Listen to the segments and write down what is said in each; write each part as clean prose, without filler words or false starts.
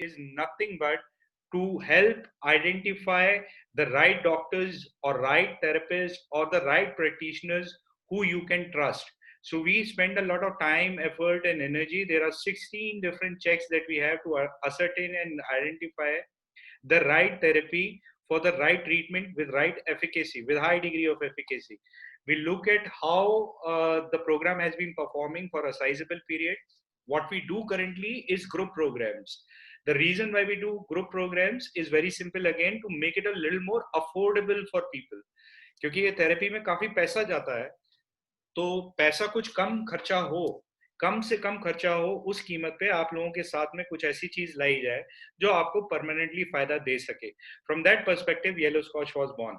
is nothing but to help identify the right doctors or right therapists or the right practitioners who you can trust. So we spend a lot of time, effort, and energy. There are 16 different checks that we have to ascertain and identify the right therapy for the right treatment with right efficacy, with high degree of efficacy. We look at how the program has been performing for a sizable period. What we do currently is group programs. The reason why we do group programs is very simple, again, to make it a little more affordable for people. क्योंकि ये therapy में काफी पैसा जाता है, तो पैसा कुछ कम खर्चा हो, कम से कम खर्चा हो, उस कीमत पे आप लोगों के साथ में कुछ ऐसी चीज लाई जाए जो आपको परमानेंटली फायदा दे सके. From that perspective, Yellow Scotch was born.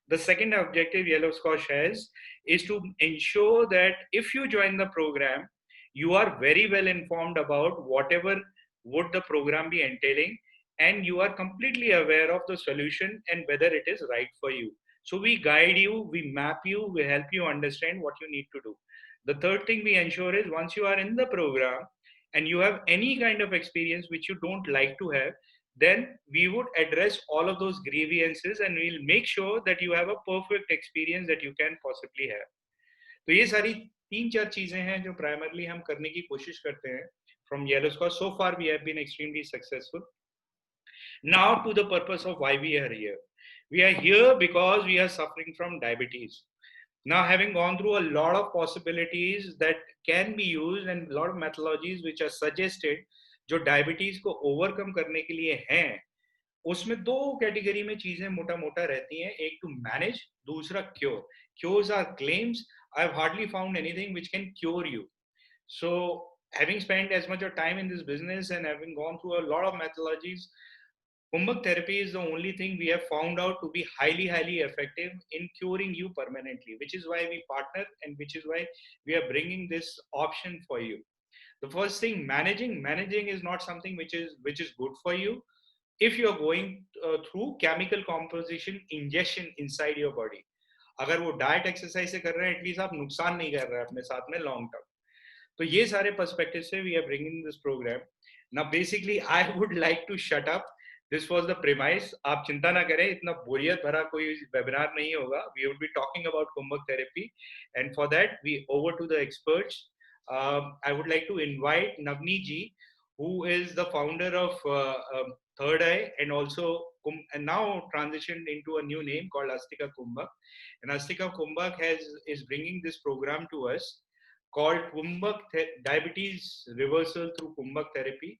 The second objective Yellow Scotch has is to ensure that if you join the program, you are very well informed about whatever would the program be entailing, and you are completely aware of the solution and whether it is right for you. So we guide you, we map you, we help you understand what you need to do. The third thing we ensure is once you are in the program and you have any kind of experience which you don't like to have, then we would address all of those grievances and we'll make sure that you have a perfect experience that you can possibly have. तो ये सारी तीन चार चीजें हैं जो primarily हम करने की कोशिश करते हैं from Yellow Scotch. So far we have been extremely successful. Now to the purpose of why we are here. We are here because we are suffering from diabetes. Now, having gone through a lot of possibilities that can be used and a lot of methodologies which are suggested जो diabetes को overcome करने के लिए हैं, उसमें दो category में चीजें मोटा मोटा रहती हैं. एक टू मैनेज, दूसरा cure. Cures are claims. I have hardly found anything which can cure you. So having spent as much of time in this business and having gone through a lot of methodologies, Kumbhak therapy is the only thing we have found out to be highly, highly effective in curing you permanently, which is why we partner and which is why we are bringing this option for you. The first thing, managing is not something which is good for you if you are going through chemical composition ingestion inside your body. अगर वो diet exercise से कर रहे हैं, at least आप नुकसान नहीं कर रहे हैं अपने साथ में लॉन्ग टर्म. तो ये सारे पर्सपेक्टिव से we are bringing this programme. Now basically I would like to shut up. This was the premise. आप चिंता ना करें, इतना बोरियत भरा कोई वेबिनार नहीं होगा. We would be talking about kumbhak therapy and for that we over to the experts. I would like to invite Navni ji, who is the founder of Third Eye and also and now transitioned into a new name called Astika Kumbhak. And Astika Kumbhak is bringing this program to us called Kumbhak Diabetes Reversal through Kumbhak Therapy.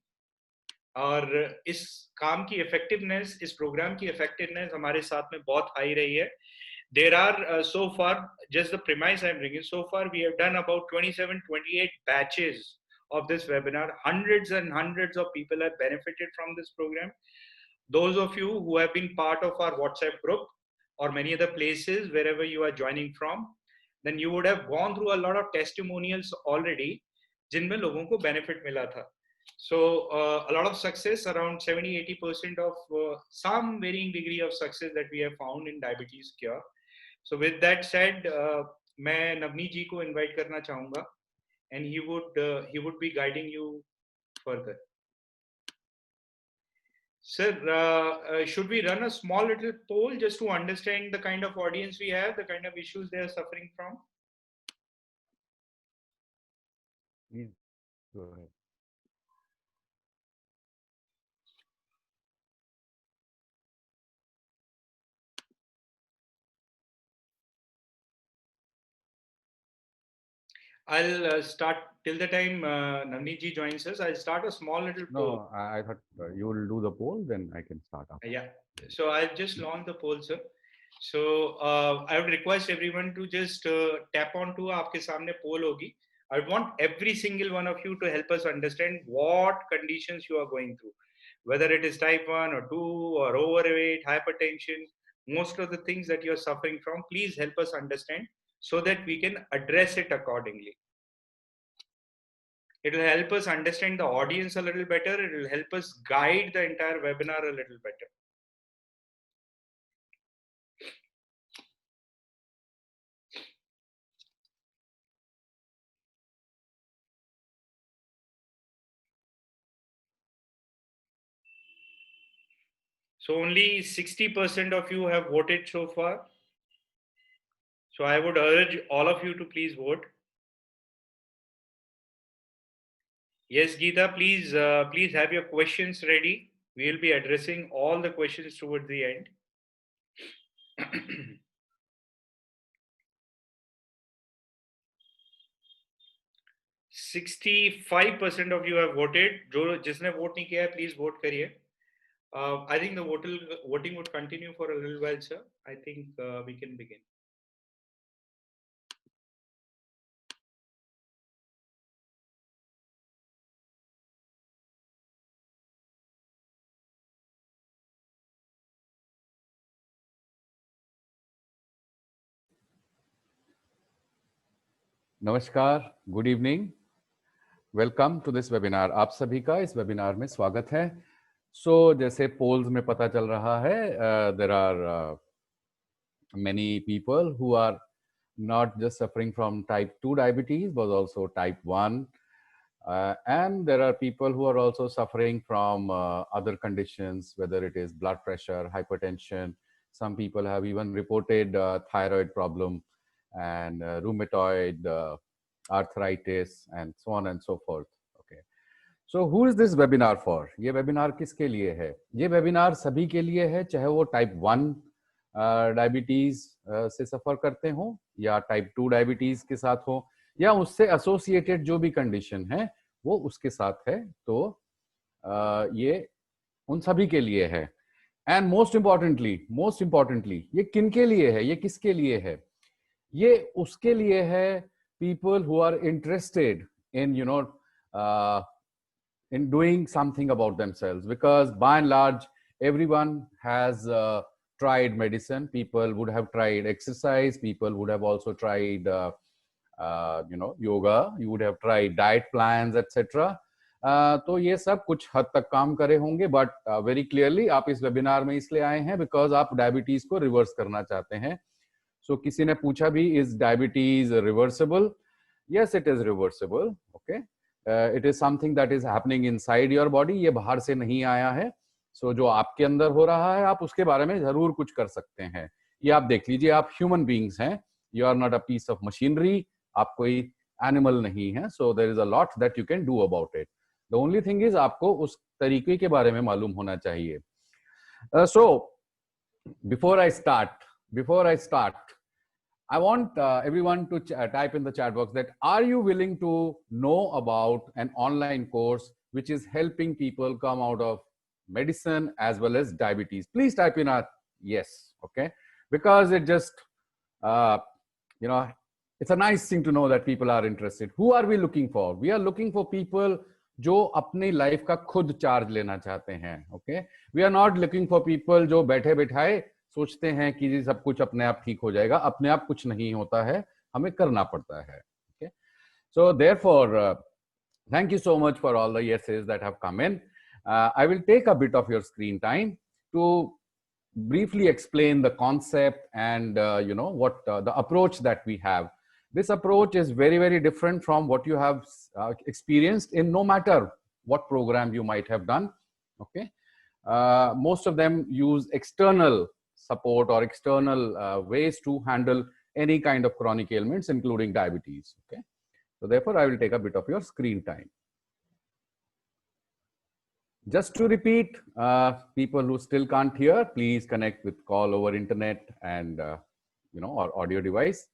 और इस काम की effectiveness, इस programme की effectiveness हमारे साथ में बहुत हाई रही है. There are so far, just the premise I'm bringing, so far we have done about 27-28 batches of this webinar. Hundreds and hundreds of people have benefited from this program. Those of you who have been part of our WhatsApp group or many other places wherever you are joining from, then you would have gone through a lot of testimonials already जिनमें लोगों को benefit मिला था. So a lot of success, around 70-80% of some varying degree of success that we have found in diabetes cure. So with that said, मैं नवनी जी को invite करना चाहूँगा and he would be guiding you further. Sir, should we run a small little poll just to understand the kind of audience we have, the kind of issues they are suffering from? Please go ahead. I'll start till the time Navneet ji joins us. I'll start a small little poll. No, I thought you will do the poll, then I can start after. Yeah. So I'll just launch the poll, sir. So I would request everyone to just tap on to आपके सामने poll होगी. I want every single one of you to help us understand what conditions you are going through, whether it is type 1 or 2 or overweight, hypertension, most of the things that you're suffering from. Please help us understand so that we can address it accordingly. It will help us understand the audience a little better. It will help us guide the entire webinar a little better. So only 60% of you have voted so far. So I would urge all of you to please vote. Yes, Geeta, please have your questions ready. We will be addressing all the questions towards the end. 65% of you have voted. जो जिसने vote नहीं किया है, please vote करिए. I think the voting would continue for a little while, sir. I think we can begin. नमस्कार, good evening, welcome to this webinar. आप सभी का इस वेबिनार में स्वागत है। जैसे पोल्स में पता चल रहा है, there are many people who are not just suffering from type 2 diabetes but also type 1, and there are people who are also suffering from other conditions, whether it is blood pressure, hypertension. Some people have even reported thyroid problem and rheumatoid arthritis and so on and so forth. Okay, so who is this webinar for? ये webinar किसके लिए है? ये webinar सभी के लिए है, चाहे वो type 1 डायबिटीज से सफर करते हो या टाइप 2 डायबिटीज के साथ हो या उससे एसोसिएटेड जो भी कंडीशन है वो उसके साथ है। तो ये उन सभी के लिए है। एंड मोस्ट इंपॉर्टेंटली ये किन के लिए है, ये किसके लिए है? ये उसके लिए है people who are interested in in doing something about themselves, because by and large everyone has tried medicine. People would have tried exercise, people would have also tried yoga, you would have tried diet plans, etc. तो ये सब कुछ हद तक काम करे होंगे, but very clearly आप इस वेबिनार में इसलिए आए हैं बिकॉज आप डायबिटीज को रिवर्स करना चाहते हैं। सो किसी ने पूछा भी, is diabetes reversible? Yes, it is reversible. Okay, it is something that is happening inside your body, ये बाहर से नहीं आया है। सो जो आपके अंदर हो रहा है आप उसके बारे में जरूर कुछ कर सकते हैं। ये आप देख लीजिए, आप ह्यूमन बीइंग्स हैं, you are not a piece of machinery, आप कोई एनिमल नहीं है। So there is a lot that you can do about it. The only thing is आपको उस तरीके के बारे में मालूम होना चाहिए। So before I start I want everyone to type in the chat box that are you willing to know about an online course which is helping people come out of medicine as well as diabetes? Please type in a yes, okay? Because it just, it's a nice thing to know that people are interested. Who are we looking for? We are looking for people जो अपनी life का खुद charge लेना चाहते हैं। Okay, we are not looking for people जो बैठे बैठाए सोचते हैं कि जी सब कुछ अपने आप ठीक हो जाएगा। अपने आप कुछ नहीं होता है, हमें करना पड़ता है। Okay, so therefore thank you so much for all the yeses that have come in. I will take a bit of your screen time to briefly explain the concept and what the approach that we have. This approach is very, very different from what you have experienced in no matter what program you might have done. Okay, most of them use external support or external ways to handle any kind of chronic ailments, including diabetes. Okay, so therefore I will take a bit of your screen time. Just to repeat, people who still can't hear, please connect with call over internet and or audio device.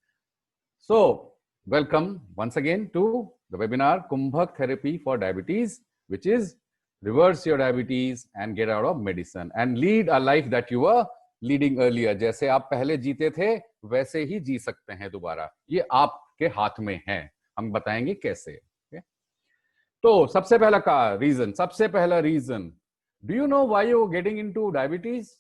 So welcome once again to the webinar Kumbhak Therapy for Diabetes, which is reverse your diabetes and get out of medicine and lead a life that you were leading earlier. जैसे आप पहले जीते थे वैसे ही जी सकते हैं दोबारा। ये आपके हाथ में है, हम बताएंगे कैसे। तो सबसे पहला reason, do you know why you're getting into diabetes?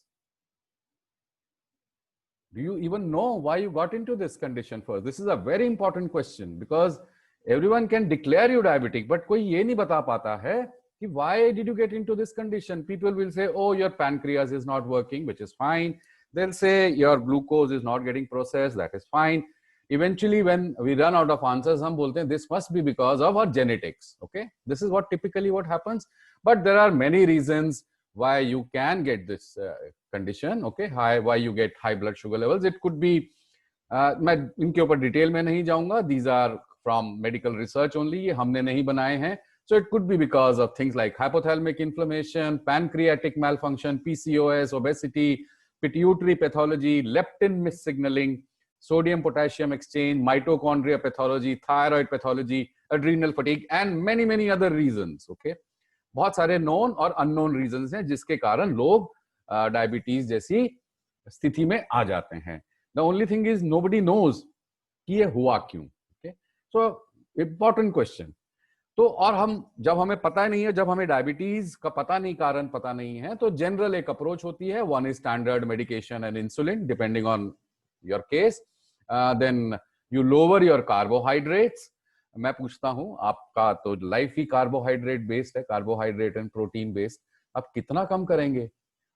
Do you even know why you got into this condition first? This is a very important question because everyone can declare you diabetic, but कोई ये नहीं बता पाता है कि why did you get into this condition? People will say, oh, your pancreas is not working, which is fine. They'll say your glucose is not getting processed, that is fine. Eventually, when we run out of answers, हम बोलते हैं this must be because of our genetics. Okay, this is what typically what happens. But there are many reasons why you can get this condition, okay, why you get high blood sugar levels. It could be, मैं इनके ऊपर detail में नहीं जाऊंगा, these are from medical research only, ये हमने नहीं बनाए हैं. So it could be because of things like hypothalamic inflammation, pancreatic malfunction, PCOS, obesity, pituitary pathology, leptin missignaling, sodium potassium exchange, mitochondria pathology, thyroid pathology, adrenal fatigue, and many other reasons. Okay, बहुत सारे known और unknown reasons हैं जिसके कारण लोग diabetes जैसी स्थिति में आ जाते हैं. The only thing is nobody knows कि ये हुआ क्यों. Okay, so important question. तो और हम जब हमें पता नहीं है, जब हमें डायबिटीज का पता नहीं, कारण पता नहीं है, तो जनरल एक अप्रोच होती है. One is standard medication and insulin depending on your case. Then you lower your carbohydrates. मैं पूछता हूं, आपका तो लाइफ ही कार्बोहाइड्रेट बेस्ड है, कार्बोहाइड्रेट एंड प्रोटीन बेस्ड. आप कितना कम करेंगे?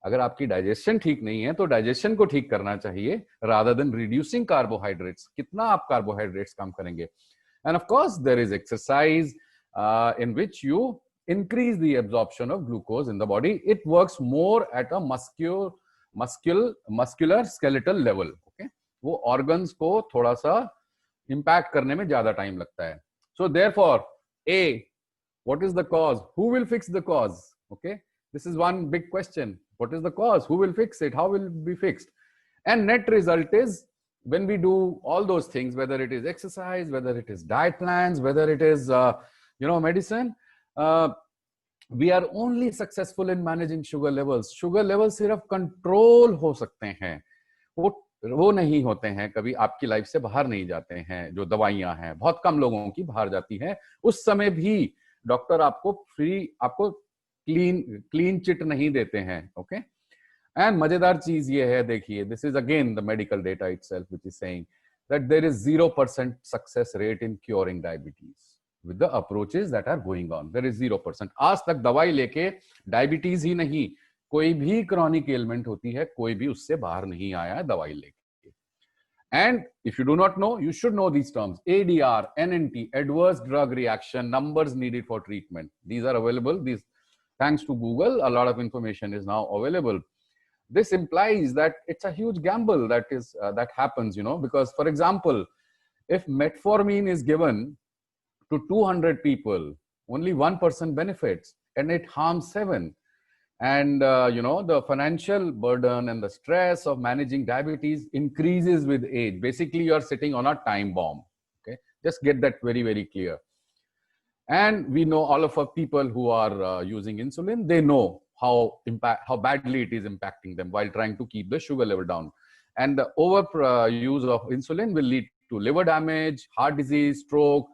अगर आपकी डाइजेशन ठीक नहीं है तो डाइजेशन को ठीक करना चाहिए रादर देन रिड्यूसिंग कार्बोहाइड्रेट्स. कितना आप कार्बोहाइड्रेट्स कम करेंगे? And of course there is exercise in which you increase the absorption of glucose in the body. It works more at a muscular skeletal level. Okay, वो organs को थोड़ा सा impact करने में ज्यादा time लगता है. So therefore, A, what is the cause? Who will fix the cause? Okay, this is one big question. What is the cause? Who will fix it? How will it be fixed? And net result is, when we do all those things, whether it is exercise, whether it is diet plans, whether it is medicine, we are only successful in managing sugar levels. Sugar levels सिर्फ control हो सकते हैं, वो नहीं होते हैं, कभी आपकी लाइफ से बाहर नहीं जाते हैं. जो दवाइयां हैं बहुत कम लोगों की बाहर जाती हैं. उस समय भी डॉक्टर आपको क्लीन चिट नहीं देते हैं. ओके, एंड मजेदार चीज ये है, देखिए, this is again the medical data itself which is saying that there is 0% success rate in curing diabetes with the approaches that are going on. There is 0%. आज तक दवाई लेके डायबिटीज ही नहीं, कोई भी क्रॉनिक एलिमेंट होती है, कोई भी उससे बाहर नहीं आया है दवाई लेके. And if you do not know, you should know these terms: ADR, NNT, adverse drug reaction, numbers needed for treatment. These are available. These, thanks to Google, a lot of information is now available. This implies that it's a huge gamble that happens, because, for example, if metformin is given to 200 people, only 1% benefits and it harms 7. And the financial burden and the stress of managing diabetes increases with age. Basically, you are sitting on a time bomb. Okay, just get that very clear. And we know, all of our people who are using insulin, they know how badly it is impacting them while trying to keep the sugar level down. And the over use of insulin will lead to liver damage, heart disease, stroke,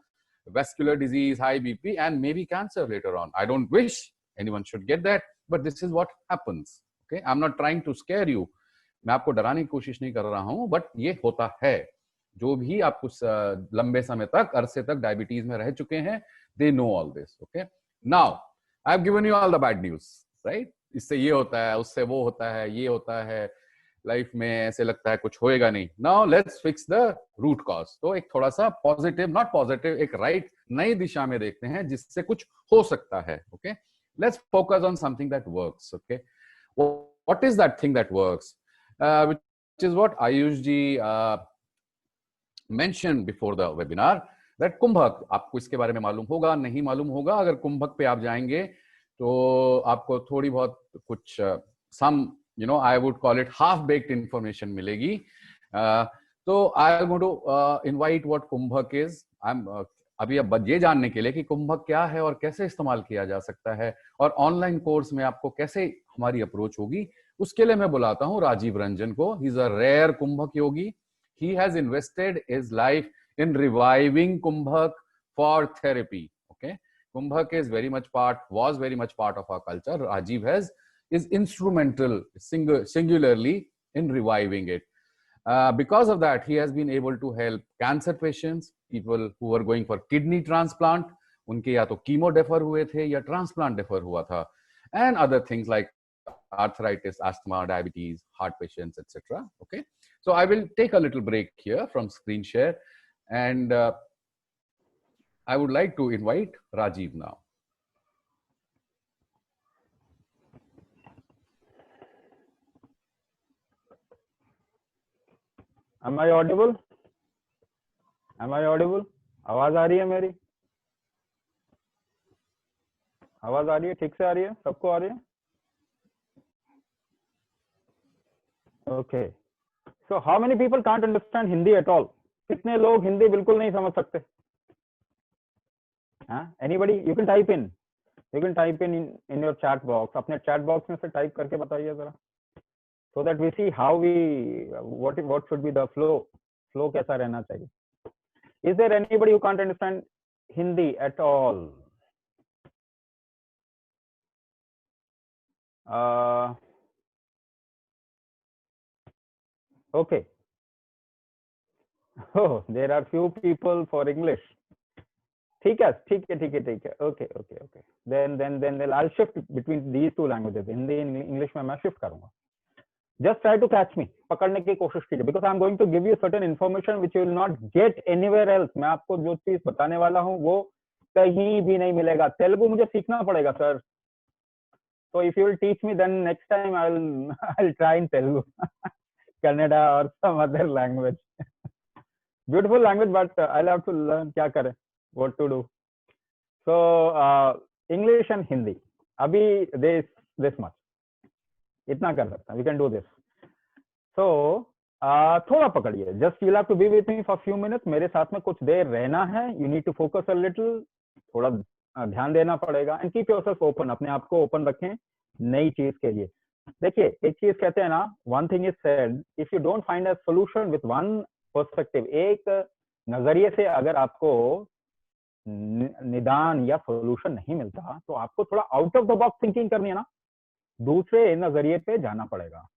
vascular disease, high BP, and maybe cancer later on. I don't wish anyone should get that, but this is what happens. Okay, I'm not trying to scare you. मैं आपको डराने की कोशिश नहीं कर रहा हूं, but ये होता है. जो भी आप कुछ लंबे समय तक, अरसे तक डायबिटीज में रह चुके हैं, they know all this. Okay, now I've given you all the bad news, right? इससे ये होता है, उससे वो होता है, ये होता है, लाइफ में ऐसे लगता है कुछ होएगा नहीं. Now let's fix the root cause. तो एक थोड़ा सा पॉजिटिव, नॉट पॉजिटिव, एक राइट नई दिशा में देखते हैं जिससे कुछ हो सकता है. Okay, let's focus on something that works. Okay, what is that thing that works, which is what Ayush ji mention before the webinar, that kumbhak. आपको इसके बारे में मालूम होगा, नहीं मालूम होगा. अगर कुंभक पे आप जाएंगे तो आपको थोड़ी बहुत कुछ सम I would call it half-baked information मिलेगी. तो I am going to invite what कुंभक is. अभी अब ये जानने के लिए कि कुंभक क्या है और कैसे इस्तेमाल किया जा सकता है और ऑनलाइन कोर्स में आपको कैसे हमारी अप्रोच होगी, उसके लिए मैं बुलाता हूँ राजीव रंजन को. He is a rare kumbhak yogi. He has invested his life in reviving kumbhak for therapy. Okay, kumbhak is was very much part of our culture. Rajiv is instrumental singularly in reviving it. Because of that, he has been able to help cancer patients, people who are going for kidney transplant, उनके या तो chemo defer हुए थे या transplant defer हुआ था, and other things like arthritis, asthma, diabetes, heart patients, etc. Okay, so I will take a little break here from screen share, and I would like to invite Rajiv now. Am I audible? Am I audible? आवाज आ रही है मेरी? आवाज आ रही है? ठीक से आ रही है? सबको आ रही है? Okay. So how many people can't understand Hindi at all? कितने लोग हिंदी बिल्कुल नहीं समझ सकते? हाँ? Anybody? You can type in. You can type in your chat box. अपने chat box में से type करके बताइए जरा. So that we see how we what should be the flow. Flow कैसा रहना चाहिए? Is there anybody who can't understand Hindi at all? Okay. Oh, there are few people for English. ठीक है. Okay. Then I'll shift between these two languages. Hindi and English में मैं shift करूँगा. Just try to catch me. पकड़ने की कोशिश कीजिए. Because I'm going to give you certain information which you will not get anywhere else. मैं आपको जो चीज बताने वाला हूँ वो कहीं भी नहीं मिलेगा. तेलुगु मुझे सीखना पड़ेगा sir. So if you will teach me, then next time I'll try in Telugu, Kannada or some other language. Beautiful language, but I'll have to learn क्या करें, what to do. So English and Hindi. अभी this much. इतना कर सकता. We can do this. So थोड़ा पकड़िए. Just you'll have to be with me for a few minutes. मेरे साथ में कुछ देर रहना है. You need to focus a little. थोड़ा ध्यान देना पड़ेगा. And keep yourself open. अपने आप को open रखें नई चीज के लिए. देखिए एक चीज कहते हैं ना, one thing is said, if you don't find a solution with one perspective, एक नजरिए से अगर आपको निदान या सोल्यूशन नहीं मिलता तो आपको थोड़ा out of the box thinking करनी है ना, दूसरे नजरिए पे जाना पड़ेगा.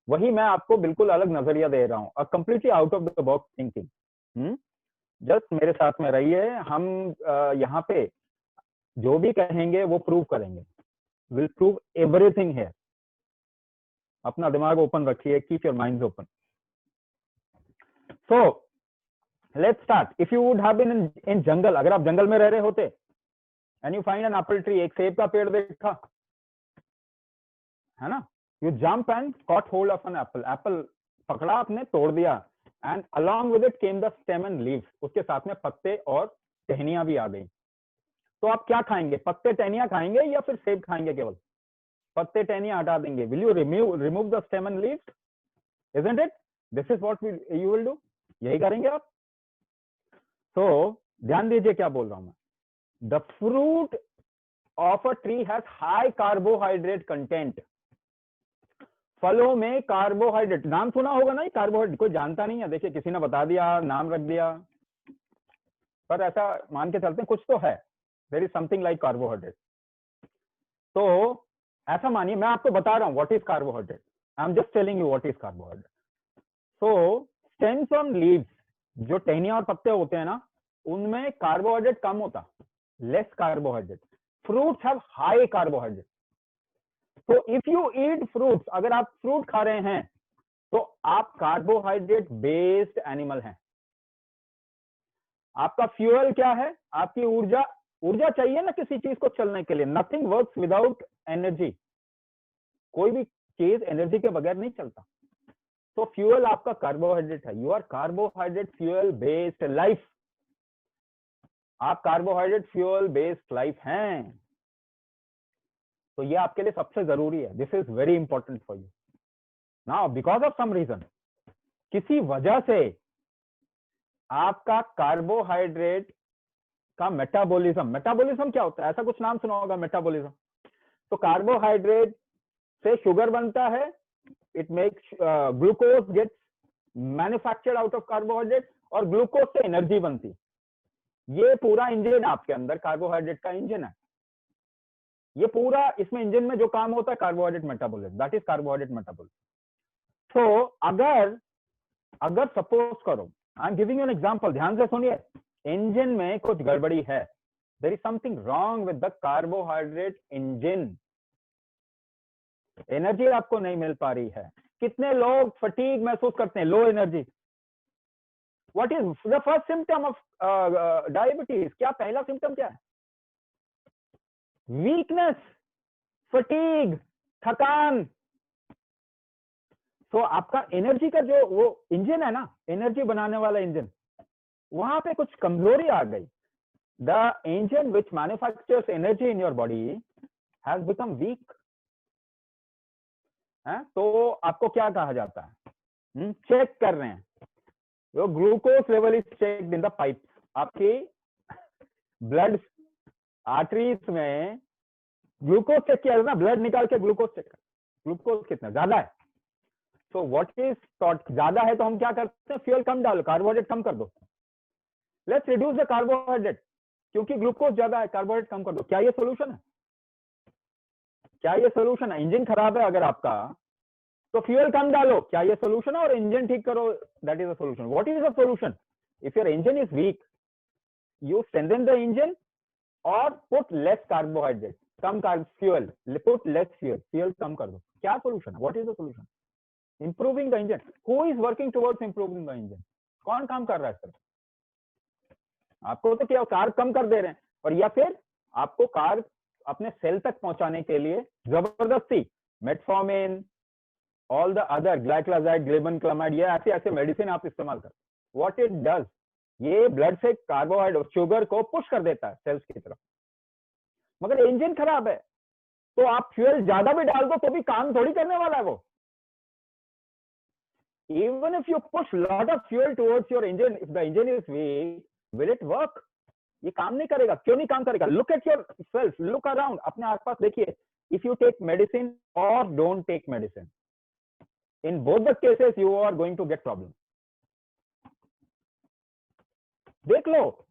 वही मैं आपको बिल्कुल अलग नजरिया दे रहा हूँ. A completely out of the box thinking. Just मेरे साथ में रहिए. हम यहाँ पे जो भी कहेंगे वो प्रूव करेंगे. Will prove everything here. अपना दिमाग ओपन रखिए. Keep your minds open. So let's start. If you would have been in jungle, अगर आप जंगल में रह रहे होते and you find an apple tree, एक सेब का पेड़ देखा है ना, you jump and caught hold of an apple. Apple पकड़ा आपने, तोड़ दिया, and along with it came the stem and leaves. उसके साथ में पत्ते और टहनियां भी आ गई. तो आप क्या खाएंगे? पत्ते टहनियां खाएंगे या फिर सेब खाएंगे? केवल पत्ते टहनियां हटा देंगे. Will you remove the stem and leaves? Isn't it? This is what you will do. यही करेंगे आप. तो ध्यान दीजिए क्या बोल रहा हूं मैं. The fruit of a tree has high carbohydrate content. फलों में कार्बोहाइड्रेट, नाम सुना होगा ना, कार्बोहाइड्रेट कोई जानता नहीं है. देखिए किसी ने बता दिया, नाम रख दिया, पर ऐसा मान के चलते हैं कुछ तो है. There is something like carbohydrate. तो ऐसा मानिए मैं आपको बता रहा हूं what is carbohydrate. I am just telling you what is carbohydrate. So stems on leaves, जो टहनियां और पत्ते होते हैं ना, उनमें कार्बोहाइड्रेट कम होता, less carbohydrate. Fruits have high carbohydrate. तो इफ यू ईट फ्रूट्स, अगर आप फ्रूट खा रहे हैं तो आप कार्बोहाइड्रेट बेस्ड एनिमल हैं. आपका फ्यूल क्या है? आपकी ऊर्जा. ऊर्जा चाहिए ना किसी चीज को चलने के लिए. Nothing works without energy. कोई भी चीज एनर्जी के बगैर नहीं चलता. तो फ्यूल आपका कार्बोहाइड्रेट है. You are carbohydrate fuel based life. आप कार्बोहाइड्रेट फ्यूल बेस्ड लाइफ हैं. तो ये आपके लिए सबसे जरूरी है. This is very important for you. Now because of some reason, किसी वजह से आपका कार्बोहाइड्रेट का मेटाबॉलिज्म क्या होता है? ऐसा कुछ नाम सुना होगा, मेटाबॉलिज्म. तो कार्बोहाइड्रेट से शुगर बनता है. It makes glucose gets manufactured out of carbohydrate, और ग्लूकोज से एनर्जी बनती. ये पूरा इंजन आपके अंदर कार्बोहाइड्रेट का इंजन है. ये पूरा इसमें इंजन में जो काम होता है carbohydrate metabolism, that is carbohydrate metabolism. तो अगर सपोज करो, I am giving you an example, ध्यान से सुनिए. इंजन में कुछ गड़बड़ी है. There is something wrong with the carbohydrate engine. Energy आपको नहीं मिल पा रही है. कितने लोग फटीग महसूस करते हैं, low energy? What is the first symptom of diabetes? क्या पहला सिम्टम क्या है? वीकनेस, फटीग, थकान. सो आपका एनर्जी का जो वो इंजन है ना, एनर्जी बनाने वाला इंजन, वहां पे कुछ कमजोरी आ गई. The engine which manufactures energy in your body has become weak. तो आपको क्या कहा जाता है? चेक कर रहे हैं. Your glucose level is checked in the pipes. आपकी ब्लड आर्टरीज में ग्लूकोज चेक किया ना, ब्लड निकाल के ग्लूकोज चेक कर, ग्लूकोज कितना ज्यादा है. सो व्हाट इज थॉट, ज्यादा है तो हम क्या करते हैं, फ्यूल कम डालो, कार्बोहाइड्रेट कम कर दो. लेट्स रिड्यूस द कार्बोहाइड्रेट, क्योंकि ग्लूकोज ज्यादा है, कार्बोहाइड्रेट कम कर दो. क्या ये सोल्यूशन है? क्या ये सोल्यूशन है? इंजन खराब है अगर आपका, तो फ्यूल कम डालो, क्या ये सोल्यूशन है? और इंजन ठीक करो, that is a solution. What is a solution? If your engine is week, you strengthen the engine or put less carbohydrate, come fuel, put less fuel कम कर दो. क्या solution है? What is the solution? Improving the engine. Who is working towards improving the engine? कौन काम कर रहा है sir? आपको तो क्या कार कम कर दे रहे हैं, और या फिर आपको कार अपने सेल तक पहुंचाने के लिए जबरदस्ती मेटफॉर्मिन, ऑल द अदर ग्लाइकोलाइड, ग्लिबेनक्लामाइड, ये ऐसे ऐसे मेडिसिन आप इस्तेमाल कर. व्हाट इट डज, ये ब्लड से कार्बोहाइड्रेट, शुगर को पुश कर देता है सेल्स की तरफ. मगर इंजन खराब है, तो आप फ्यूल ज्यादा भी डाल दो तो भी काम थोड़ी करने वाला है वो. Even if you push lot of fuel towards your engine, if the engine is weak, will it work? ये काम नहीं करेगा. क्यों नहीं काम करेगा? Look at yourself, look around, अपने आसपास देखिए. इफ यू टेक मेडिसिन और don't take medicine, in both the cases you are going to get problem. देख लो,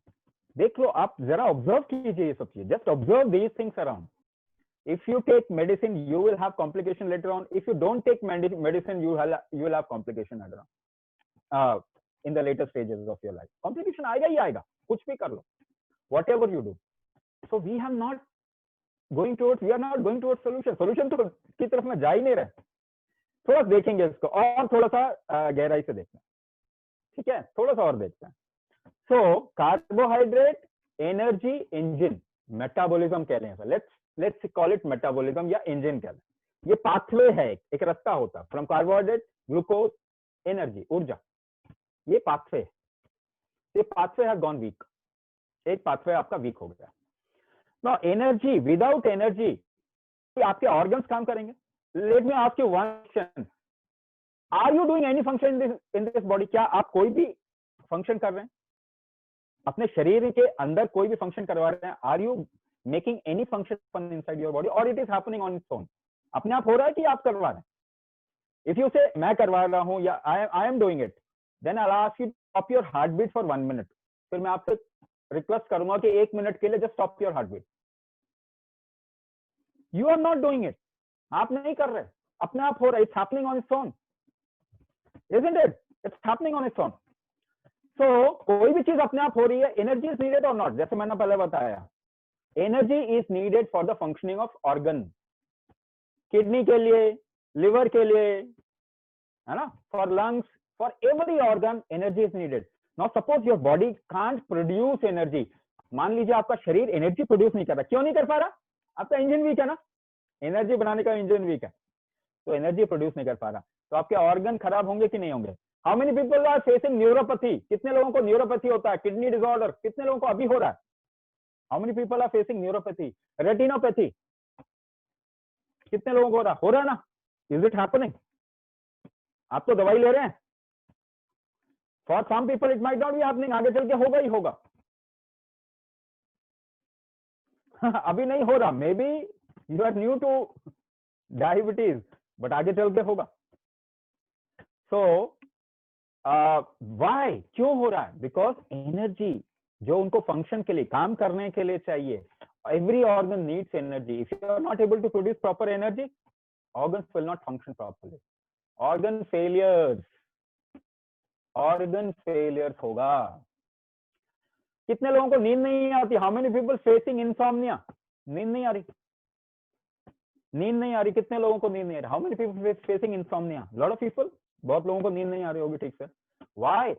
देख लो, आप जरा ऑब्जर्व कीजिए ये सब चीजें. Just observe these things around. If you take medicine you will have complication later on. If you don't take medicine you will have complication later on in the later stages of your life. Complication आएगा ही आएगा, कुछ भी कर लो, whatever you do. So we have not going towards, we are not going towards solution. Solution तो की तरफ में जा ही नहीं रहे. थोड़ा देखेंगे इसको और थोड़ा सा गहराई से देखते हैं, ठीक है? थोड़ा सा और देखते हैं. So carbohydrate, energy, engine, metabolism कह रहे हैं sir. Let's call it metabolism या engine कह रहे हैं. ये पाथवे है, एक रास्ता होता है from carbohydrate, glucose, energy, ऊर्जा. ये पाथवे, ये पाथवे has gone weak. एक पाथवे आपका वीक हो गया. Now energy, without energy, आपके organs काम करेंगे. Let me ask you one question. Are you doing any function in this body? क्या आप कोई भी फंक्शन कर रहे हैं अपने शरीर के अंदर? कोई भी फंक्शन करवा रहे हैं? Are you making any function inside your body और it is happening on its own? अपने आप हो रहा है कि आप करवा रहे हैं? इफ यू से मैं करवा रहा हूं या I am doing it, then I ask you stop your heart beat for 1 minute. फिर मैं आपसे रिक्वेस्ट करूंगा कि 1 मिनट के लिए just stop your heart beat. You are not doing it, आप नहीं कर रहे, अपने आप हो रहा है. It's happening on its own, isn't it? It's happening on its own. So कोई भी चीज अपने आप हो रही है. एनर्जी इज नीडेड और नॉट? जैसे मैंने पहले बताया, energy is needed for the functioning of organ. Kidney के लिए, लिवर के लिए, है ना, for lungs, for every organ energy is needed. Now suppose your body can't produce energy. मान लीजिए आपका शरीर एनर्जी प्रोड्यूस नहीं कर रहा. क्यों नहीं कर पा रहा? आपका इंजन वीक है ना, एनर्जी बनाने का इंजन वीक है, तो एनर्जी प्रोड्यूस नहीं कर पा रहा. तो आपके ऑर्गन खराब होंगे कि नहीं होंगे? How many people are facing neuropathy? कितने लोगों को न्यूरोपैथी होता है? किडनी डिसऑर्डर कितने लोगों को अभी हो रहा है? How many people are facing neuropathy? Retinopathy कितने लोगों को हो रहा है ना? Is it happening? आप तो दवाई ले रहे हैं. For some people it might not be happening, आगे चल के होगा ही होगा. अभी नहीं हो रहा, maybe you are new to diabetes, but आगे चल के होगा. सो वाई, क्यों हो रहा है? बिकॉज एनर्जी जो उनको फंक्शन के लिए, काम करने के लिए चाहिए. Every organ needs energy. If you are not able to produce proper energy, organs will not function properly. Organ failures, organ failures होगा. कितने लोगों को नींद नहीं आती? How many people facing insomnia? नींद नहीं आ रही, नींद नहीं आ रही. कितने लोगों को नींद नहीं आ रही? How many people facing insomnia? Lot of people. बहुत लोगों को नींद नहीं आ रही होगी ठीक से. वाई?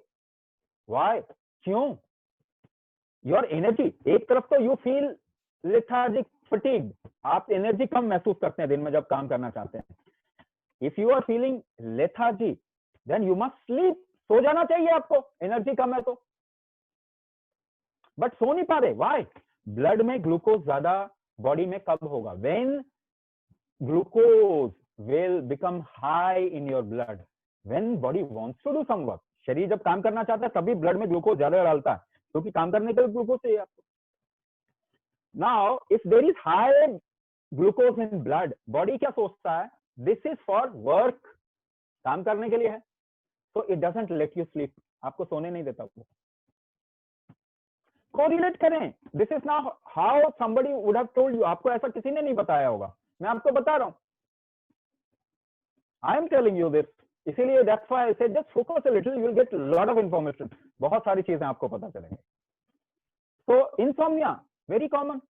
वाई? क्यों? योर एनर्जी, एक तरफ तो यू फील लेथार्जिक, फटीग, आप एनर्जी कम महसूस करते हैं दिन में जब काम करना चाहते हैं. If you are feeling lethargy then you must sleep, सो जाना चाहिए आपको, एनर्जी कम है तो, बट सो नहीं पा रहे, व्हाई? ब्लड में ग्लूकोज ज्यादा बॉडी में कब होगा? When glucose will become high in your blood, when body wants to do some work. शरीर जब काम करना चाहता है तभी ब्लड में ग्लूकोज ज्यादा डालता है, क्योंकि काम करने के लिए ग्लूकोज चाहिए आपको। Now if there is high glucose in blood, body क्या सोचता है? दिस इज फॉर वर्क, काम करने के लिए है, so it doesn't let you sleep, आपको सोने नहीं देता वो। कोरिलेट करें, this is now how somebody would have told you, आपको ऐसा किसी ने नहीं बताया होगा, मैं आपको बता रहा हूं, I am telling you this, इसीलिए that's why I said just focus a little, you will get lot of information, बहुत सारी चीजें आपको पता चलेंगी। तो इंसोम्निया वेरी कॉमन,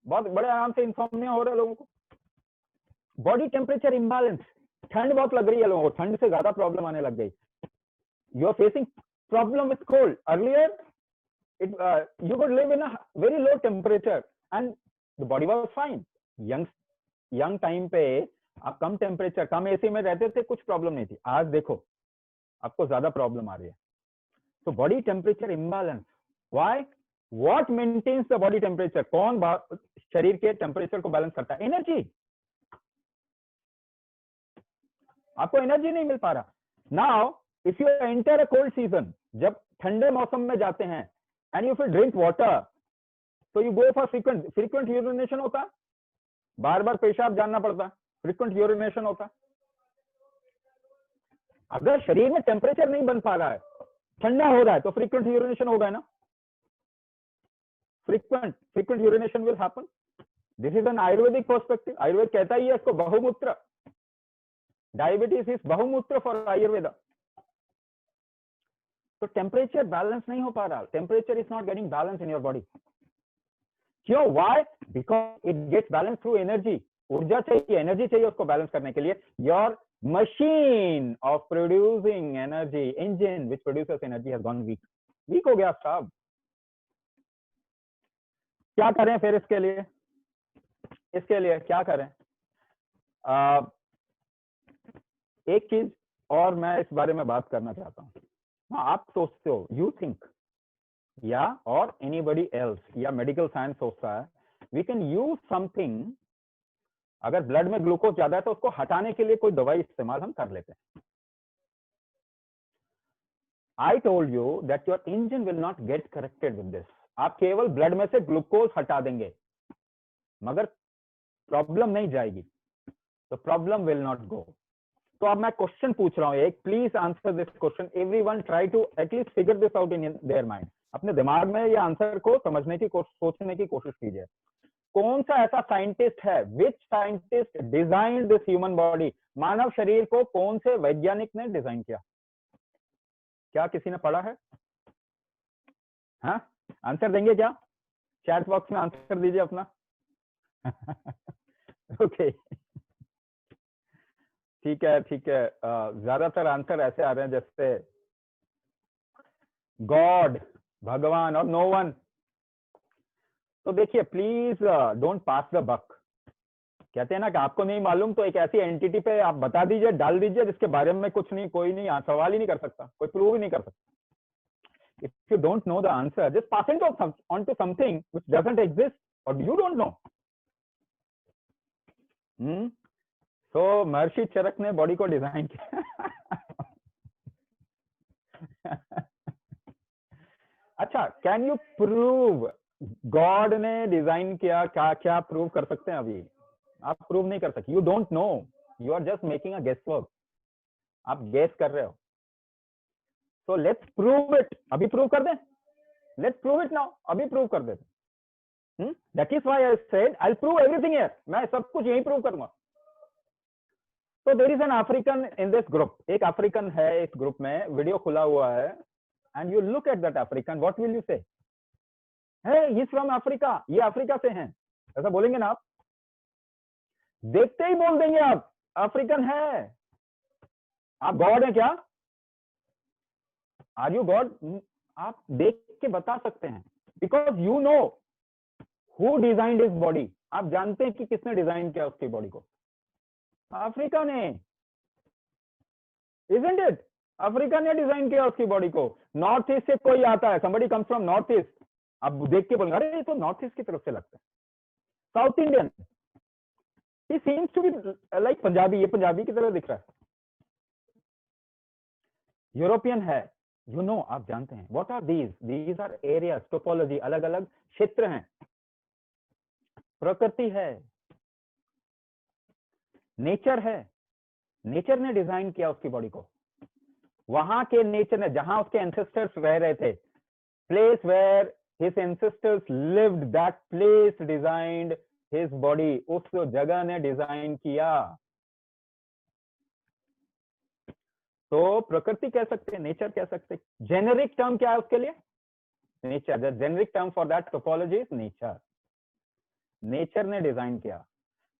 बहुत बड़े आराम से इंसोम्निया हो रहा है लोगों को। बॉडी टेम्परेचर इम्बैलेंस, ठंड बहुत लग रही है लोगों को, ठंड से ज्यादा प्रॉब्लम आने लग गई। You are facing problem with cold, earlier you could live in a very low temperature and the body was fine, young time पे आप कम टेम्परेचर कम एसी में रहते थे, कुछ प्रॉब्लम नहीं थी। आज देखो आपको ज्यादा प्रॉब्लम आ रही है। तो body temperature imbalance, why? What maintains the body temperature? कौन शरीर के टेम्परेचर को बैलेंस करता है? एनर्जी। आपको एनर्जी नहीं मिल पा रहा। Now if you enter a cold season, जब ठंडे मौसम में जाते हैं and if you drink water, so you go for frequent urination होता है, बार बार पेशाब जानना पड़ता है, frequent urination होता है। अगर शरीर में टेम्परेचर नहीं बन पा रहा है, ठंडा हो रहा है, तो frequent urination होगा ना, frequent urination will happen. This is an Ayurvedic perspective. Ayurveda कहता ही है इसको बहुमूत्र, डायबिटीज इज बहुमूत्र फॉर आयुर्वेदा। तो टेम्परेचर बैलेंस नहीं हो पा रहा, temperature is not getting balance in your body. क्यों? Why? Because it gets balance through energy. ऊर्जा चाहिए, एनर्जी चाहिए उसको बैलेंस करने के लिए। Your machine of producing energy, engine which produces energy has gone weak हो गया साहब। क्या करें फिर इसके लिए? क्या करें? एक चीज और मैं इस बारे में बात करना चाहता हूं। हाँ, आप सोचते हो, यू थिंक, या और एनीबडी एल्स, या मेडिकल साइंस सोचता है, वी कैन यूज समथिंग, अगर ब्लड में ग्लूकोज ज्यादा है तो उसको हटाने के लिए कोई दवाई इस्तेमाल हम कर लेते हैं। I told you that your engine will not gate corrected with this. आप केवल ब्लड में से ग्लूकोज हटा देंगे मगर प्रॉब्लम नहीं जाएगी, तो प्रॉब्लम विल नॉट गो। तो अब मैं क्वेश्चन पूछ रहा हूं एक, please answer this question, everyone try to at least figure this out in there mind. अपने दिमाग में ये आंसर को समझने की सोचने की कोशिश कीजिए। कौन सा ऐसा साइंटिस्ट है, which scientist design this human body? मानव शरीर को कौन से वैज्ञानिक ने डिजाइन किया? क्या किसी ने पढ़ा है? हाँ, आंसर देंगे क्या? चैट बॉक्स में आंसर दीजिए अपना। ओके, ठीक है। ज्यादातर आंसर ऐसे आ रहे हैं जैसे गॉड, भगवान और नो वन। तो देखिए, please don't pass the buck. कहते हैं ना कि आपको नहीं मालूम तो एक ऐसी एंटिटी पे आप बता दीजिए, डाल दीजिए जिसके बारे में कुछ नहीं, कोई नहीं सवाल ही नहीं कर सकता, कोई प्रूव ही नहीं कर सकता। If you don't know the answer, just pass it on to something which doesn't exist और यू डोंट नो। तो महर्षि चरक ने बॉडी को डिजाइन किया। अच्छा, कैन यू प्रूव गॉड ने डिजाइन किया? क्या प्रूव कर सकते हैं? अभी आप प्रूव नहीं कर सकते, you don't know, you are just making a guess work, आप गेस कर रहे हो। सो लेट्स प्रूव इट, अभी प्रूव कर दें, लेट्स प्रूव इट नाउ, अभी प्रूव कर देते। That is why I said I will prove everything here, मैं सब कुछ यही प्रूव करूंगा। तो there is an African in this group, एक अफ्रीकन है इस ग्रुप में, वीडियो खुला हुआ है, and you look at that African, what will you से? हे, ही इज फ्रॉम अफ्रीका, ये अफ्रीका से हैं, ऐसा बोलेंगे ना आप? देखते ही बोल देंगे आप अफ्रीकन है। आप गॉड है क्या? Are you god? आप देख के बता सकते हैं, because you know who designed his body. आप जानते हैं कि किसने डिजाइन किया उसकी बॉडी को, अफ्रीका ने। Isn't it? अफ्रीका ने डिजाइन किया उसकी बॉडी को। नॉर्थ ईस्ट से कोई आता है, somebody comes from north east, अब देख के बोलेंगे अरे ये तो नॉर्थ ईस्ट की तरफ से लगता है। South Indian, he seems to be like Punjabi, ये पंजाबी की तरह दिख रहा है। यूरोपियन है, you know, आप जानते हैं। what are these? These are areas, topology, अलग अलग क्षेत्र हैं। प्रकृति है, नेचर है, नेचर ने डिजाइन किया उसकी बॉडी को। वहां के नेचर ने, जहां उसके एंसेस्टर्स रह रहे थे, place where his ancestors lived, that place designed his body, उस जगह ने डिजाइन किया। तो प्रकृति कह सकते हैं, नेचर कह सकते हैं। जेनेरिक टर्म क्या है उसके लिए? Nature. The generic term for that topology is nature. Nature ने डिजाइन किया।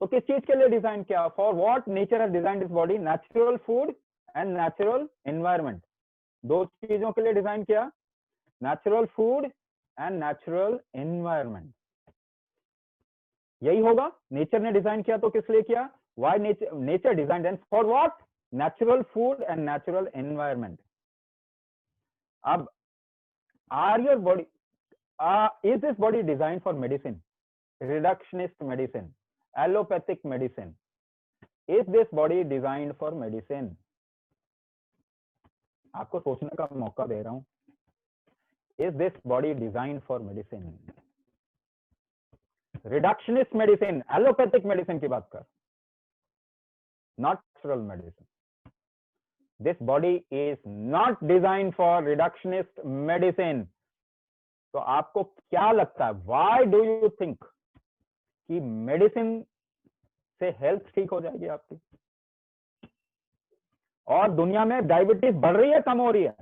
तो किस चीज के लिए डिजाइन किया? For what nature has designed his body? Natural food and natural environment. दो चीजों के लिए डिजाइन किया, natural food and natural environment. यही होगा, नेचर ने डिजाइन किया तो किस लिए किया? Why nature designed, and for what? Natural food and natural environment. अब are your body, is this body design for medicine, reductionist medicine, allopathic medicine? Is this body designed for medicine? आपको सोचने का मौका दे रहा हूं। Is this body designed for medicine? Reductionist medicine, allopathic medicine की बात कर, natural medicine. This body is not designed for reductionist medicine. तो आपको क्या लगता है, why do you think कि मेडिसिन से हेल्थ ठीक हो जाएगी आपकी? और दुनिया में डायबिटीज बढ़ रही है, कम हो रही है?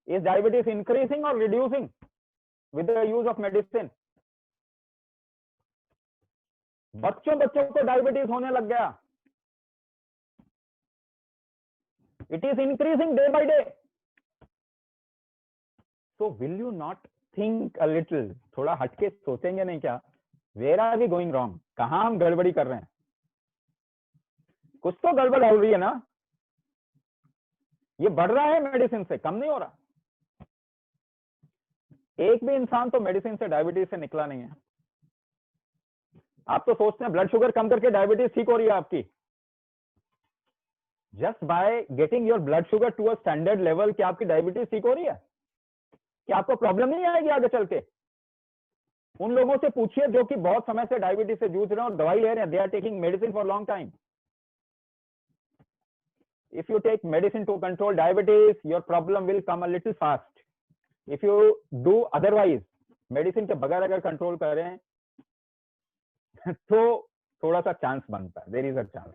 इज डायबिटीज इंक्रीजिंग और reducing with the use of medicine? बच्चों को डायबिटीज होने लग गया। It is increasing day by day. So will you not think a little? थोड़ा हटके सोचेंगे नहीं क्या? Where are we going wrong? कहां हम गड़बड़ी कर रहे हैं? कुछ तो गड़बड़ हो रही है ना? ये बढ़ रहा है मेडिसिन से, कम नहीं हो रहा। एक भी इंसान तो मेडिसिन से, डायबिटीज से निकला नहीं है। आप तो सोचते हैं ब्लड शुगर कम करके डायबिटीज ठीक हो रही है आपकी। Just by getting your blood sugar to a standard level, क्या आपकी डायबिटीज ठीक हो रही है? क्या आपको प्रॉब्लम नहीं आएगी आगे चल के? उन लोगों से पूछिए जो कि बहुत समय से डायबिटीज से जूझ रहे हैं और दवाई ले रहे हैं, they are taking medicine for long time. If you take medicine to control diabetes, your problem will come a little fast. If you do otherwise, medicine के बगैर अगर कंट्रोल करें तो थोड़ा सा चांस बनता है, there is a chance.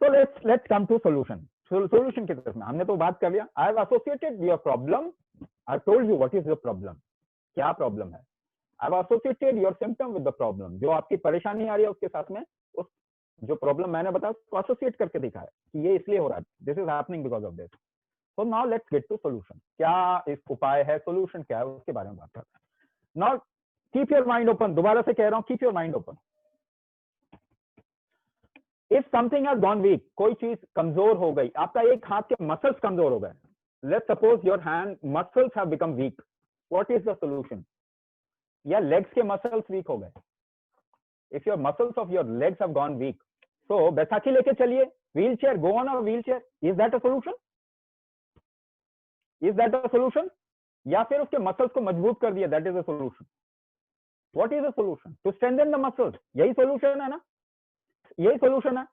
So let's come to solution. Solution की तरफ में हमने तो बात कर लिया। I have associated your problem. I told you what is your problem. क्या प्रॉब्लम है? I have associated your symptom with the problem. जो आपकी परेशानी आ रही है उसके साथ में उस जो प्रॉब्लम मैंने बताया उसको एसोसिएट करके दिखाया कि ये इसलिए हो रहा है, this is happening because of this. So now let's get to solution. क्या इस उपाय है, सोल्यूशन क्या है, उसके बारे में बात करते हैं। Now keep your mind open, दोबारा से कह रहा हूं, keep your mind open. If something has gone weak, कोई चीज कमजोर हो गई, आपका एक हाथ के मसल्स कमजोर हो गए, let's suppose your hand muscles have become weak, what is the solution? या लेग्स के मसल्स वीक हो गए, if your muscles of your legs have gone weak, so बैसाखी लेके चलिए, wheelchair, go on a wheelchair, is that a solution? Is that a solution? या फिर उसके मसल्स को मजबूत कर दिया, that is a solution? What is a solution? To strengthen the muscles, यही सोल्यूशन है ना, यही सोल्यूशन है।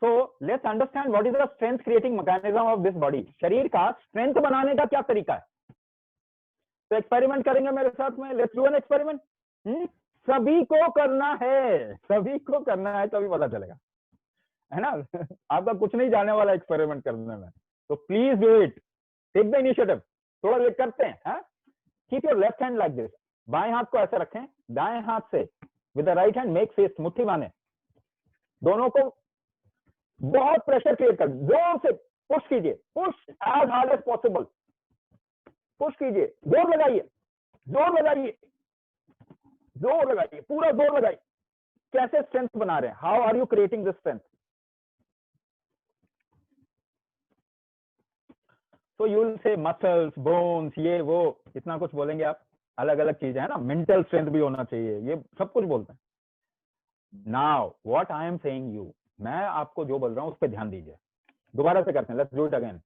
So let's understand what is the strength creating mechanism of this body. शरीर का स्ट्रेंथ बनाने का क्या तरीका है? तो एक्सपेरिमेंट करेंगे मेरे साथ में, लेट्स डू एन एक्सपेरिमेंट। सभी को करना है, सभी को करना है, तभी पता चलेगा, है ना। आपका कुछ नहीं जाने वाला एक्सपेरिमेंट करने में, तो please do it, take the initiative. थोड़ा लेट करते हैं। Keep your left hand like this, बाएं हाथ को ऐसे रखें, दाएं हाथ से with the right hand make fist, मुट्ठी बांधे, दोनों को बहुत प्रेशर क्रिएट कर, जोर से पुश कीजिए, push as hard as possible, push कीजिए, जोर लगाइए, जोर लगाइए, जोर लगाइए, पूरा जोर लगाइए। कैसे स्ट्रेंथ बना रहे हैं? How are you creating this strength? तो you will say muscles, bones, ये वो इतना कुछ बोलेंगे आप, अलग अलग चीजें है ना, मेंटल स्ट्रेंथ भी होना चाहिए, ये सब कुछ बोलते हैं. Now what I am saying you, मैं आपको जो बोल रहा हूँ उस पर ध्यान दीजिए. दोबारा से करते हैं, लेट्स डू इट अगेन.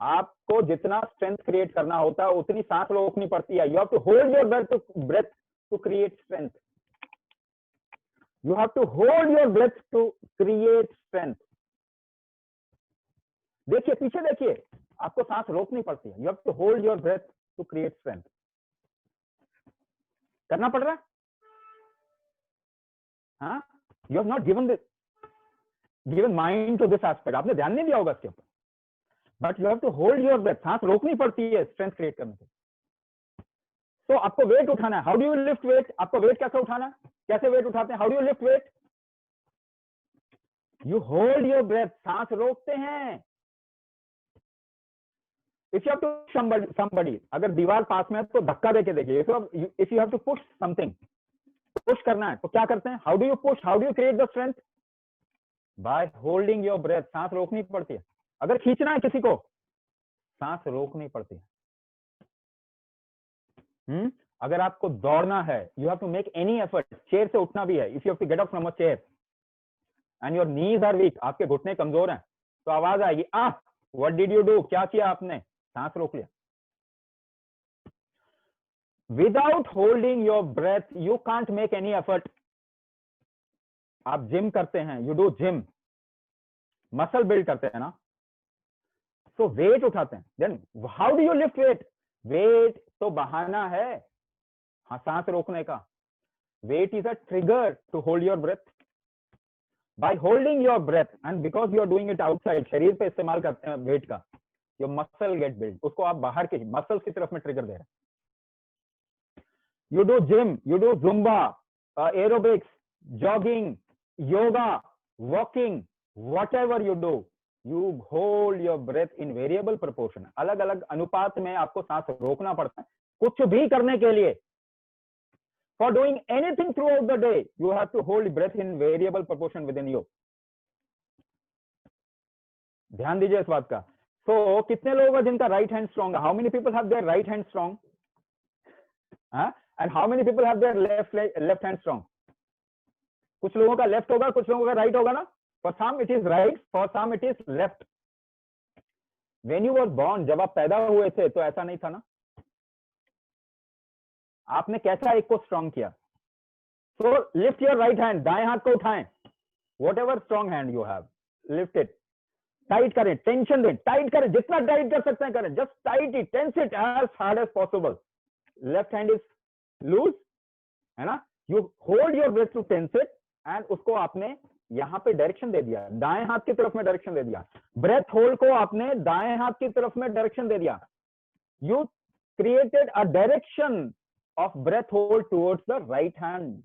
आपको जितना स्ट्रेंथ क्रिएट करना होता है उतनी सांस रोकनी पड़ती है. You have to hold your breath to create strength. You have to hold your breath to create strength. देखिए पीछे देखिए, आपको सांस रोकनी पड़ती है. You have to hold your breath to create strength. करना पड़ रहा है. हाँ, you have not given mind to this aspect. आपने ध्यान नहीं दिया होगा इसके ऊपर. But you have to hold your breath. सांस रोकनी पड़ती है स्ट्रेंथ क्रिएट करने से. तो आपको वेट उठाना है. How do you lift weight? आपको वेट कैसे उठाना है? कैसे वेट उठाते हैं? How do you lift weight? You hold your breath. सांस रोकते हैं. If you have to somebody, अगर दीवार पास में है तो धक्का देके देखिए. If you have to push something, push करना है तो क्या करते हैं? How do you push? How do you create the strength? By holding your breath. सांस रोकनी पड़ती है. अगर खींचना है किसी को, सांस रोकनी पड़ती है. अगर आपको दौड़ना है, you have to make any effort. Chair से उठना भी है, if you have to get up from a chair and your knees are weak, आपके घुटने कमजोर हैं, तो आवाज आएगी, व्हाट डिड यू डू? क्या किया आपने? सांस रोक लिया. Without holding your breath you can't make any effort. आप जिम करते हैं, you do gym, muscle build करते हैं ना, तो वेट उठाते हैं. Then how do you lift weight? Weight तो बहाना है, हाँ, सांस रोकने का. Weight is a trigger to hold your breath. By holding your breath and because you are doing it outside, शरीर पे इस्तेमाल करते हैं वेट का, योर मसल गेट बिल्ड. उसको आप बाहर के मसल्स की तरफ में ट्रिगर दे रहे हैं. You do gym, you do Zumba, aerobics, jogging, yoga, walking, whatever you do, you hold your breath in variable proportion. अलग अलग अनुपात में आपको सांस रोकना पड़ता है कुछ भी करने के लिए. For doing anything throughout the day, you have to hold breath in variable proportion within you. ध्यान दीजिए इस बात का. So कितने लोग हैं जिनका राइट हैंड स्ट्रॉन्ग है? How many people have their right hand strong? And how many people have their left hand strong? कुछ लोगों का लेफ्ट होगा, कुछ लोगों का राइट होगा ना. For some it is right, for some it is left. When you were born, जब आप पैदा हुए थे तो ऐसा नहीं था ना. आपने कैसा एक को स्ट्रॉन्ग किया? So lift your right hand, दाएं हाथ को उठाएं. Whatever strong hand you have, lift it. Tight करें, टेंशन दें, टाइट करें, जितना टाइट कर सकते हैं करें. Just tight it, tense it as hard as possible. Left hand is loose, है ना. You hold your breath to tense it and उसको आपने यहां पे डायरेक्शन दे दिया, दाएं हाथ की तरफ में डायरेक्शन दे दिया. ब्रेथ होल्ड को आपने दाएं हाथ की तरफ में डायरेक्शन दे दिया. You created a direction of breath hold towards the right hand.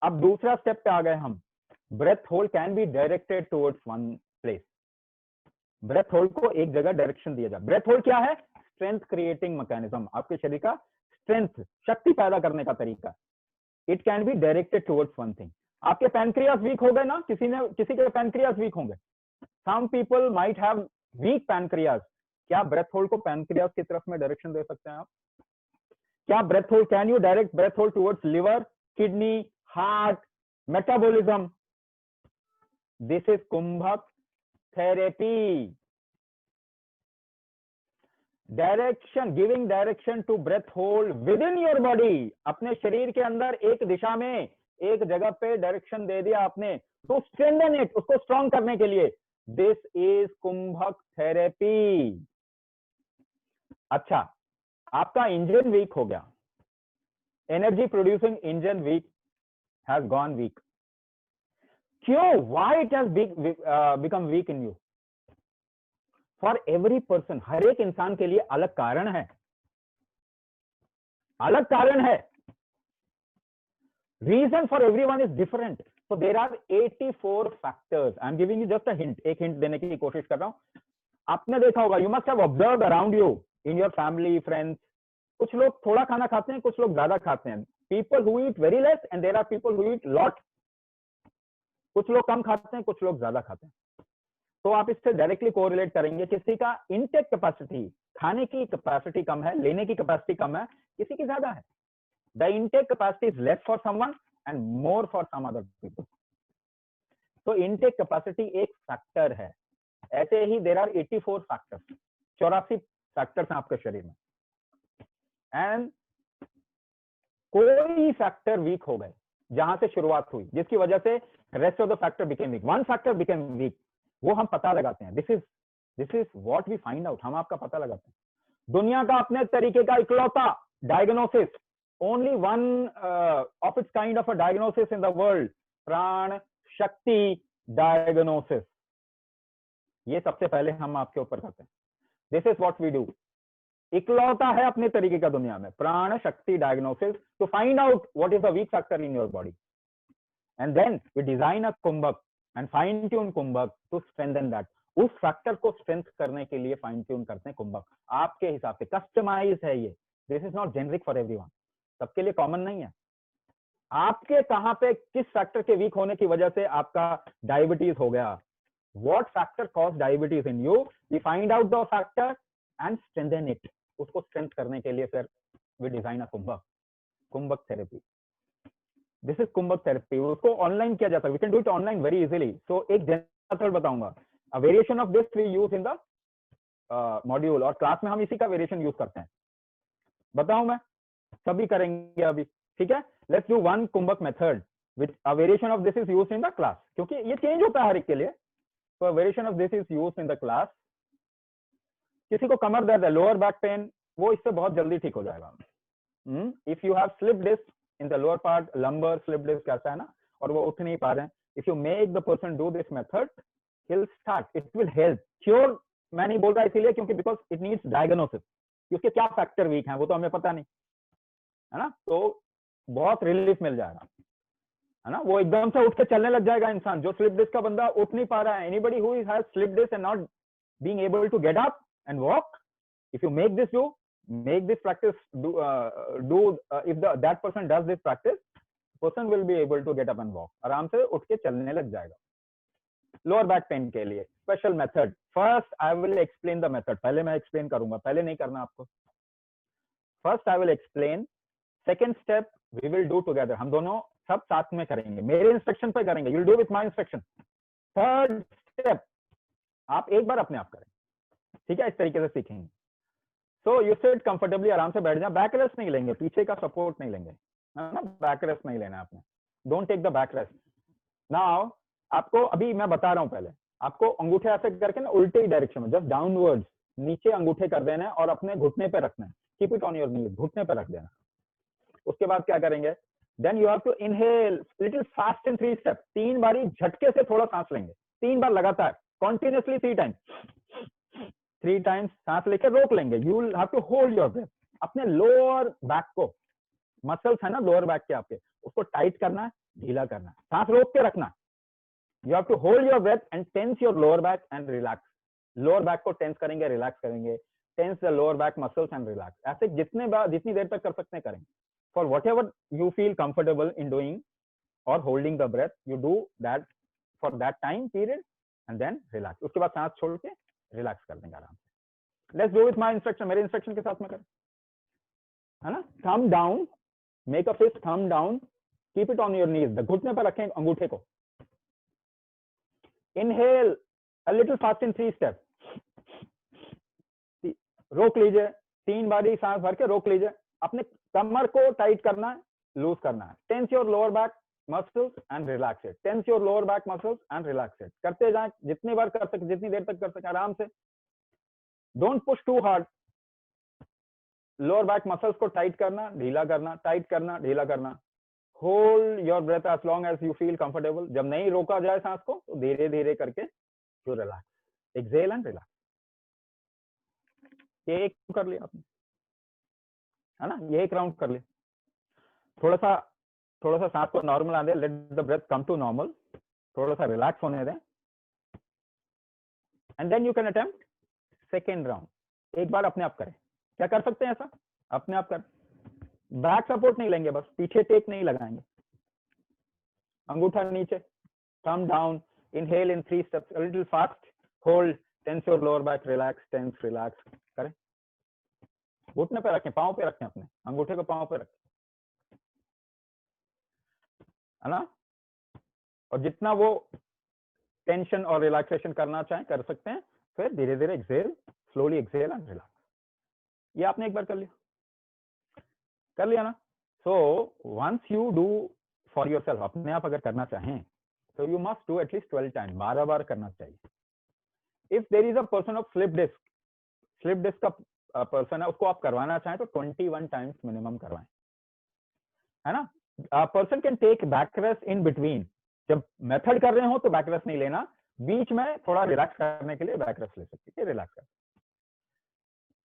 अब दूसरा स्टेप पे आ गए हम. Breath hold can be directed towards one place. Breath hold को एक जगह डायरेक्शन दिया जाए. ब्रेथ होल्ड क्या है? Strength creating mechanism. आपके शरीर का स्ट्रेंथ, शक्ति पैदा करने का तरीका. It can be directed towards one thing. आपके पैनक्रियास वीक हो गए ना, किसी के पैनक्रियास वीक होंगे. Some people might have weak pancreas. क्या ब्रेथ होल्ड को पैनक्रियास की तरफ में डायरेक्शन दे सकते हैं आप? क्या breath hold, can you direct breath hold towards liver, kidney, heart, metabolism? This is kumbhak therapy. Direction, giving direction to breath hold within your body. अपने शरीर के अंदर एक दिशा में, एक जगह पे डायरेक्शन दे दिया आपने टू स्ट्रेंथन इट, उसको स्ट्रॉन्ग करने के लिए. This is kumbhak therapy. अच्छा, आपका इंजन वीक हो गया, energy producing engine weak has gone weak. क्यों? Why it has become weak in you? For every person, हर एक इंसान के लिए अलग कारण है, अलग कारण है. Reason for everyone is different. So there are 84 factors. I am giving you just a hint. एक hint देने की कोशिश कर रहा हूं. आपने देखा होगा, you must have observed around you, in your family, friends. कुछ लोग थोड़ा खाना खाते हैं, कुछ लोग ज्यादा खाते हैं. People who eat very less and there are people who eat lot. कुछ लोग कम खाते हैं, कुछ लोग ज्यादा खाते हैं. तो आप इससे डायरेक्टली कोरिलेट करेंगे, किसी का इनटेक कैपेसिटी, खाने की कैपेसिटी कम है, लेने की कैपेसिटी कम है, किसी की ज्यादा है. The intake capacity is less for someone and more for some other people. तो इनटेक कैपेसिटी एक फैक्टर है. ऐसे ही देयर आर 84 फैक्टर्स, 84 फैक्टर्स हैं आपके शरीर में. एंड कोई फैक्टर वीक हो गए जहां से शुरुआत हुई, जिसकी वजह से rest of the factor became weak, one factor became weak, वो हम पता लगाते हैं. This is what we find out. हम आपका पता लगाते हैं. दुनिया का अपने तरीके का इकलौता diagnosis, only one of its kind of a diagnosis in the world, प्राण शक्ति डायग्नोसिस. ये सबसे पहले हम आपके ऊपर करते हैं. This is what we do. इकलौता है अपने तरीके का दुनिया में, प्राण शक्ति diagnosis, to find out what is the weak factor in your body. And then we design a kumbhak and fine tune kumbhak to strengthen that. उस फैक्टर को स्ट्रेंथ करने के लिए फाइन ट्यून करते हैं कुंभक, आपके हिसाब से कस्टमाइज है ये. This is not generic for everyone, सबके लिए कॉमन नहीं है. आपके कहां पे किस फैक्टर के वीक होने की वजह से आपका डायबिटीज हो गया, what factor cause diabetes in you, we find out the factor and strengthen it. उसको स्ट्रेंथ करने के लिए फिर we design a kumbhak, kumbhak therapy. This is kumbhak therapy. उसको ऑनलाइन किया जाता है, we can do it online very easily. So एक मेथड बताऊंगा, a variation of this we use in the module, और क्लास में हम इसी का वेरिएशन यूज करते हैं. बताऊं मैं, सभी करेंगे अभी, ठीक है. Let's do one kumbhak method which a variation of this is used in the class, क्योंकि ये चेंज होता है हर एक के लिए. तो अ variation of this is used in the class. किसी को कमर दर्द है, लोअर बैक पेन, वो इससे बहुत जल्दी ठीक हो जाएगा. If you have slip disc in the lower part, lumbar slip disc कहता है ना, और वो उठ नहीं पा रहे हैं, if you make the person do this method, he will start, it will help. Cure मैं नहीं बोल रहा इसीलिए क्योंकि बिकॉज इट नीड्स डायग्नोसिस, कि उसके क्या फैक्टर वीक हैं वो तो हमें पता नहीं है ना. तो बहुत रिलीफ मिल जाएगा, है ना. वो एकदम से उठ के चलने लग जाएगा इंसान. जो स्लिप डिस्क का बंदा उठ नहीं पा रहा है, anybody who has slip disc and not being able to get up and walk, if you make this practice, if that person does this practice, person will be able to get up and walk. आराम से उठ के चलने लग जाएगा. Lower back pain के लिए special method. First I will explain the method. पहले मैं एक्सप्लेन करूंगा, पहले नहीं करना आपको. First I will explain, second step we will do together. हम दोनों सब साथ में करेंगे, मेरे इंस्ट्रक्शन पे करेंगे. You will do with my instruction. Third step आप एक बार अपने आप करें, ठीक है. इस तरीके से सीखेंगे. सो यू सिट कंफर्टेबली, आराम से बैठ जाए. बैक रेस्ट नहीं लेंगे, पीछे का सपोर्ट नहीं लेंगे, है ना. बैक रेस्ट नहीं लेना आपने. Don't take the back rest. Now आपको अभी मैं बता रहा हूं, पहले आपको अंगूठे ऐसे करके ना उल्टे डायरेक्शन में, जस्ट डाउनवर्ड्स नीचे अंगूठे कर देना है और अपने घुटने पे रखना है. Keep it on your knees, घुटने पे रख देना. उसके बाद क्या करेंगे, then you have to inhale little fast in 3 step. 3 बारी झटके से थोड़ा सांस लेंगे, 3 बार लगातार, कॉन्टिन्यूसली 3 टाइम्स. 3 टाइम्स सांस लेकर रोक लेंगे. You will have to hold your breath. अपने लोअर बैक को, मसल्स है ना लोअर बैक के आपके, उसको टाइट करना है, ढीला करना है, सांस रोक के रखना. You have to hold your breath and tense your lower back and relax. Lower back को टेंस करेंगे, रिलैक्स करेंगे. Tense the lower back muscles and relax. ऐसे जितनी देर तक कर सकते हैं करेंगे. For whatever you feel comfortable in doing और holding the breath, you do that for that time period and then relax. उसके बाद सांस छोड़ के रिलैक्स कर देंगे आराम से. Let's do with my instruction, मेरे इंस्ट्रक्शन के साथ में करें, है ना. Thumb down, make a fist, thumb down, keep it on your knees. घुटने पर रखें अंगूठे को. Inhale a little fast in 3 step. रोक लीजिए, 3 बारी सांस भर के रोक लीजिए. अपने कमर को टाइट करना है, लूज करना है. Tense your lower back muscles and relax it. Tense your lower back muscles and relax it. करते जाएं, जितनी बार कर सके, जितनी देर तक कर सके आराम से. Don't push too hard. Lower back muscles को टाइट करना, ढीला करना, टाइट करना, ढीला करना. Hold your breath as long as you feel comfortable. जब नहीं रोका जाए सांस को तो धीरे धीरे करके you relax. Exhale and relax. ये एक कर लिया आपने, है ना. ये एक राउंड कर लिया. थोड़ा सा सांस को नॉर्मल आने दें. Let the breath come to normal. थोड़ा सा रिलैक्स होने दें and then you can attempt second round. एक बार अपने आप करें. क्या कर सकते हैं ऐसा, अपने आप कर. बैक सपोर्ट नहीं लेंगे, बस पीछे टेक नहीं लगाएंगे. अंगूठा नीचे, thumb down, inhale in 3 steps, a little fast, hold, tense your lower back, relax, tense, relax करें। घुटने पे रखें, पाँव पे रखें, अपने अंगूठे को पाँव पे रखें, है ना। और जितना वो टेंशन और रिलैक्सेशन करना चाहें कर सकते हैं। फिर धीरे धीरे exhale, slowly exhale and relax. ये आपने एक बार कर लिया ना। So once you do for yourself, अपने आप अगर करना चाहें तो you must do at least 12 time, 12 बार करना चाहिए। If there is a person of slip disc का पर्सन है, उसको आप करवाना चाहें तो 21 टाइम्स मिनिमम करवाएं, है ना। Person can take back rest in between. जब मेथड कर रहे हो तो बैक रेस्ट नहीं लेना, बीच में थोड़ा रिलैक्स करने के लिए बैक रेस्ट ले सकते हैं, रिलैक्स कर,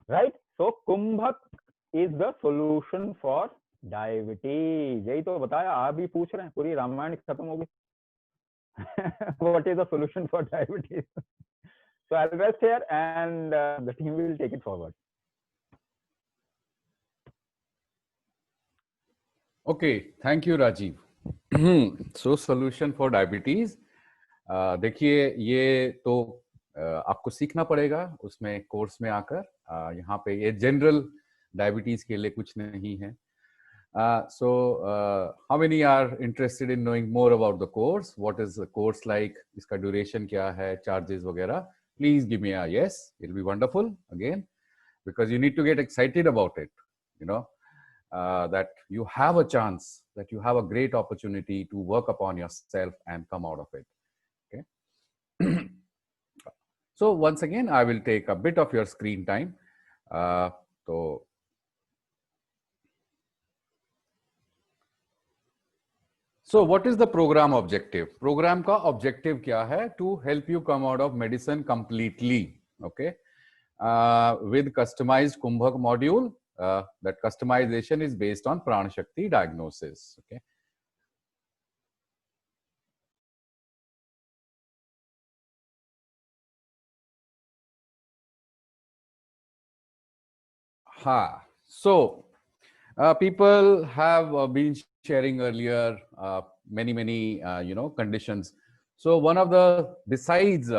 right. So kumbhak is the solution for diabetes. यही तो बताया, आप भी पूछ रहे हैं, पूरी रामायण खत्म हो गई। What is the solution for diabetes? So I will rest here and the team will take it forward. Okay, thank you Rajeev. So solution for diabetes, देखिए ये तो आपको सीखना पड़ेगा उसमें कोर्स में आकर। यहाँ पे ये जनरल डायबिटीज के लिए कुछ नहीं है। So how many are interested in knowing more about the course? What is the course like? इसका duration क्या है, charges वगैरह? Please give me a yes. It'll be wonderful again, because you need to get excited about it. You know that you have a chance, that you have a great opportunity to work upon yourself and come out of it. Okay. So once again, I will take a bit of your screen time. So what is the program objective? Program का objective क्या है? To help you come out of medicine completely. Okay. With customized Kumbhak module. That customization is based on Pran Shakti diagnosis. Okay. So people have been sharing earlier many conditions. So one of the, besides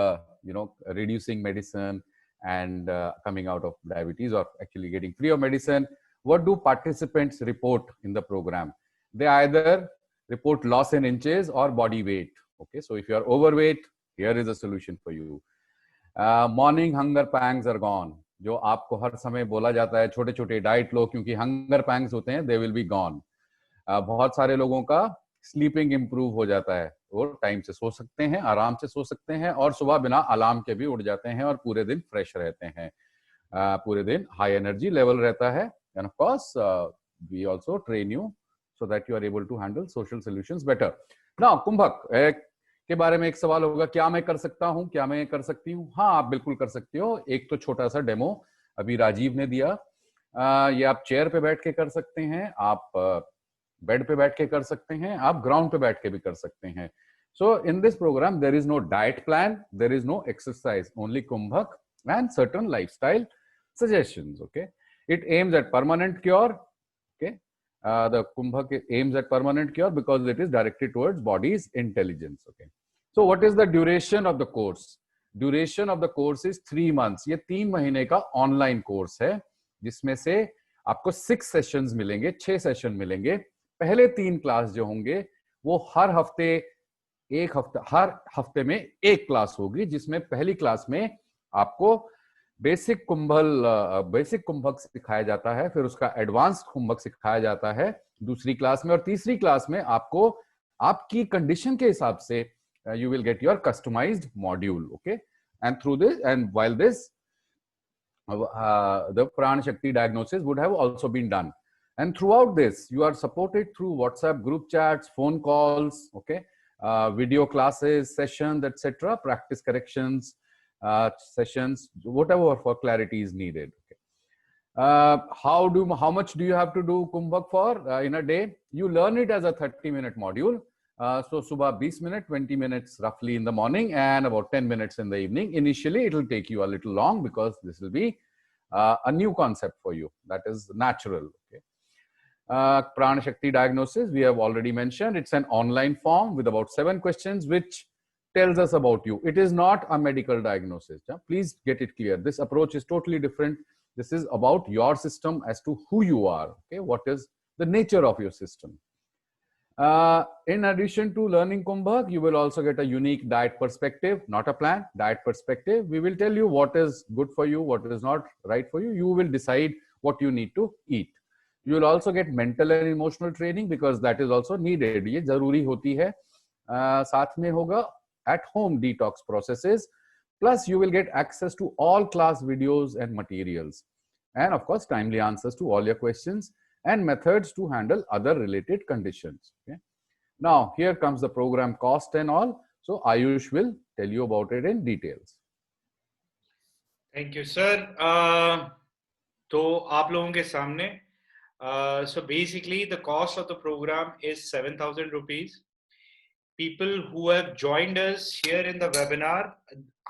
reducing medicine and coming out of diabetes, or actually getting free of medicine, what do participants report in the program? They either report loss in inches or body weight. Okay, so if you are overweight, here is a solution for you. Morning hunger pangs are gone. जो आपको हर समय बोला जाता है छोटे छोटे diet लो क्योंकि hunger pangs होते हैं, दे विल बी गॉन। बहुत सारे लोगों का स्लीपिंग इंप्रूव हो जाता है, वो टाइम से सो सकते हैं, आराम से सो सकते हैं, और सुबह बिना अलार्म के भी उठ जाते हैं और पूरे दिन फ्रेश रहते हैं, पूरे दिन हाई एनर्जी लेवल रहता है। And of course we also train you so that you are able to handle social solutions better. Now kumbhak के बारे में एक सवाल होगा, क्या मैं कर सकता हूं, क्या मैं कर सकती हूँ? हाँ, आप बिल्कुल कर सकते हो। एक तो छोटा सा डेमो अभी राजीव ने दिया, ये आप चेयर पे बैठ के कर सकते हैं, आप बेड पे बैठ के कर सकते हैं, आप ग्राउंड पे बैठ के भी कर सकते हैं। So in this programme there is no diet plan, there is no exercise, only kumbhak and certain lifestyle suggestions. Okay, it aims at permanent cure. Okay, the Kumbhak aims at permanent cure because it is directed towards body's intelligence. Okay, so what is the duration of the course? Duration of the course is 3 months. ये 3 महीने का online course है, जिसमें से आपको 6 sessions मिलेंगे, 6 session मिलेंगे। पहले 3 क्लास जो होंगे वो हर हफ्ते में एक क्लास होगी, जिसमें पहली क्लास में आपको बेसिक कुंभक सिखाया जाता है, फिर उसका एडवांस कुंभक सिखाया जाता है दूसरी क्लास में, और तीसरी क्लास में आपको आपकी कंडीशन के हिसाब से you will get your customized module. Okay, and through this, and while this the Pran Shakti diagnosis would have also been done, and throughout this you are supported through WhatsApp group chats, phone calls, okay, video classes, sessions, etc., practice corrections sessions, whatever for clarity is needed. Okay. How much do you have to do Kumbhak for in a day? You learn it as a 30-minute module. So subah 20 minutes, 20 minutes roughly in the morning, and about 10 minutes in the evening. Initially it will take you a little long because this will be a new concept for you. That is natural. Okay. Pran Shakti diagnosis, we have already mentioned, it's an online form with about 7 questions, which tells us about you. It is not a medical diagnosis. Please get it clear. This approach is totally different. This is about your system as to who you are. Okay, what is the nature of your system? In addition to learning Kumbhak, you will also get a unique diet perspective, not a plan, diet perspective. We will tell you what is good for you, what is not right for you. You will decide what you need to eat. You will also get mental and emotional training because that is also needed. ये जरूरी होती है. साथ में होगा at home detox processes. Plus, you will get access to all class videos and materials. And of course, timely answers to all your questions and methods to handle other related conditions. Okay. Now, here comes the program cost and all. So, Ayush will tell you about it in details. Thank you, sir. तो आप लोगों के सामने so basically the cost of the program is 7,000 rupees. People who have joined us here in the webinar,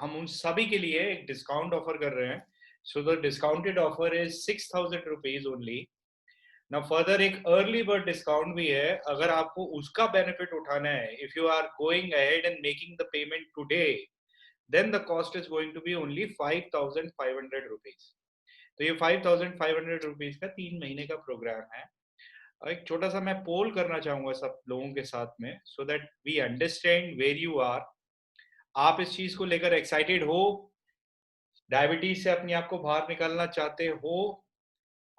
हम उन सभी के लिए एक डिस्काउंट ऑफर कर रहे हैं. So the discounted offer is 6,000 rupees only. Now further एक early bird discount भी है. अगर आपको उसका benefit उठाना है, if you are going ahead and making the payment today, then the cost is going to be only 5,500 rupees. तो ये 5,500 rupees का 3 महीने का प्रोग्राम है. एक छोटा सा मैं पोल करना चाहूंगा सब लोगों के साथ में, so that we understand where you are. आप इस चीज को लेकर एक्साइटेड हो, डायबिटीज से अपने आप को बाहर निकालना चाहते हो,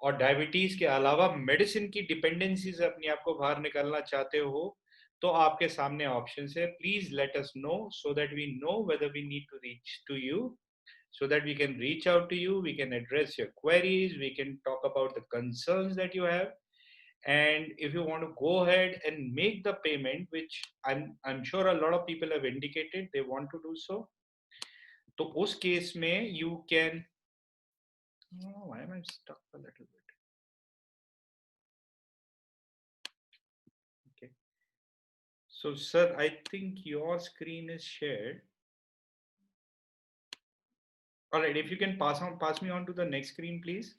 और डायबिटीज के अलावा मेडिसिन की डिपेंडेंसी से अपने आप को बाहर निकालना चाहते हो, तो आपके सामने ऑप्शन है. Please let us know so that we know whether we need to reach to you, so that we can reach out to you, we can address your queries, we can talk about the concerns that you have. And if you want to go ahead and make the payment, which I'm sure a lot of people have indicated they want to do so, तो उस case में you can, oh, why am I stuck a little bit? Okay, so sir, I think your screen is shared. All right, if you can pass me on to the next screen, please.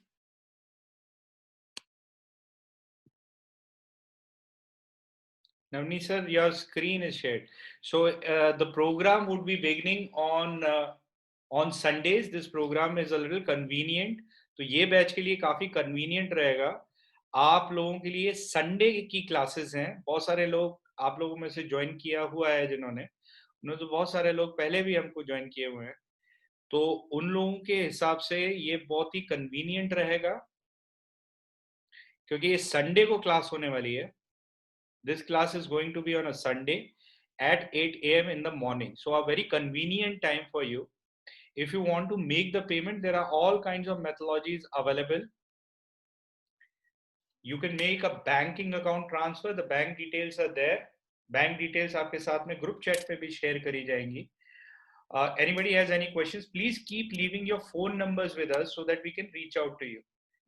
Navneet sir, your screen is shared. So the program would be beginning on Sundays. This program is a little convenient. तो ये batch के लिए काफी convenient रहेगा. आप लोगों के लिए संडे की क्लासेस हैं. बहुत सारे लोग आप लोगों में से ज्वाइन किया हुआ है जिन्होंने, तो बहुत सारे लोग पहले भी हमको ज्वाइन किए हुए हैं. तो उन लोगों के हिसाब से ये बहुत ही कन्वीनियंट रहेगा, क्योंकि ये संडे को क्लास होने वाली है. This class is going to be on a Sunday at 8 a.m. in the morning. So a very convenient time for you. If you want to make the payment, there are all kinds of methodologies available. You can make a banking account transfer. The bank details are there. Bank details आपके साथ में group chat पे भी share करी जाएंगी. Anybody has any questions, please keep leaving your phone numbers with us so that we can reach out to you.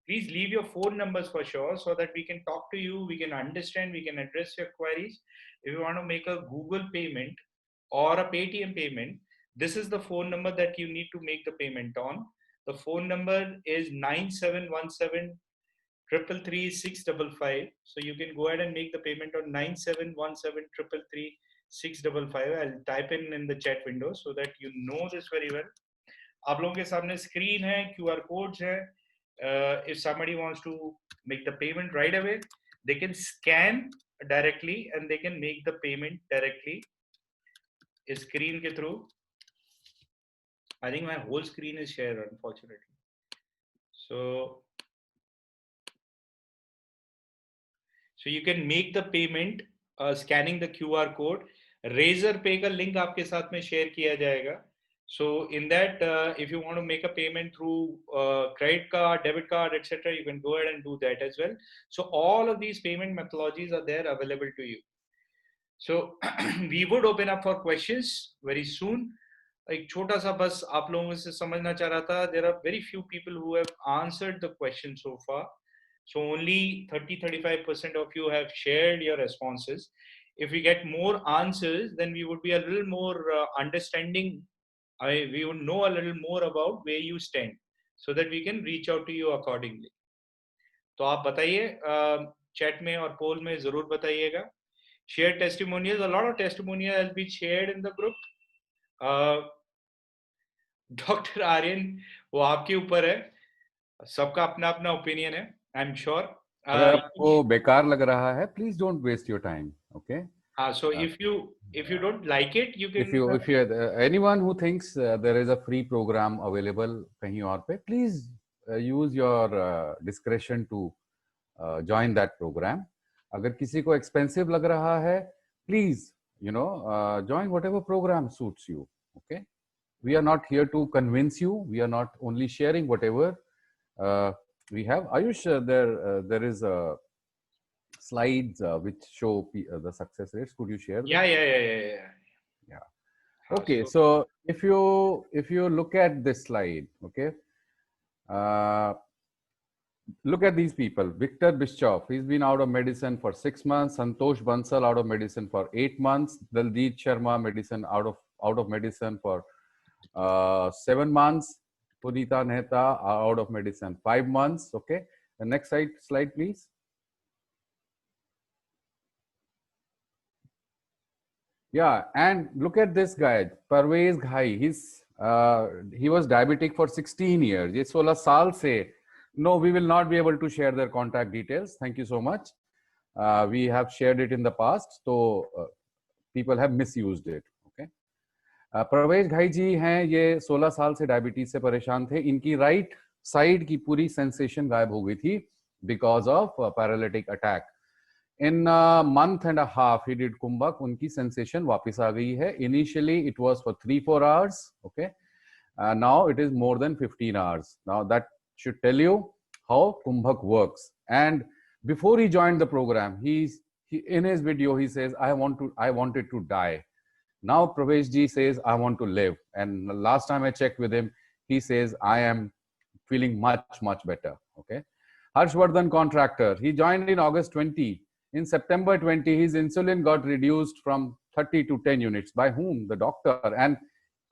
Please leave your phone numbers for sure so that we can talk to you, we can understand, we can address your queries. If you want to make a Google payment or a Paytm payment, this is the phone number that you need to make the payment on. The phone number is 9717 333 655. So you can go ahead and make the payment on 9717 333 655. I'll type in the chat window so that you know this very well. आप लोगों के सामने screen है, QR codes है. If somebody wants to make the payment right away, they can scan directly and they can make the payment directly screen के through. I think my whole screen is shared, unfortunately. So you can make the payment scanning the QR code. Razorpay का link आपके साथ में share किया जाएगा. So in that, if you want to make a payment through credit card, debit card, etc., you can go ahead and do that as well. So all of these payment methodologies are there available to you. So we would open up for questions very soon. एक छोटा सा बस आप लोगों से समझना चाह रहा था. There are very few people who have answered the question so far. So only 30-35% of you have shared your responses. If we get more answers, then we would be a little more understanding. We would know a little more about where you stand, so that we can reach out to you accordingly. तो आप बताइए chat में और poll में जरूर बताइएगा. Share testimonials. A lot of testimonials will be shared in the group. Doctor Aryan, वो आपके ऊपर है, सबका अपना अपना ओपिनियन है, आई एम श्योर. अगर आपको बेकार लग रहा है, please don't waste your time. Okay. हाँ, so if you don't like it, you can. if you anyone who thinks there is a free program available कहीं और पे, please use your discretion to join that program. अगर किसी को expensive लग रहा है, please join whatever program suits you. Okay. We are not here to convince you. We are not only sharing whatever we have. Ayush, there is a slides which show the success rates. Could you share them? Yeah. Okay, so if you look at this slide, okay, look at these people. Victor Bischoff, he's been out of medicine for 6 months. Santosh Bansal out of medicine for 8 months. Daljeet Sharma medicine out of medicine for 7 months. Punita Nehta out of medicine 5 months. Okay, the next slide please. Yeah, and look at this guy, Parvez Ghai. He was diabetic for 16 years. ये 16 साल से. No, we will not be able to share their contact details. Thank you so much. We have shared it in the past, so people have misused it. Okay. Parvez Ghai जी हैं, ये 16 साल से diabetes से परेशान थे. इनकी right side की पूरी सेंसेशन गायब हो गई थी because of paralytic attack. In a month and a half, he did Kumbhak. उनकी sensation वापस आ गई है. Initially, it was for 3-4 hours. Okay. Now it is more than 15 hours. Now that should tell you how Kumbhak works. And before he joined the program, he in his video he says, I wanted to die. Now Pravesh ji says, I want to live. And the last time I checked with him, he says, I am feeling much better. Okay. Harshvardhan Contractor, he joined in August 20. In September 20, his insulin got reduced from 30 to 10 units. By whom? The doctor. And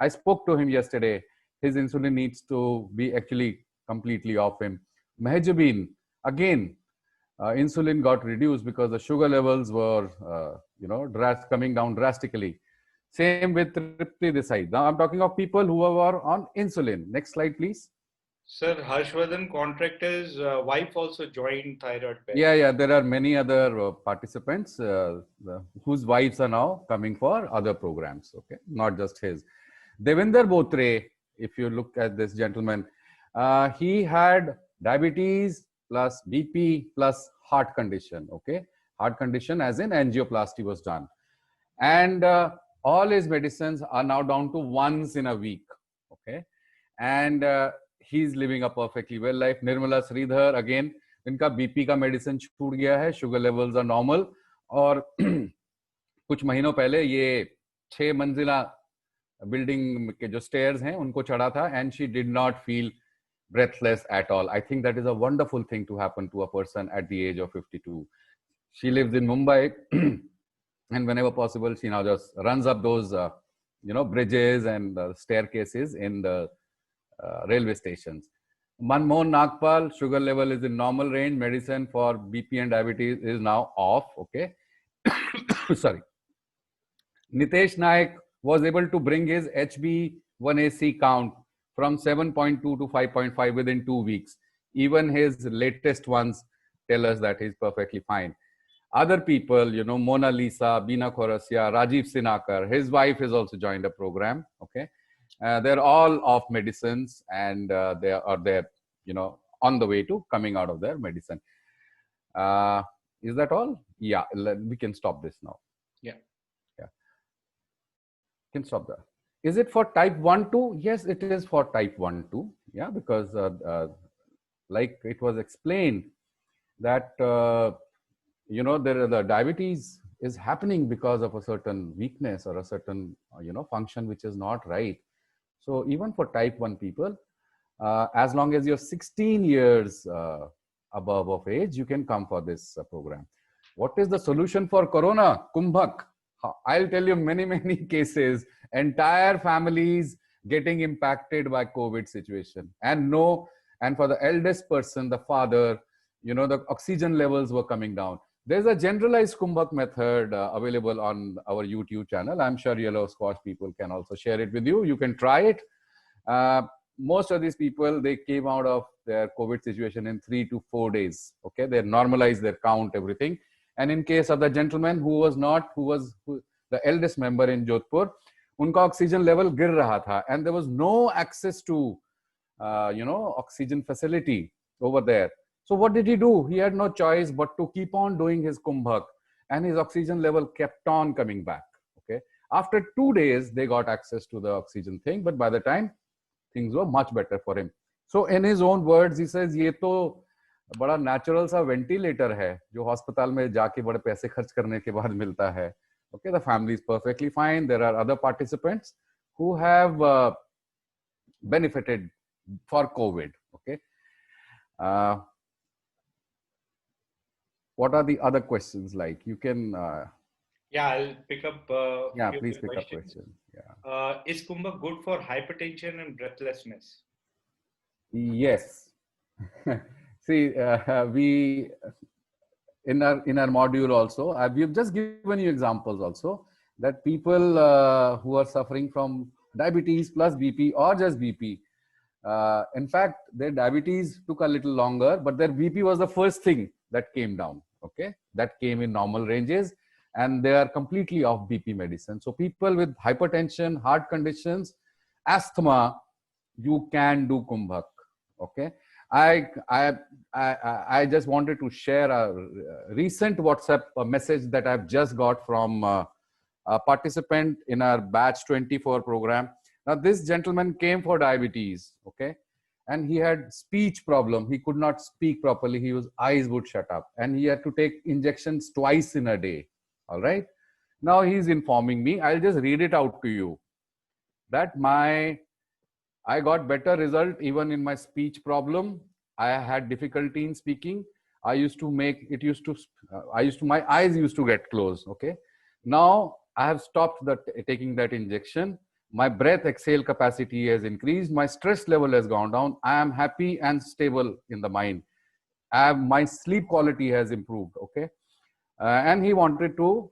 I spoke to him yesterday. His insulin needs to be actually completely off him. Mehjabeen, again, insulin got reduced because the sugar levels were, coming down drastically. Same with Tripti Desai. Now I'm talking of people who are on insulin. Next slide, please. Sir, Harshvardhan Contractor's wife also joined Thyroid Belt. Yeah. There are many other participants whose wives are now coming for other programs. Okay, not just his. Devinder Botre, if you look at this gentleman, he had diabetes plus BP plus heart condition. Okay, heart condition as in angioplasty was done, and all his medicines are now down to once in a week. Okay, and he's living a perfectly well life. Nirmala Sridhar, again, इनका BP का medicine छूट गया है, sugar levels are normal, और कुछ महीनों पहले ये 6 मंजिला बिल्डिंग के जो स्टेयर्स हैं उनको चढ़ा था, and she did not feel breathless at all. I think that is a wonderful thing to happen to a person at the age of 52. She lives in Mumbai and whenever possible she now just runs up those bridges and staircases in the railway stations. Manmohan Nagpal, sugar level is in normal range. Medicine for BP and diabetes is now off. Okay. Sorry. Nitesh Naik was able to bring his HB1AC count from 7.2 to 5.5 within 2 weeks. Even his latest ones tell us that he's perfectly fine. Other people, Mona Lisa, Bina Khorasia, Rajiv Sinakar, his wife has also joined the program. Okay. They're all off medicines, and they are there, on the way to coming out of their medicine. Is that all? Yeah, we can stop this now. Yeah. Can stop there. Is it for type 1, 2? Yes, it is for type 1, 2. Yeah, because like it was explained that, the diabetes is happening because of a certain weakness or a certain, function which is not right. So even for type 1 people, as long as you're 16 years above of age, you can come for this program. What is the solution for Corona? Kumbhak. I'll tell you many cases, entire families getting impacted by COVID situation. And for the eldest person, the father, the oxygen levels were coming down. There's a generalized Kumbhak method available on our YouTube channel. I'm sure Yellow Squash people can also share it with you. You can try it. Most of these people, they came out of their COVID situation in 3 to 4 days. Okay, they normalized their count, everything. And in case of the gentleman who was the eldest member in Jodhpur, unka oxygen level gir raha tha, and there was no access to oxygen facility over there. So what did he do? He had no choice but to keep on doing his Kumbhak, and his oxygen level kept on coming back. Okay, after 2 days they got access to the oxygen thing, but by the time things were much better for him. So in his own words, he says, ये तो बड़ा natural सा ventilator है जो hospital में जाके बड़े पैसे खर्च करने के बाद मिलता है. Okay, the family is perfectly fine. There are other participants who have benefited for COVID. Okay. What are the other questions like? You can. Yeah, I'll pick up. Yeah, please pick up questions. Yeah. Is Kumbhak good for hypertension and breathlessness? Yes. See, we in our module also, we've just given you examples also that people who are suffering from diabetes plus BP or just BP, in fact, their diabetes took a little longer, but their BP was the first thing that came down. Okay, that came in normal ranges, and they are completely off BP medicine. So people with hypertension, heart conditions, asthma, you can do Kumbhak. Okay, I just wanted to share a recent WhatsApp message that I've just got from a participant in our batch 24 program. Now this gentleman came for diabetes, okay, and he had speech problem. He could not speak properly. His eyes would shut up, and he had to take injections twice in a day. All right. Now he's informing me. I'll just read it out to you. That I got better result even in my speech problem. I had difficulty in speaking. My eyes used to get closed. Okay. Now I have stopped taking that injection. My breath exhale capacity has increased. My stress level has gone down. I am happy and stable in the mind. My sleep quality has improved. Okay. And he wanted to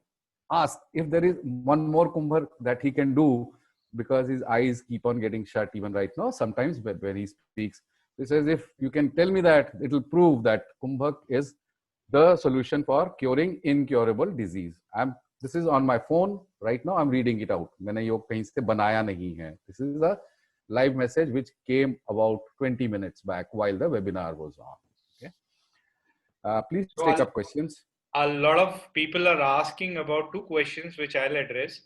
ask if there is one more Kumbhak that he can do, because his eyes keep on getting shut even right now. Sometimes when he speaks, he says, if you can tell me that, it will prove that Kumbhak is the solution for curing incurable disease. This is on my phone right now. I'm reading it out. मैंने ये कहीं से बनाया नहीं है. This is a live message which came about 20 minutes back while the webinar was on. Okay. Please take up questions. A lot of people are asking about two questions which I'll address.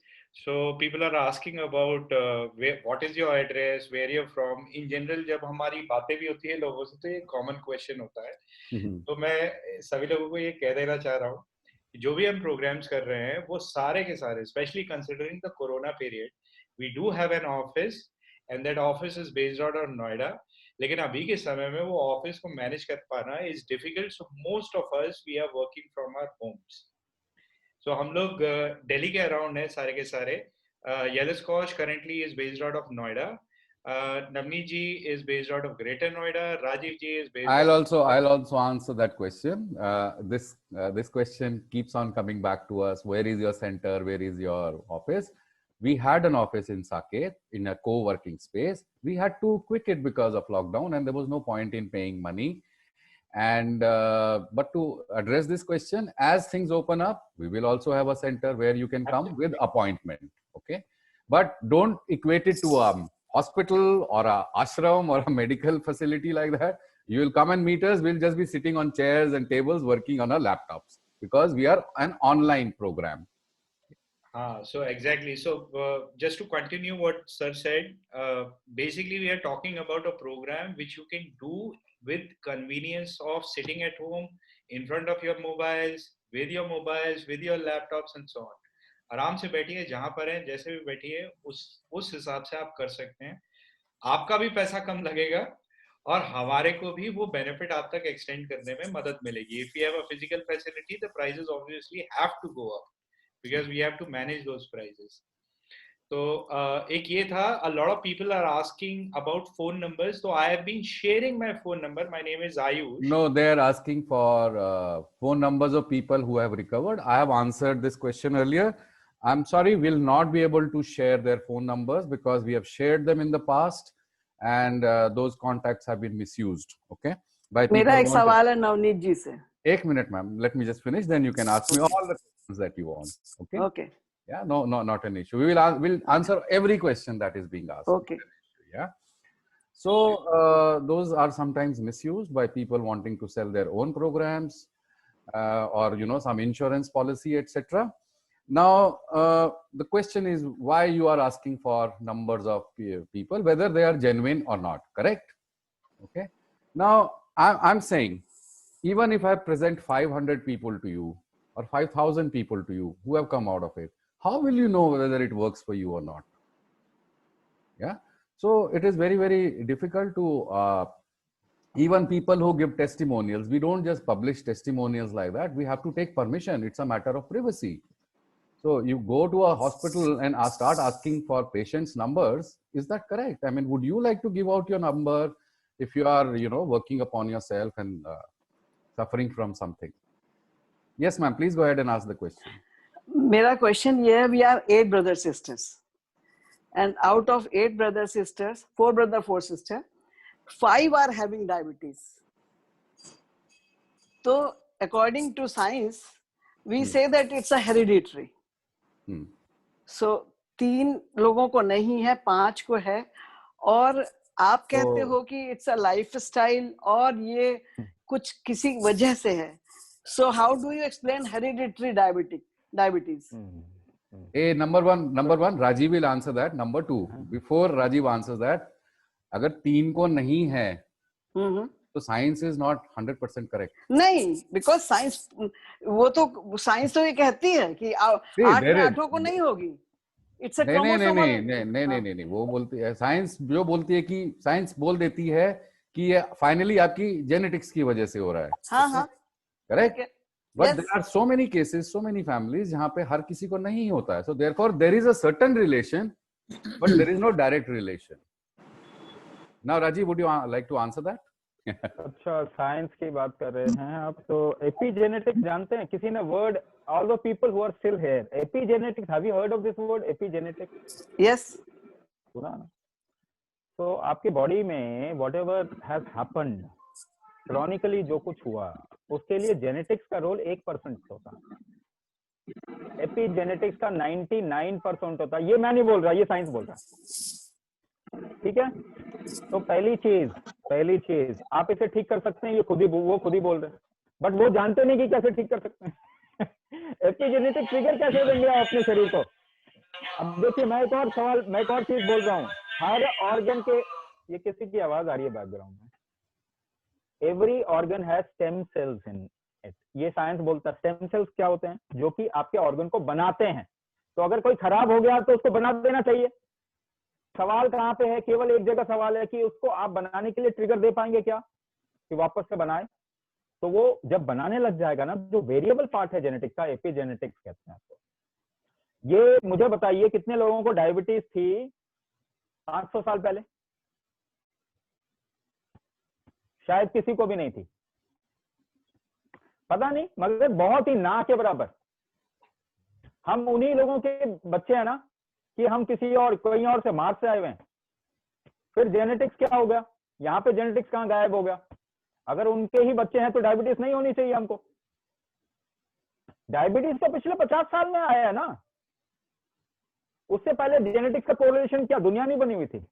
So people are asking about what is your address, where you're from. In general, जब हमारी बातें भी होती है लोगों से तो ये common question होता है. तो मैं सभी लोगों को ये कह देना चाह रहा हूँ कि जो भी हम programs कर रहे हैं वो सारे के सारे, especially considering the Corona period, we do have an office and that office is based out of Noida. लेकिन अभी के समय में वो ऑफिस को मैनेज कर पाना is difficult. So most of us we are working from our homes. So हम लोग दिल्ली के अराउंड है सारे के सारे. Yellow squash currently is based out of Noida. Navneet ji is based out of Greater Noida. Rajiv ji is based. I'll also answer that question. This question keeps on coming back to us. Where is your center? Where is your office? We had an office in Saket in a co-working space. We had to quit it because of lockdown, and there was no point in paying money. And but to address this question, as things open up, we will also have a center where you can come with appointment. Okay, but don't equate it to a hospital or a ashram or a medical facility like that. You will come and meet us. We'll just be sitting on chairs and tables working on our laptops because we are an online program. So exactly. So just to continue what sir said, basically we are talking about a program which you can do with convenience of sitting at home in front of your mobiles, with your laptops and so on. आराम से बैठिए, जहां पर है जैसे भी बैठिए उस हिसाब से आप कर सकते हैं. आपका भी पैसा कम लगेगा और हमारे को भी वो बेनिफिट आप तक एक्सटेंड करने में मदद मिलेगी. If you have a physical facility, the prices obviously have to go up because we have to manage those prices. तो एक ये था, a lot of people are asking about phone numbers, so I have been sharing my phone number. My name is Ayush. No, they are asking for phone numbers of people who have recovered. I have answered this question earlier. I'm sorry, we'll not be able to share their phone numbers because we have shared them in the past, and those contacts have been misused. Okay, by people. मेरा एक सवाल है नवनीत जी से. एक minute, ma'am. Let me just finish. Then you can ask me all the questions that you want. Okay. Okay. Yeah. No, not an issue. We'll answer every question that is being asked. Okay. Yeah. So those are sometimes misused by people wanting to sell their own programs or some insurance policy, etc. Now the question is why you are asking for numbers of people, whether they are genuine or not. Correct? Okay. Now I'm saying, even if I present 500 people to you or 5,000 people to you who have come out of it, how will you know whether it works for you or not? Yeah. So it is very, very difficult to, even people who give testimonials, we don't just publish testimonials like that. We have to take permission. It's a matter of privacy. So you go to a hospital and start asking for patients' numbers. Is that correct? I mean, would you like to give out your number if you are, working upon yourself and suffering from something? Yes, ma'am. Please go ahead and ask the question. मेरा question ये है, we are 8 brother sisters, and out of 8 brother sisters, 4 brother 4 sister, 5 are having diabetes. So according to science, we say that it's a hereditary. So 3 लोगों को नहीं है, 5 को है, और आप कहते हो कि it's a lifestyle और ये कुछ किसी वजह से है. So how do you explain hereditary diabetes? Number one, Rajiv will answer that. Number 2, before Rajiv answers that, अगर 3 को नहीं है, तो science is not 100% correct. नहीं, because science, वो तो science तो ये कहती है कि 8 में 8 को नहीं होगी. It's a chromosomal. नहीं, वो बोलती है, science जो बोलती है कि science बोल देती है कि ये finally आपकी genetics की वजह से हो रहा है. हाँ. Correct? But there are so many cases, so many families जहाँ पे हर किसी को नहीं होता है. So therefore there is a certain relation, but there is no direct relation. Now Rajiv, would you like to answer that? अच्छा, science की बात कर रहे हैं आप. तो एपिजेनेटिक्स जानते हैं? किसी ने word, all the people who are still here, epigenetics, have you heard of this word epigenetics? Yes. सुना ना? तो आपके बॉडी में whatever has happened, क्रॉनिकली जो कुछ हुआ, उसके लिए जेनेटिक्स का रोल 1% होता है. एपिजेनेटिक्स का 99% होता है. ये मैं नहीं बोल रहा, ये साइंस बोल रहा है. ठीक है. तो पहली चीज आप इसे ठीक कर सकते हैं, ये वो खुद ही बोल रहे हैं, बट वो जानते नहीं कि कैसे ठीक कर सकते हैं. एपिजेनेटिक ट्रिगर कैसे देंगे आप अपने शरीर को? अब देखिए, मैं एक और चीज बोल रहा हूँ. हर ऑर्गन के, ये किसी की आवाज आ रही है बैकग्राउंड में. Every organ has stem cells in it. ये साइंस बोलता है. स्टेम सेल्स क्या होते हैं? जो कि आपके ऑर्गन को बनाते हैं. तो अगर कोई खराब हो गया तो उसको बना देना चाहिए. सवाल कहाँ पे है? केवल एक जगह सवाल है कि उसको आप बनाने के लिए ट्रिगर दे पाएंगे क्या कि वापस से बनाए? तो वो जब बनाने लग जाएगा ना, जो वेरिएबल पार्ट है जेनेटिक्स का, एपिजेनेटिक्स कहते हैं आपको. ये मुझे बताइए, कितने लोगों को डायबिटीज थी 500 साल पहले? शायद किसी को भी नहीं थी. पता नहीं, मगर बहुत ही ना के बराबर. हम उन्हीं लोगों के बच्चे हैं ना कि हम कहीं और से, मार्स से आए हुए हैं. फिर जेनेटिक्स क्या हो गया? यहाँ पे जेनेटिक्स कहाँ गायब हो गया? अगर उनके ही बच्चे हैं तो डायबिटीज नहीं होनी चाहिए हमको. डायबिटीज तो पिछले 50 साल में आया है ना. उससे पहले जेनेटिक्स का कोरिलेशन क्या दुनिया नहीं बनी हुई थी?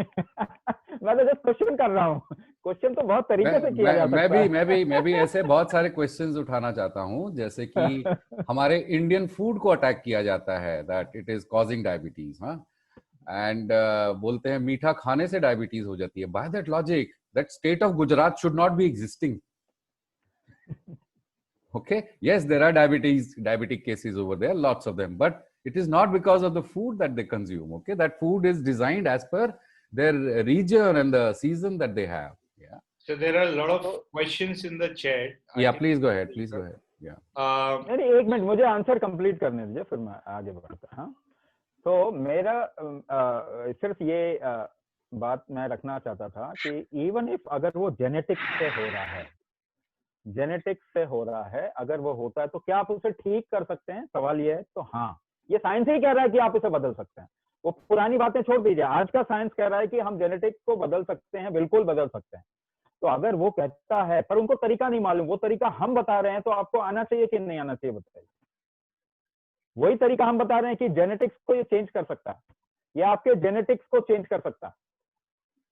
मैं तो जस्ट क्वेश्चन कर रहा हूँ. क्वेश्चन तो बहुत तरीके से किया जा सकता है. मैं भी ऐसे बहुत सारे क्वेश्चंस उठाना चाहता हूँ, जैसे कि हमारे इंडियन फूड को अटैक किया जाता है, that it is causing diabetes. And बोलते हैं मीठा खाने से डायबिटीज हो जाती है. By that logic, that state of Gujarat should not be existing. Okay, yes, there are diabetic cases over there, lots of them, but it is not because of the food that they consume. Okay, that food is designed as per their region and the season that they have. Yeah. So there are a lot of questions in the chat. Yeah, please go ahead. Yeah. नहीं, 1 minute मुझे answer complete करने दीजिए, फिर मैं आगे बढ़ता. हाँ, तो मेरा सिर्फ ये बात मैं रखना चाहता था कि इवन इफ अगर वो जेनेटिक्स से हो रहा है, जेनेटिक्स से हो रहा है, अगर वो होता है तो क्या आप उसे ठीक कर सकते हैं? सवाल ये है। तो हाँ, ये साइंस ही कह रहा है कि आप उसे बदल सकते हैं। वो पुरानी बातें छोड़ दीजिए, आज का साइंस कह रहा है कि हम जेनेटिक्स को बदल सकते हैं, बिल्कुल बदल सकते हैं। तो अगर वो कहता है, पर उनको तरीका नहीं मालूम, वो तरीका हम बता रहे हैं, तो आपको आना चाहिए कि नहीं आना चाहिए बताइए। वही तरीका हम बता रहे हैं कि जेनेटिक्स को ये चेंज कर सकता है, या आपके जेनेटिक्स को चेंज कर सकता है।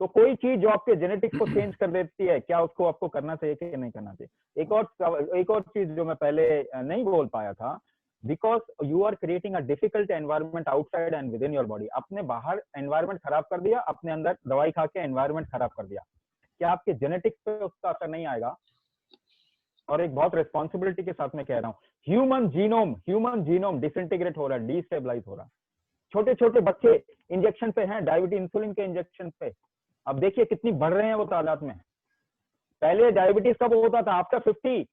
तो कोई चीज जो आपके जेनेटिक्स को चेंज कर देती है, क्या उसको आपको करना चाहिए कि नहीं करना चाहिए? एक और चीज जो मैं पहले नहीं बोल पाया था, because you are creating a difficult environment outside and within your body. आपने बाहर एनवायरमेंट खराब कर दिया, अपने अंदर दवाई खा के एनवायरमेंट खराब कर दिया, क्या आपके जेनेटिक्स पे उसका असर नहीं आएगा? और एक बहुत रिस्पॉन्सिबिलिटी के साथ में कह रहा हूँ, ह्यूमन जीनोम डिसइंटीग्रेट हो रहा है, डिस्टेबलाइज हो रहा है। छोटे छोटे बच्चे इंजेक्शन पे हैं, डायबिटीज इंसुलिन के इंजेक्शन पे। अब देखिए कितनी बढ़ रहे हैं वो तादाद में। पहले डायबिटीज कब होता था? आफ्टर 50,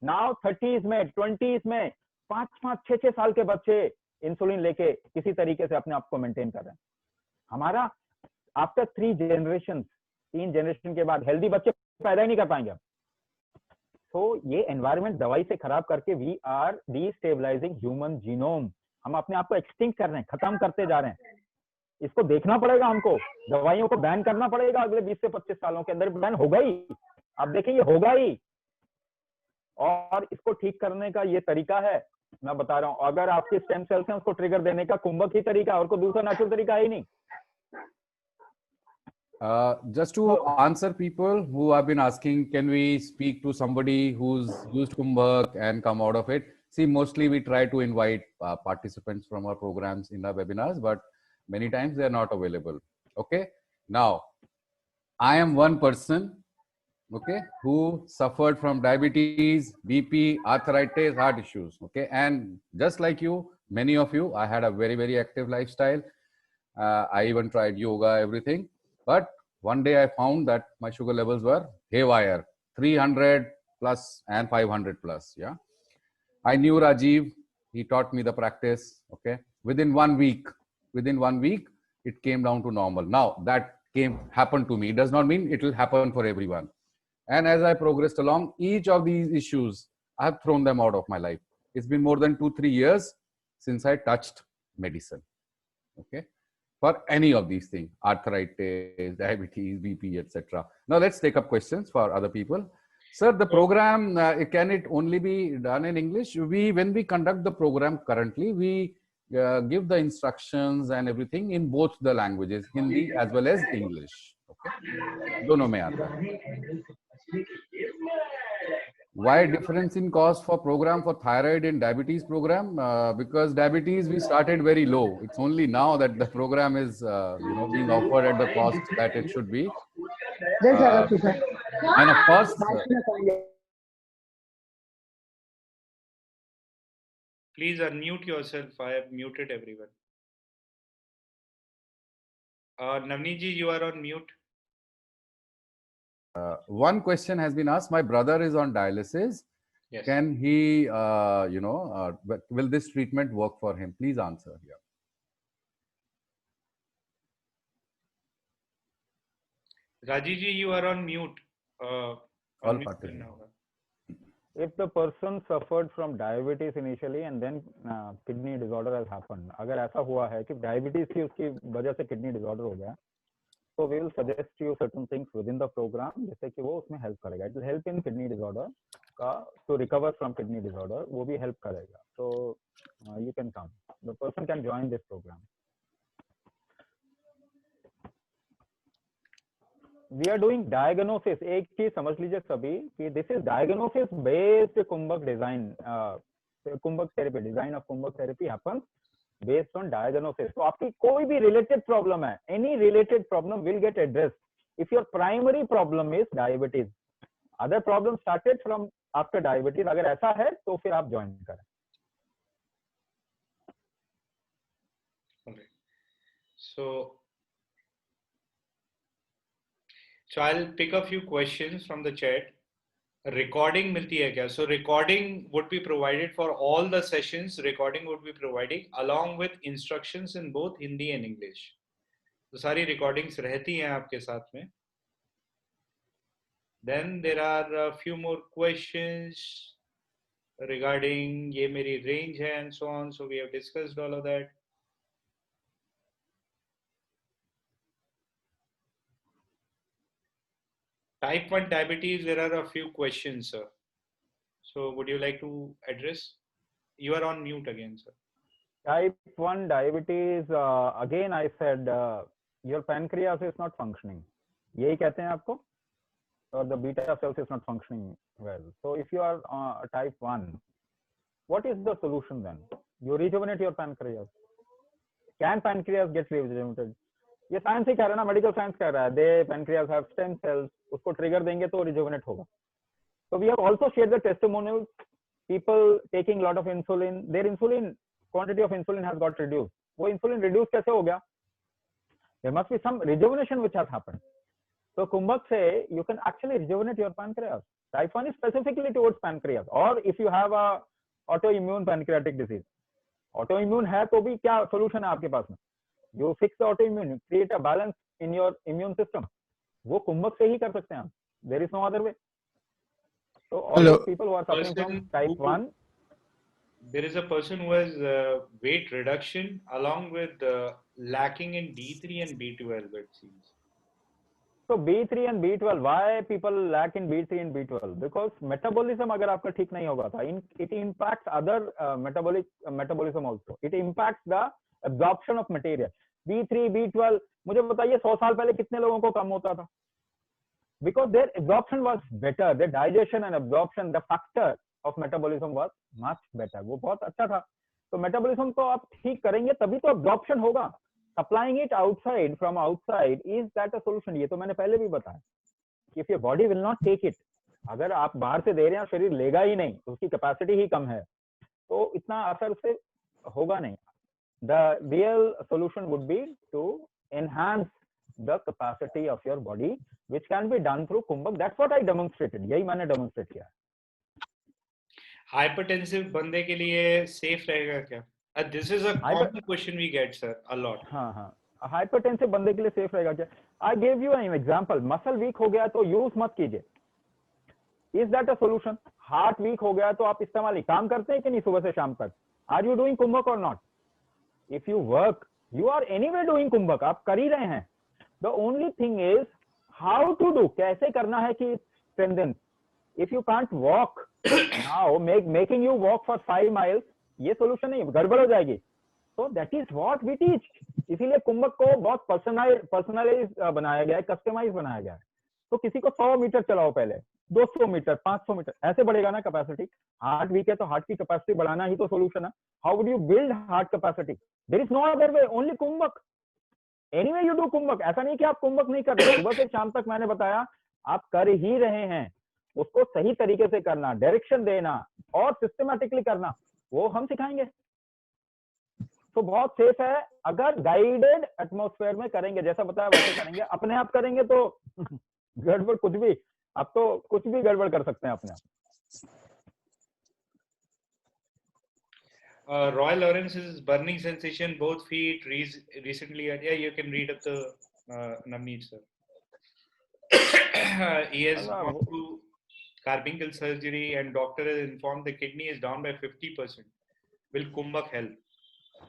नाउ 30s में, 20s में 5-5, 6-6 साल के बच्चे इंसुलिन लेके किसी तरीके से अपने आप को मेंटेन कर रहे हैं। हमारा आफ्टर 3 जनरेशन के बाद हेल्दी बच्चे पैदा ही नहीं कर पाएंगे। तो ये एनवायरमेंट दवाई से खराब करके we are destabilising human genome. हम अपने आप को एक्सटिंक्ट कर रहे हैं, खत्म करते जा रहे हैं। इसको देखना पड़ेगा हमको, दवाइयों को बैन करना पड़ेगा अगले 20 से 25 सालों के अंदर। बैन होगा ही, आप देखेंगे होगा ही। और इसको ठीक करने का ये तरीका है, मैं बता रहा हूं। अगर आपके स्टेम सेल्स हैं, उसको ट्रिगर देने का कुंभक ही तरीका, और कोई दूसरा नेचुरल तरीका है ही नहीं। Just to answer people who have been asking, can we speak to somebody who's used Kumbhak and come out of it? See, mostly we try to invite participants from our programs in our webinars, but many times they are not available. Okay. Now, I am one person, okay, who suffered from diabetes, BP, arthritis, heart issues. Okay. And just like you, many of you, I had a very, very active lifestyle. I even tried yoga, everything. But one day I found that my sugar levels were haywire, 300 plus and 500 plus. Yeah. I knew Rajiv. He taught me the practice. Okay. Within 1 week, it came down to normal. Now that happened to me. It does not mean it will happen for everyone. And as I progressed along, each of these issues, I have thrown them out of my life. It's been more than 2-3 years since I touched medicine. Okay. For any of these things, arthritis, diabetes, BP, etc. Now let's take up questions for other people. Sir, the program, can it only be done in English? When we conduct the program currently, we give the instructions and everything in both the languages, Hindi as well as English. Okay? दोनों में आता है. Why difference in cost for program for thyroid and diabetes program? Because diabetes we started very low. It's only now that the program is being offered at the cost that it should be. And of course, please unmute yourself. I have muted everyone. Navneet ji, you are on mute. One question has been asked. My brother is on dialysis. Yes. Can he, will this treatment work for him? Please answer here. Rajiv ji, you are on mute. If the person suffered from diabetes initially and then kidney disorder has happened, अगर ऐसा हुआ है कि diabetes की उसकी वजह से kidney disorder हो गया, so we will suggest you certain things within the program जैसे कि वो उसमें help करेगा. It will help in kidney disorder to recover from kidney disorder, वो भी help करेगा. So you can come. The person can join this program. We are doing diagnosis. एक चीज समझ लीजिए सभी कि this is diagnosis based Kumbhak design. Kumbhak therapy, design of Kumbhak therapy happens based on diagnosis. तो आपकी कोई भी related problem है, any related problem will get addressed. If your primary problem is diabetes, other problem started from after diabetes. अगर ऐसा है तो फिर आप join करें. Okay. So I'll pick a few questions from the chat. Recording मिलती है क्या? So recording would be provided for all the sessions. Recording would be provided along with instructions in both Hindi and English. तो सारी recordings रहती हैं आपके साथ में. Then there are a few more questions regarding ये मेरी range है and so on. So we have discussed all of that. Type 1 diabetes, there are a few questions, sir. So would you like to address? You are on mute again, sir. Type 1 diabetes, again I said your pancreas is not functioning. यही कहते हैं आपको, or the beta cells is not functioning well. So if you are type 1, what is the solution then? You rejuvenate your pancreas. Can pancreas get rejuvenated? ये science ही कह रहा है ना, medical science कह रहा है. They pancreas have stem cells, उसको trigger देंगे तो रिजुवेनेट होगा. So we have also shared the testimonials. People taking a lot of insulin, their insulin quantity of insulin has got reduced. वो insulin reduce कैसे हो गया? There must be some rejuvenation which has happened. So Kumbhak say you can actually rejuvenate your pancreas. Type 1 is specifically towards pancreas. Or if you have a autoimmune pancreatic disease, autoimmune है तो भी क्या solution है आपके पास में? You fix the autoimmune, create a balance in your immune system. वो कुंभक से ही कर सकते हैं आप. There is no other way. So all those people who are suffering from type 1. There is a person who has weight reduction along with lacking in D3 and B12, it seems. So B3 and B12, why people lack in B3 and B12? Because metabolism अगर आपका ठीक नहीं होगा था, it impacts other metabolism also. It impacts the absorption of material. B3, B12, मुझे बताइए 100 साल पहले कितने लोगों को कम होता था? Because their absorption was better, their digestion and absorption, the factor of metabolism was much better. वो बहुत अच्छा था. तो metabolism को आप ठीक करेंगे तभी तो absorption होगा. Supplying it outside from outside, is that a solution? ये तो मैंने पहले भी बताया. If your body will not take it, अगर आप बाहर से दे रहे हैं शरीर लेगा ही नहीं, उसकी कैपेसिटी ही कम है, तो इतना असर से होगा नहीं. The real solution would be to enhance the capacity of your body, which can be done through Kumbhak. That's what I demonstrated. यही मैंने demonstrate किया. Hypertensive बंदे के लिए safe रहेगा क्या? This is a common question we get, sir, a lot. हाँ. Hypertensive बंदे के लिए safe रहेगा क्या? I gave you an example. Muscle weak हो गया तो use मत कीजिए. Is that a solution? Heart weak हो गया तो आप इस्तेमाल काम करते हैं कि नहीं सुबह से शाम तक? Are you doing Kumbhak or not? If you work, you are anyway doing Kumbhak. आप कर ही रहे हैं. The only thing is how to do. कैसे करना है कि strengthen. If you can't walk now, making you walk for 5 miles, ये solution नहीं, गड़बड़ हो जाएगी. So that is what we teach. इसीलिए कुंभक को बहुत personalized बनाया गया है, customized बनाया गया है. तो किसी को 100 मीटर चलाओ पहले, 200 मीटर, 500 मीटर, ऐसे बढ़ेगा ना कैपेसिटी. हार्ट वीक है तो हार्ट की कैपेसिटी बढ़ाना ही तो सोल्यूशन है. How would you build heart capacity? There is no other way, only kumbhak. Anyway you do kumbhak. ऐसा नहीं कि आप कुंभक नहीं कर रहे. सुबह से शाम तक मैंने बताया आप कर ही रहे हैं. उसको सही तरीके से करना, डायरेक्शन देना और सिस्टमैटिकली करना, वो हम सिखाएंगे. तो बहुत सेफ है. अगर गाइडेड एटमॉस्फेयर में करेंगे, जैसा बताया वैसे करेंगे. अपने आप करेंगे तो गड़बड़ कुछ भी, आप तो कुछ भी गड़बड़ कर सकते हैं अपने आप. Roy Lawrence's burning sensation, both feet, recently, yeah, you can read up the Navneet, sir. He has gone through carbuncle surgery and doctor has informed the kidney is down by 50%. Will Kumbhak help?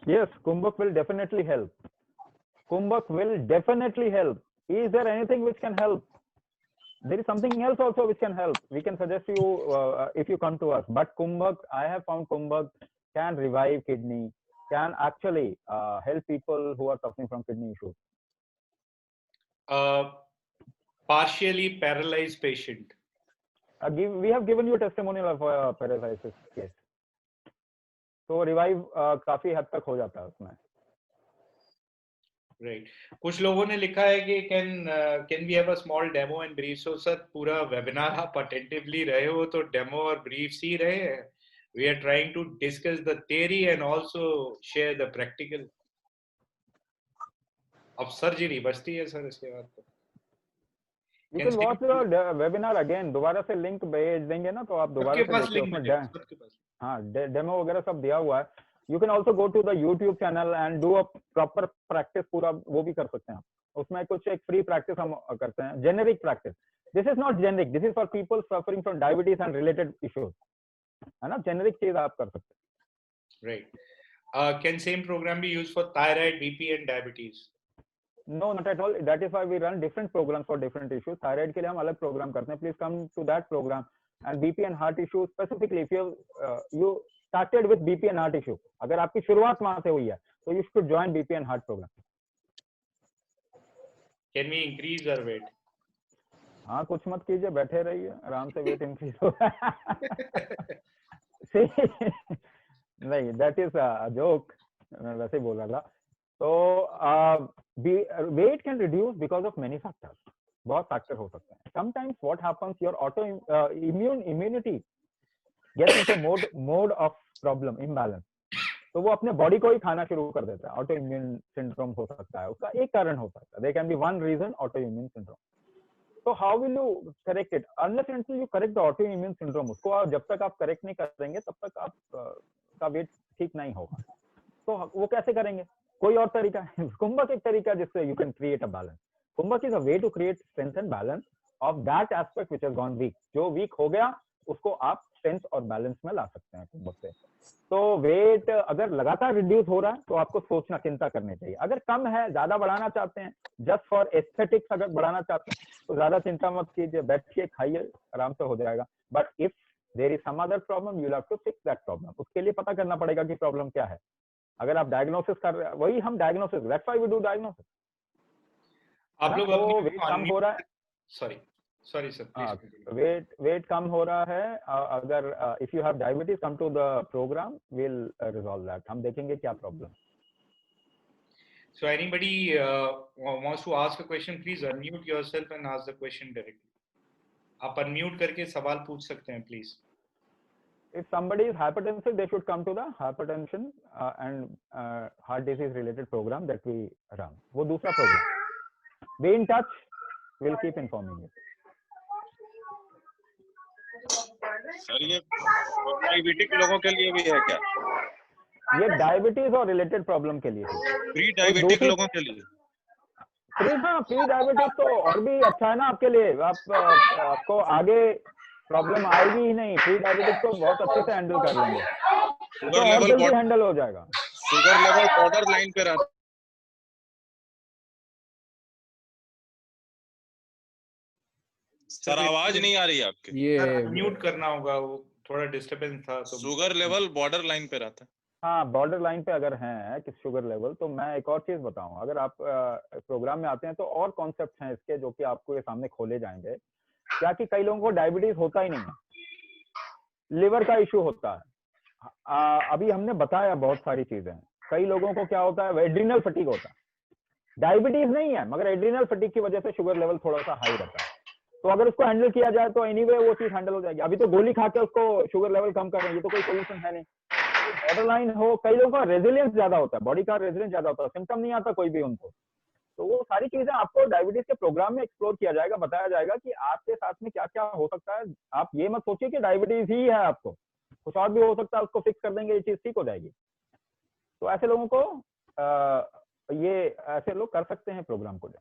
Yes, Kumbhak will definitely help. Kumbhak will definitely help. Is there anything which can help? There is something else also which can help. We can suggest you if you come to us. But Kumbhak, I have found Kumbhak can revive kidney, can actually help people who are suffering from kidney issues. Partially paralyzed patient. We have given you a testimonial of a paralysis case. So revive काफी हद तक हो जाता है उसमें. Right. कुछ लोगों ने लिखा है कि can we have a small demo and brief? So sir, पूरा webinar आप attentively रहे हो तो demo और briefs ही रहे हैं. We are trying to discuss the theory and also share the practical. अब सर्जरी बचती है सर इसके बाद तो. You can watch the webinar again. दोबारा से लिंक भेज देंगे ना, तो आप दोबारा से देखिए, उसमें हाँ डेमो वगैरह सब दिया हुआ है. You can also go to the YouTube channel and do a proper practice. पूरा वो भी कर सकते हैं आप. उसमें कुछ एक फ्री प्रैक्टिस हम करते हैं, generic practice. This is not generic. This is for people suffering from diabetes and related issues. है ना, जेनेरिक चीज आप कर सकते हैं. Right. Can same program be used for thyroid, BP and diabetes? No, not at all. That is why we run different programs for different issues. Thyroid के लिए हम अलग program करते हैं. Please come to that program. And BP and heart issues specifically, if you started with BP and heart issue, अगर आपकी शुरुआत वहां से हुई है, तो you should join BP and heart program. Can we increase our weight? हाँ, कुछ मत कीजिए, बैठे रहिए, आराम से वेट इंक्रीज हो रहा है. नहीं, that is a joke. मैं वैसे ही बोल रहा था. तो weight can reduce because of many factors. बहुत फैक्टर हो सकते हैं. Sometimes what happens, your immunity gets into mode of problem, imbalance. तो वो अपने बॉडी को ही खाना शुरू कर देता है. ऑटो इम्यून सिंड्रोम हो सकता है, उसका एक कारण हो सकता है. There can be one reason, autoimmune syndrome. So how will you correct it? Unless until you correct the autoimmune syndrome, उसको जब तक आप करेक्ट नहीं करेंगे तब तक आप का वेट ठीक नहीं होगा. तो वो कैसे करेंगे? कोई और तरीका है. कुंभक एक तरीका जिससे you can create a balance. कुंभक is a way to create strength and balance of that aspect which has gone weak. जो weak हो गया उसको आप स्ट्रेंथ और बैलेंस में ला सकते हैं कुंभक से. तो वेट अगर लगातार रिड्यूस हो रहा है तो आपको सोचना, चिंता करनी चाहिए. अगर कम है, ज्यादा बढ़ाना चाहते हैं, जस्ट फॉर एस्थेटिक्स अगर बढ़ाना चाहते हैं, तो ज्यादा चिंता मत कीजिए, बैठिए, खाइए, आराम से हो जाएगा. But if there is some other problem, you will have to fix that problem. उसके लिए पता करना पड़ेगा कि प्रॉब्लम क्या है. अगर आप डायग्नोसिस कर रहे हैं, वही हम diagnosis, that's why we do diagnosis. आप लोग वेट कम हो रहा है, sorry sir, वेट कम हो रहा है. अगर if you have diabetes, come to the programme, will resolve that. हम देखेंगे क्या problem. So anybody wants to ask a question, please unmute yourself and ask the question directly. आप unmute करके सवाल पूछ सकते हैं, please. If somebody is hypertensive, they should come to the hypertension and heart disease related program that we run. वो दूसरा program. Be in touch. We'll keep informing you. Sir ये diabetic लोगों के लिए भी है क्या? ये डायबिटीज और रिलेटेड प्रॉब्लम के लिए है. प्री डायबिटिक लोगों के लिए. प्री डायबिटीज तो और भी अच्छा है ना आपके लिए. आपको आगे प्रॉब्लम आएगी ही नहीं. प्री डायबिटीज तो बहुत अच्छे से हैंडल कर लेंगे, शुगर लेवल हैंडल हो जाएगा. शुगर लेवल बॉर्डर लाइन पे रहता. सर आवाज नहीं आ रही है आपके. ये म्यूट करना होगा, वो थोड़ा डिस्टरबेंस था. तो शुगर लेवल बॉर्डर लाइन पे रहता है. हाँ, बॉर्डर लाइन पे अगर है कि शुगर लेवल, तो मैं एक और चीज बताऊं. अगर आप प्रोग्राम में आते हैं तो और कॉन्सेप्ट हैं इसके जो कि आपको ये सामने खोले जाएंगे. क्या कि कई लोगों को डायबिटीज होता ही नहीं है, लिवर का इश्यू होता है. अभी हमने बताया बहुत सारी चीजें. कई लोगों को क्या होता है, एड्रिनल फटीग होता है. डायबिटीज नहीं है, मगर एड्रिनल फटीग की वजह से शुगर लेवल थोड़ा सा हाई रहता है. तो अगर उसको हैंडल किया जाए तो एनीवे वो चीज हैंडल हो जाएगी. अभी तो गोली खा के उसको शुगर लेवल कम कर रहे हैं, ये तो कोई सोल्यूशन है नहीं. बॉर्डर लाइन हो, कई लोगों का रेजिलियंस ज्यादा होता है, बॉडी का रेजिलियंस ज्यादा होता है, सिम्टम नहीं आता कोई भी उनको. तो वो सारी चीजें आपको डायबिटीज के प्रोग्राम में एक्सप्लोर किया जाएगा, बताया जाएगा कि आपके साथ में क्या क्या हो सकता है. आप ये मत सोचिए कि डायबिटीज ही है, आपको कुछ और भी हो सकता है, उसको फिक्स कर देंगे, ये चीज ठीक हो जाएगी. तो ऐसे लोगों को ये ऐसे लोग कर सकते हैं प्रोग्राम को.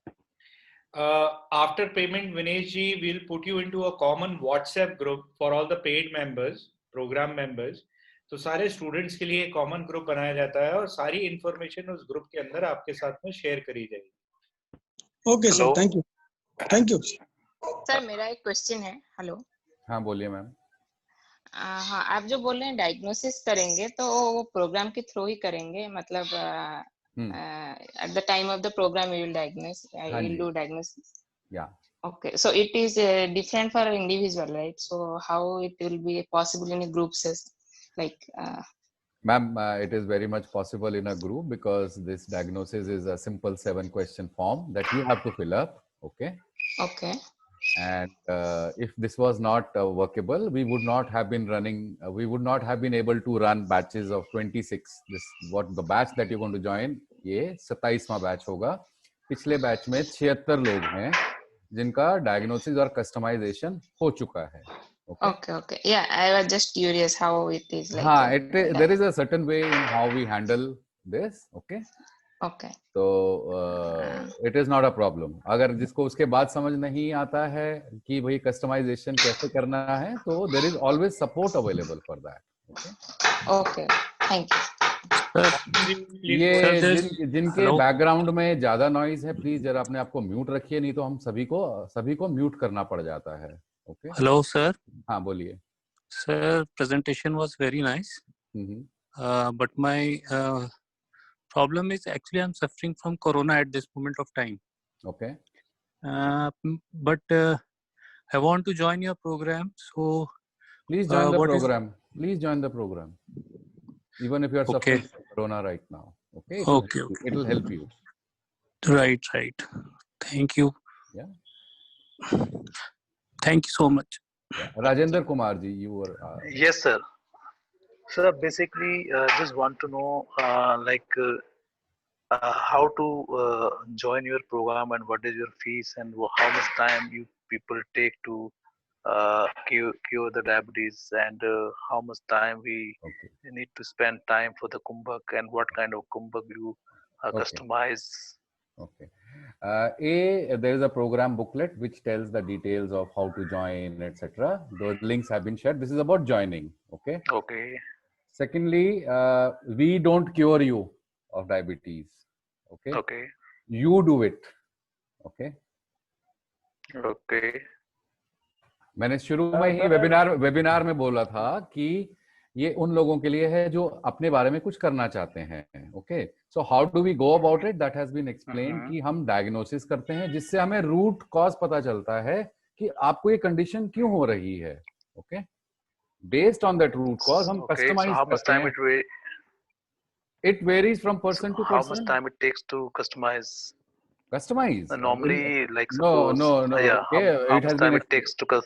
After payment, Vinesh ji will put you into a common WhatsApp group for all the paid members, program members. तो सारे स्टूडेंट्स के लिए कॉमन ग्रुप बनाया जाता है और सारी इंफॉर्मेशन उस ग्रुप के अंदर आपके साथ में शेयर करी जाएगी. Okay sir, thank you. Thank you sir. मेरा एक क्वेश्चन है. हेलो. हाँ बोलिए मैम. हाँ, आप जो बोल रहे हैं डायग्नोसिस करेंगे तो वो प्रोग्राम के थ्रू ही करेंगे, मतलब at the time of the program you will diagnose, you will do diagnosis. Yeah. Okay, so it is different for an individual, right? So how it will be possible in a group session, like Ma'am, it is very much possible in a group because this diagnosis is a simple 7-question form that you have to fill up. Okay. Okay. And if this was not workable, we would not have been running, we would not have been able to run batches of 26. This what the batch that you're going to join, ये 27वां batch होगा. पिछले batch में 76 लोग हैं जिनका diagnosis और customization हो चुका है. Okay. Yeah, I was just curious how it is like. हाँ, there is a certain way in how we handle this. Okay. Okay. तो it is not a problem. अगर जिसको उसके बाद समझ नहीं आता है कि भाई कस्टमाइजेशन कैसे करना है, तो there is always support available for that. Okay. Thank you. ये जिनके बैकग्राउंड में ज्यादा नॉइज है, प्लीज जरा अपने आप को म्यूट रखिए, नहीं तो हम सभी को म्यूट करना पड़ जाता है. ओके. Hello sir. हाँ, बोलिए. Sir, presentation was very nice. But my problem is actually I'm suffering from corona at this moment of time. Okay. But I want to join your program, so please join the program. Please join the program, even if you are suffering from corona right now. Okay. It will help you. Right. Thank you. Yeah. Thank you so much. Yeah. Rajendra Kumar ji, you were. Yes, sir. Sir, basically, just want to know, how to join your program and what is your fees and how much time you people take to cure the diabetes, and how much time we need to spend time for the kumbhak, and what kind of kumbhak you customize. Okay. There is a program booklet which tells the details of how to join, etc. Those links have been shared. This is about joining. Okay. Secondly, we don't cure you of diabetes. Okay. You do it. Okay. मैंने शुरू में ही webinar में बोला था कि ये उन लोगों के लिए है जो अपने बारे में कुछ करना चाहते हैं. Okay. So how do we go about it, that has been explain कि हम डायग्नोसिस करते हैं, जिससे हमें रूट कॉज पता चलता है कि आपको ये कंडीशन क्यों हो रही है. Okay. Based on that root cause हम कस्टमाइज करते हैं. It varies from person to person. How much time it takes to customize? Normally, like suppose. No. Yeah. Okay. How much time it takes to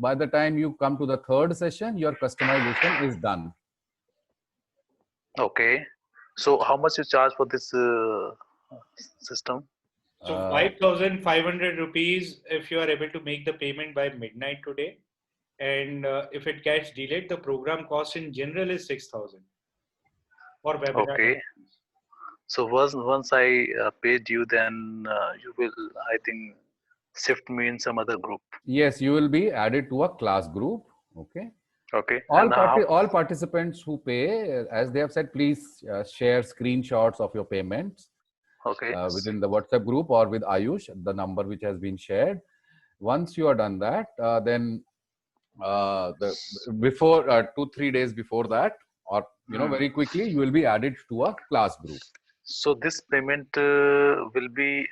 by the time you come to the third session, your customization is done. Okay. So how much you charge for this system? So 5,500 rupees if you are able to make the payment by midnight today, and if it gets delayed, the program cost in general is 6,000. For webinar. Okay. So once I paid you, then you will, I think, shift me in some other group. Yes, you will be added to a class group. Okay. All participants who pay, as they have said, please share screenshots of your payments. Okay. Within the WhatsApp group or with Ayush, the number which has been shared. Once you are done that, then before 2-3 days before that, or very quickly, you will be added to a class group. So this payment will be,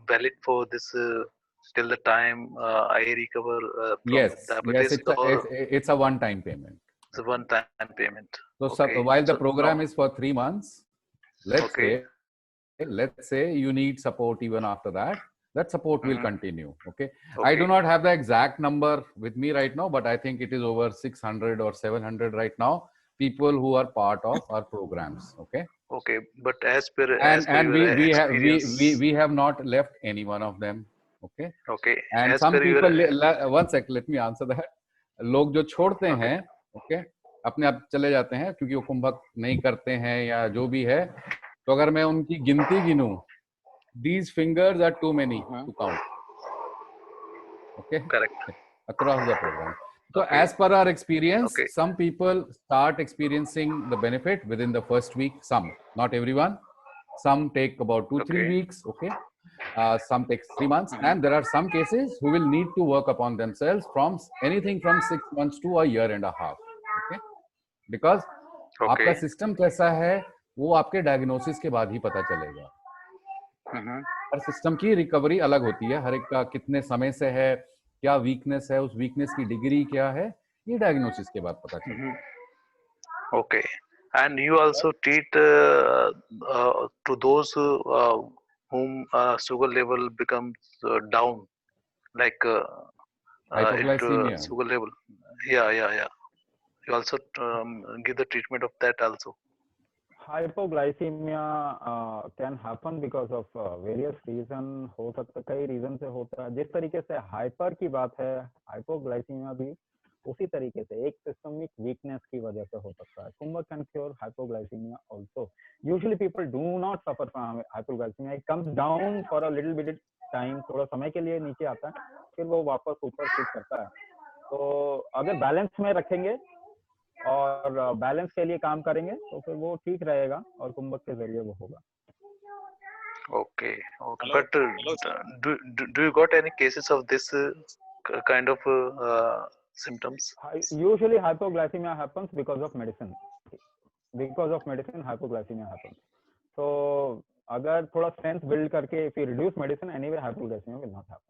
valid for this till the time I recover from diabetes. Yes, it's a one-time payment. It's a one-time payment. So while the program is for 3 months, let's say you need support even after that. That support will continue. Okay. I do not have the exact number with me right now, but I think it is over 600 or 700 right now. People who are part of our programs. Okay. But as per we have not left any one of them. Okay. And as some people one sec, let me answer that. लोग जो छोड़ते हैं, okay, अपने आप चले जाते हैं क्योंकि वो कुंभक नहीं करते हैं या जो भी है, तो अगर मैं उनकी गिनती गिनूं, these fingers are too many to count. Okay. Correct. Across the program. So as per our experience, some people start experiencing the benefit within the first week. Some, not everyone. Some take about 2-3 weeks. Okay. Some takes 3 months, and there are some cases who will need to work upon themselves from anything from 6 months to a year and a half. Okay. Because आपका system कैसा है वो आपके diagnosis के बाद ही पता चलेगा. हर system की रिकवरी अलग होती है, हर एक का कितने समय से है, क्या वीकनेस है, उस वीकनेस की डिग्री क्या है, ये डायग्नोसिस के बाद पता चलता है. Okay. And you also treat to those whom sugar level becomes down, like hypoglycemia. Sugar level. Yeah. You also give the treatment of that also. Hypoglycaemia can happen because of various reason, हो सकता है कई reason से होता है। जिस तरीके से हाइपर की बात है, हाइपोग्लाइसीमिया भी उसी तरीके से एक सिस्टमिक वीकनेस की वजह से हो सकता है। Kumbhak can cure hypoglycaemia also. Usually people do not suffer from hypoglycaemia, it comes down for a little bit time, थोड़ा समय के लिए नीचे आता है, फिर वो वापस ऊपर शूट करता है। तो अगर बैलेंस में रखेंगे और बैलेंस के लिए काम करेंगे तो फिर वो ठीक रहेगा और कुंभक के जरिए वो होगा। Okay, okay. But do you got any cases of this kind of symptoms? Usually hypoglycemia happens because of medicine. Because of medicine, hypoglycemia happens. So अगर थोड़ा strength build करके if you reduce medicine, anyway hypoglycemia will not happen.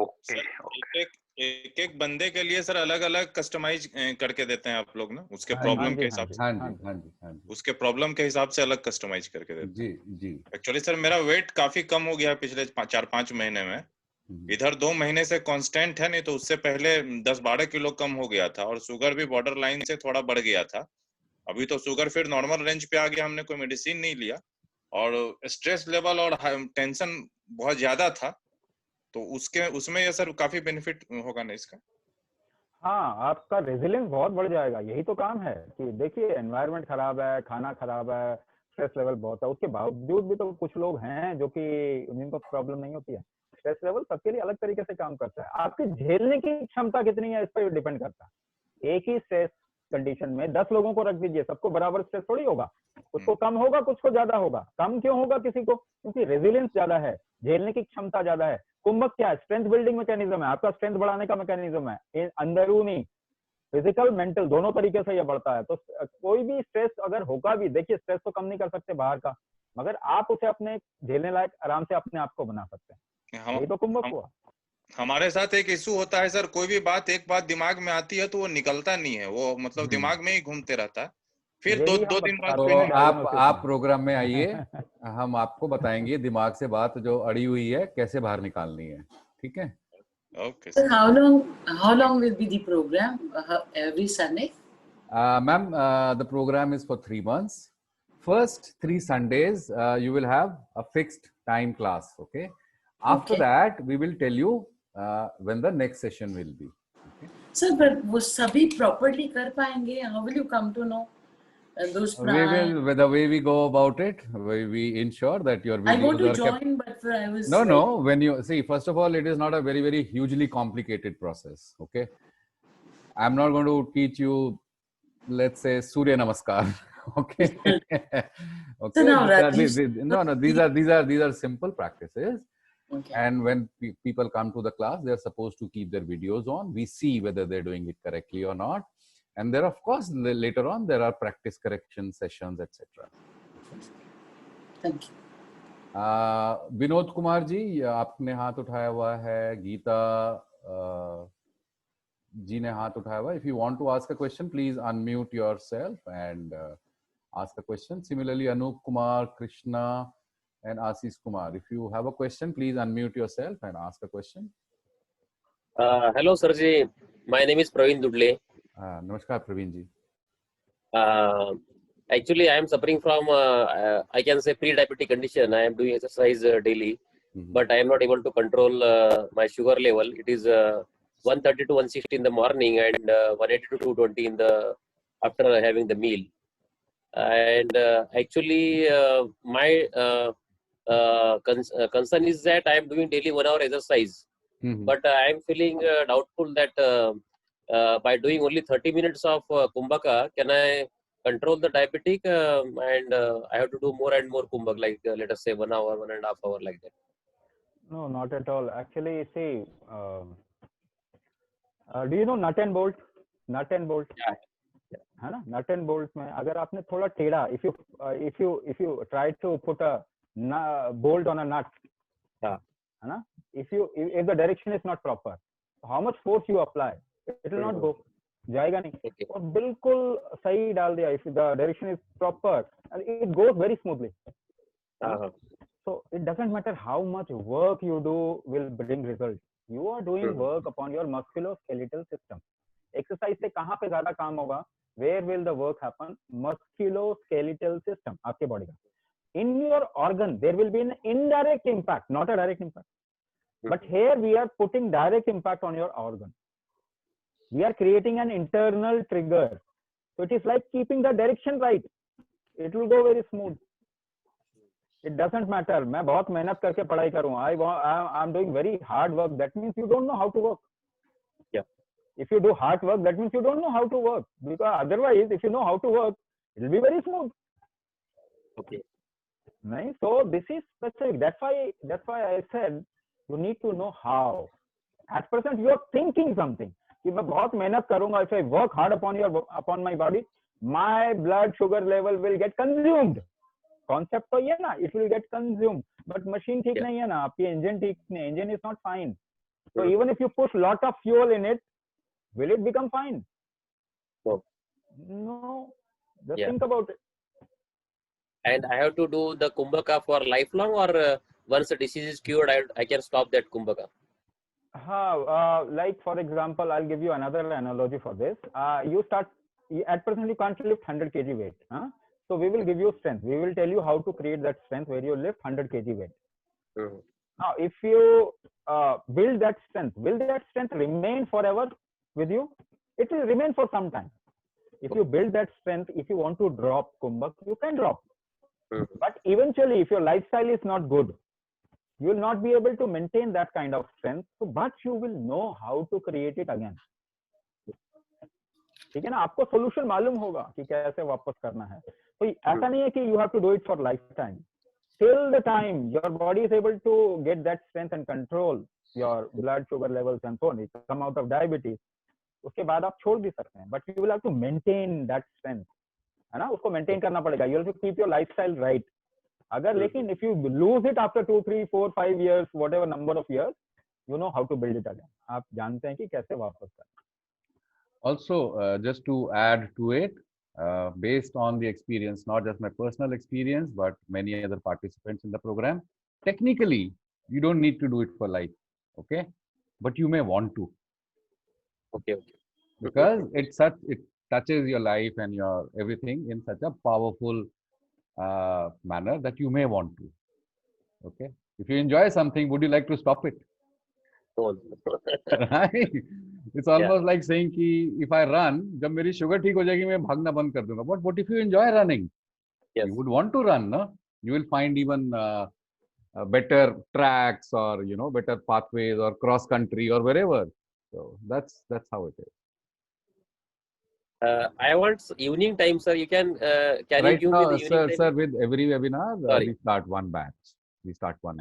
Okay, okay. एक बंदे के लिए sir अलग अलग customise करके देते हैं आप लोग ना, उसके प्रॉब्लम के हिसाब से। हाँ जी, उसके प्रॉब्लम के हिसाब से अलग कस्टमाइज करके देते हैं। जी। एक्चुअली सर मेरा वेट काफी कम हो गया पिछले 4-5 महीने में। इधर 2 महीने से कांस्टेंट है, नहीं तो उससे पहले 10-12 किलो कम हो गया था, और शुगर भी बॉर्डर लाइन से थोड़ा बढ़ गया था। अभी तो शुगर फिर नॉर्मल रेंज पे आ गया, हमने कोई मेडिसिन नहीं लिया, और स्ट्रेस लेवल और टेंशन बहुत ज्यादा था, तो उसमें ये सर काफी बेनिफिट होगा ना इसका? हाँ, आपका रेजिलियंस बहुत बढ़ जाएगा। यही तो काम है कि देखिए एनवायरनमेंट खराब है, खाना खराब है, स्ट्रेस लेवल बहुत है, उसके बावजूद भी तो कुछ लोग हैं जो कि उनको प्रॉब्लम नहीं होती है। स्ट्रेस लेवल सबके लिए अलग तरीके से काम करता है। आपकी झेलने की क्षमता कितनी है इस पर डिपेंड करता है। एक ही स्ट्रेस कंडीशन में 10 लोगों को रख दीजिए, सबको बराबर स्ट्रेस थोड़ी होगा, कुछ को कम होगा, कुछ को ज्यादा होगा। कम क्यों होगा किसी को? क्योंकि रेजिलियंस ज्यादा है, झेलने की क्षमता ज्यादा है। कुंभक क्या है? स्ट्रेंथ बिल्डिंग मैकेनिज्म है, आपका स्ट्रेंथ बढ़ाने का मैकेनिज्म है, अंदरूनी फिजिकल मेंटल दोनों तरीके से ये बढ़ता है। तो कोई भी स्ट्रेस अगर होगा भी, देखिए स्ट्रेस तो कम नहीं कर सकते बाहर का, मगर आप उसे अपने झेलने लायक आराम से अपने आप को बना सकते हैं। यही तो कुंभक हुआ। हमारे साथ एक इशू होता है सर, कोई भी एक बात दिमाग में आती है तो वो निकलता नहीं है, वो मतलब दिमाग में ही घूमते रहता है, फिर दो दिन बाद। तो आप प्रोग्राम में आइए, हम आपको बताएंगे दिमाग से बात जो अड़ी हुई है कैसे बाहर निकालनी है, ठीक है? Okay. So how long will be the program? Every Sunday? Ma'am, the program is for 3 months. First 3 Sundays, you will have a fixed time class. Okay. After that, we will tell you when the next session will be. Okay. Sir, but वो सभी properly कर पाएंगे? How will you come to know? The way we go about it, we ensure that your videos I want to join, but I was no. When you see, first of all, it is not a very, very hugely complicated process. Okay, I'm not going to teach you, let's say, Surya Namaskar. Okay, okay. So these are simple practices. Okay. And when people come to the class, they are supposed to keep their videos on. We see whether they're doing it correctly or not. And there, of course, later on, there are practice correction sessions, etc. Thank you. Vinod Kumar ji, आपने हाथ उठाया हुआ है, गीता जी ने हाथ उठाया हुआ है. If you want to ask a question, please unmute yourself and ask a question. Similarly, Anup Kumar, Krishna, and Ashish Kumar. If you have a question, please unmute yourself and ask a question. Hello, Sirji. My name is Praveen Dudle. Namaskar, Praveen ji. Actually, I am suffering from, I can say, pre-diabetic condition. I am doing exercise daily, but I am not able to control my sugar level. It is 130 to 160 in the morning and 180 to 220 in the after having the meal. And actually, my concern is that I am doing daily 1 hour exercise, but I am feeling doubtful that by doing only 30 minutes of Kumbhaka, can I control the diabetic and I have to do more and more Kumbhak, like let us say 1 hour, 1.5 hours like that? No, not at all. Actually, see, do you know nut and bolt? Nut and bolt. Yeah. है ना, nut and bolt में अगर आपने थोड़ा टेढ़ा, if you try to put a bolt on a nut, है ना, if the direction is not proper, how much force you apply, it will not go, जाएगा नहीं. और बिल्कुल सही डाल दिया, if the direction is proper, it goes very smoothly. So it doesn't matter how much work you do will bring results. You are doing work upon your musculoskeletal system. Exercise से कहाँ पे ज्यादा काम होगा? where will the work happen? Musculoskeletal system, आपके body का. In your organ, there will be an indirect impact, not a direct impact. But here we are putting direct impact on your organ. We are creating an internal trigger. So it is like keeping the direction right. It will go very smooth. It doesn't matter. मैं बहुत मेहनत करके पढ़ाई करूँ. I'm doing very hard work. That means you don't know how to work. Yeah. If you do hard work, that means you don't know how to work. Because otherwise, if you know how to work, it will be very smooth. Okay. Nice. So this is specific. That's why I said you need to know how. At present, you are thinking something. कि मैं बहुत मेहनत करूँगा. If I work hard upon my body, my blood sugar level will get consumed. Concept तो ये ना, it will get consumed. But machine ठीक नहीं है ना, आपकी engine ठीक नहीं, engine is not fine. So even if you push lot of fuel in it, will it become fine? No. No. Just think about it. And I have to do the Kumbhaka for lifelong, or once the disease is cured, I can stop that Kumbhaka? Like for example, I'll give you another analogy for this. You start, at present you can't lift 100 kg weight. So we will give you strength. We will tell you how to create that strength where you lift 100 kg weight. Now, if you build that strength, will that strength remain forever with you? It will remain for some time. If you build that strength, if you want to drop Kumbhak, you can drop. But eventually, if your lifestyle is not good, you will not be able to maintain that kind of strength. So, but you will know how to create it again. ठीक है ना, आपको solution मालूम होगा कि कैसे वापस करना है. तो ऐसा नहीं है कि you have to do it for lifetime. Till the time your body is able to get that strength and control your blood sugar levels and so on, it come out of diabetes. उसके बाद आप छोड़ भी सकते हैं. But you will have to maintain that strength. है ना, उसको maintain करना पड़ेगा. You have to keep your lifestyle right. अगर लेकिन if you lose it after 2, 3, 4, 5 years, whatever number of years, you know how to build it again. आप जानते हैं कि कैसे वापस करना. Also, just to add to it, based on the experience, not just my personal experience, but many other participants in the program, technically, you don't need to do it for life, okay? But you may want to. Okay. Because it touches your life and your everything in such a powerful manner that you may want to. Okay. If you enjoy something, would you like to stop it? Right? It's almost like saying कि if I run, जब मेरी sugar ठीक हो जाएगी मैं भागना बंद कर दूंगा. But what if you enjoy running? Yes. You would want to run, no? You will find even better tracks or better pathways or cross country or wherever. So that's how it is. I want evening time, sir. You can right you give now, me the evening sir, with every webinar, we start one batch.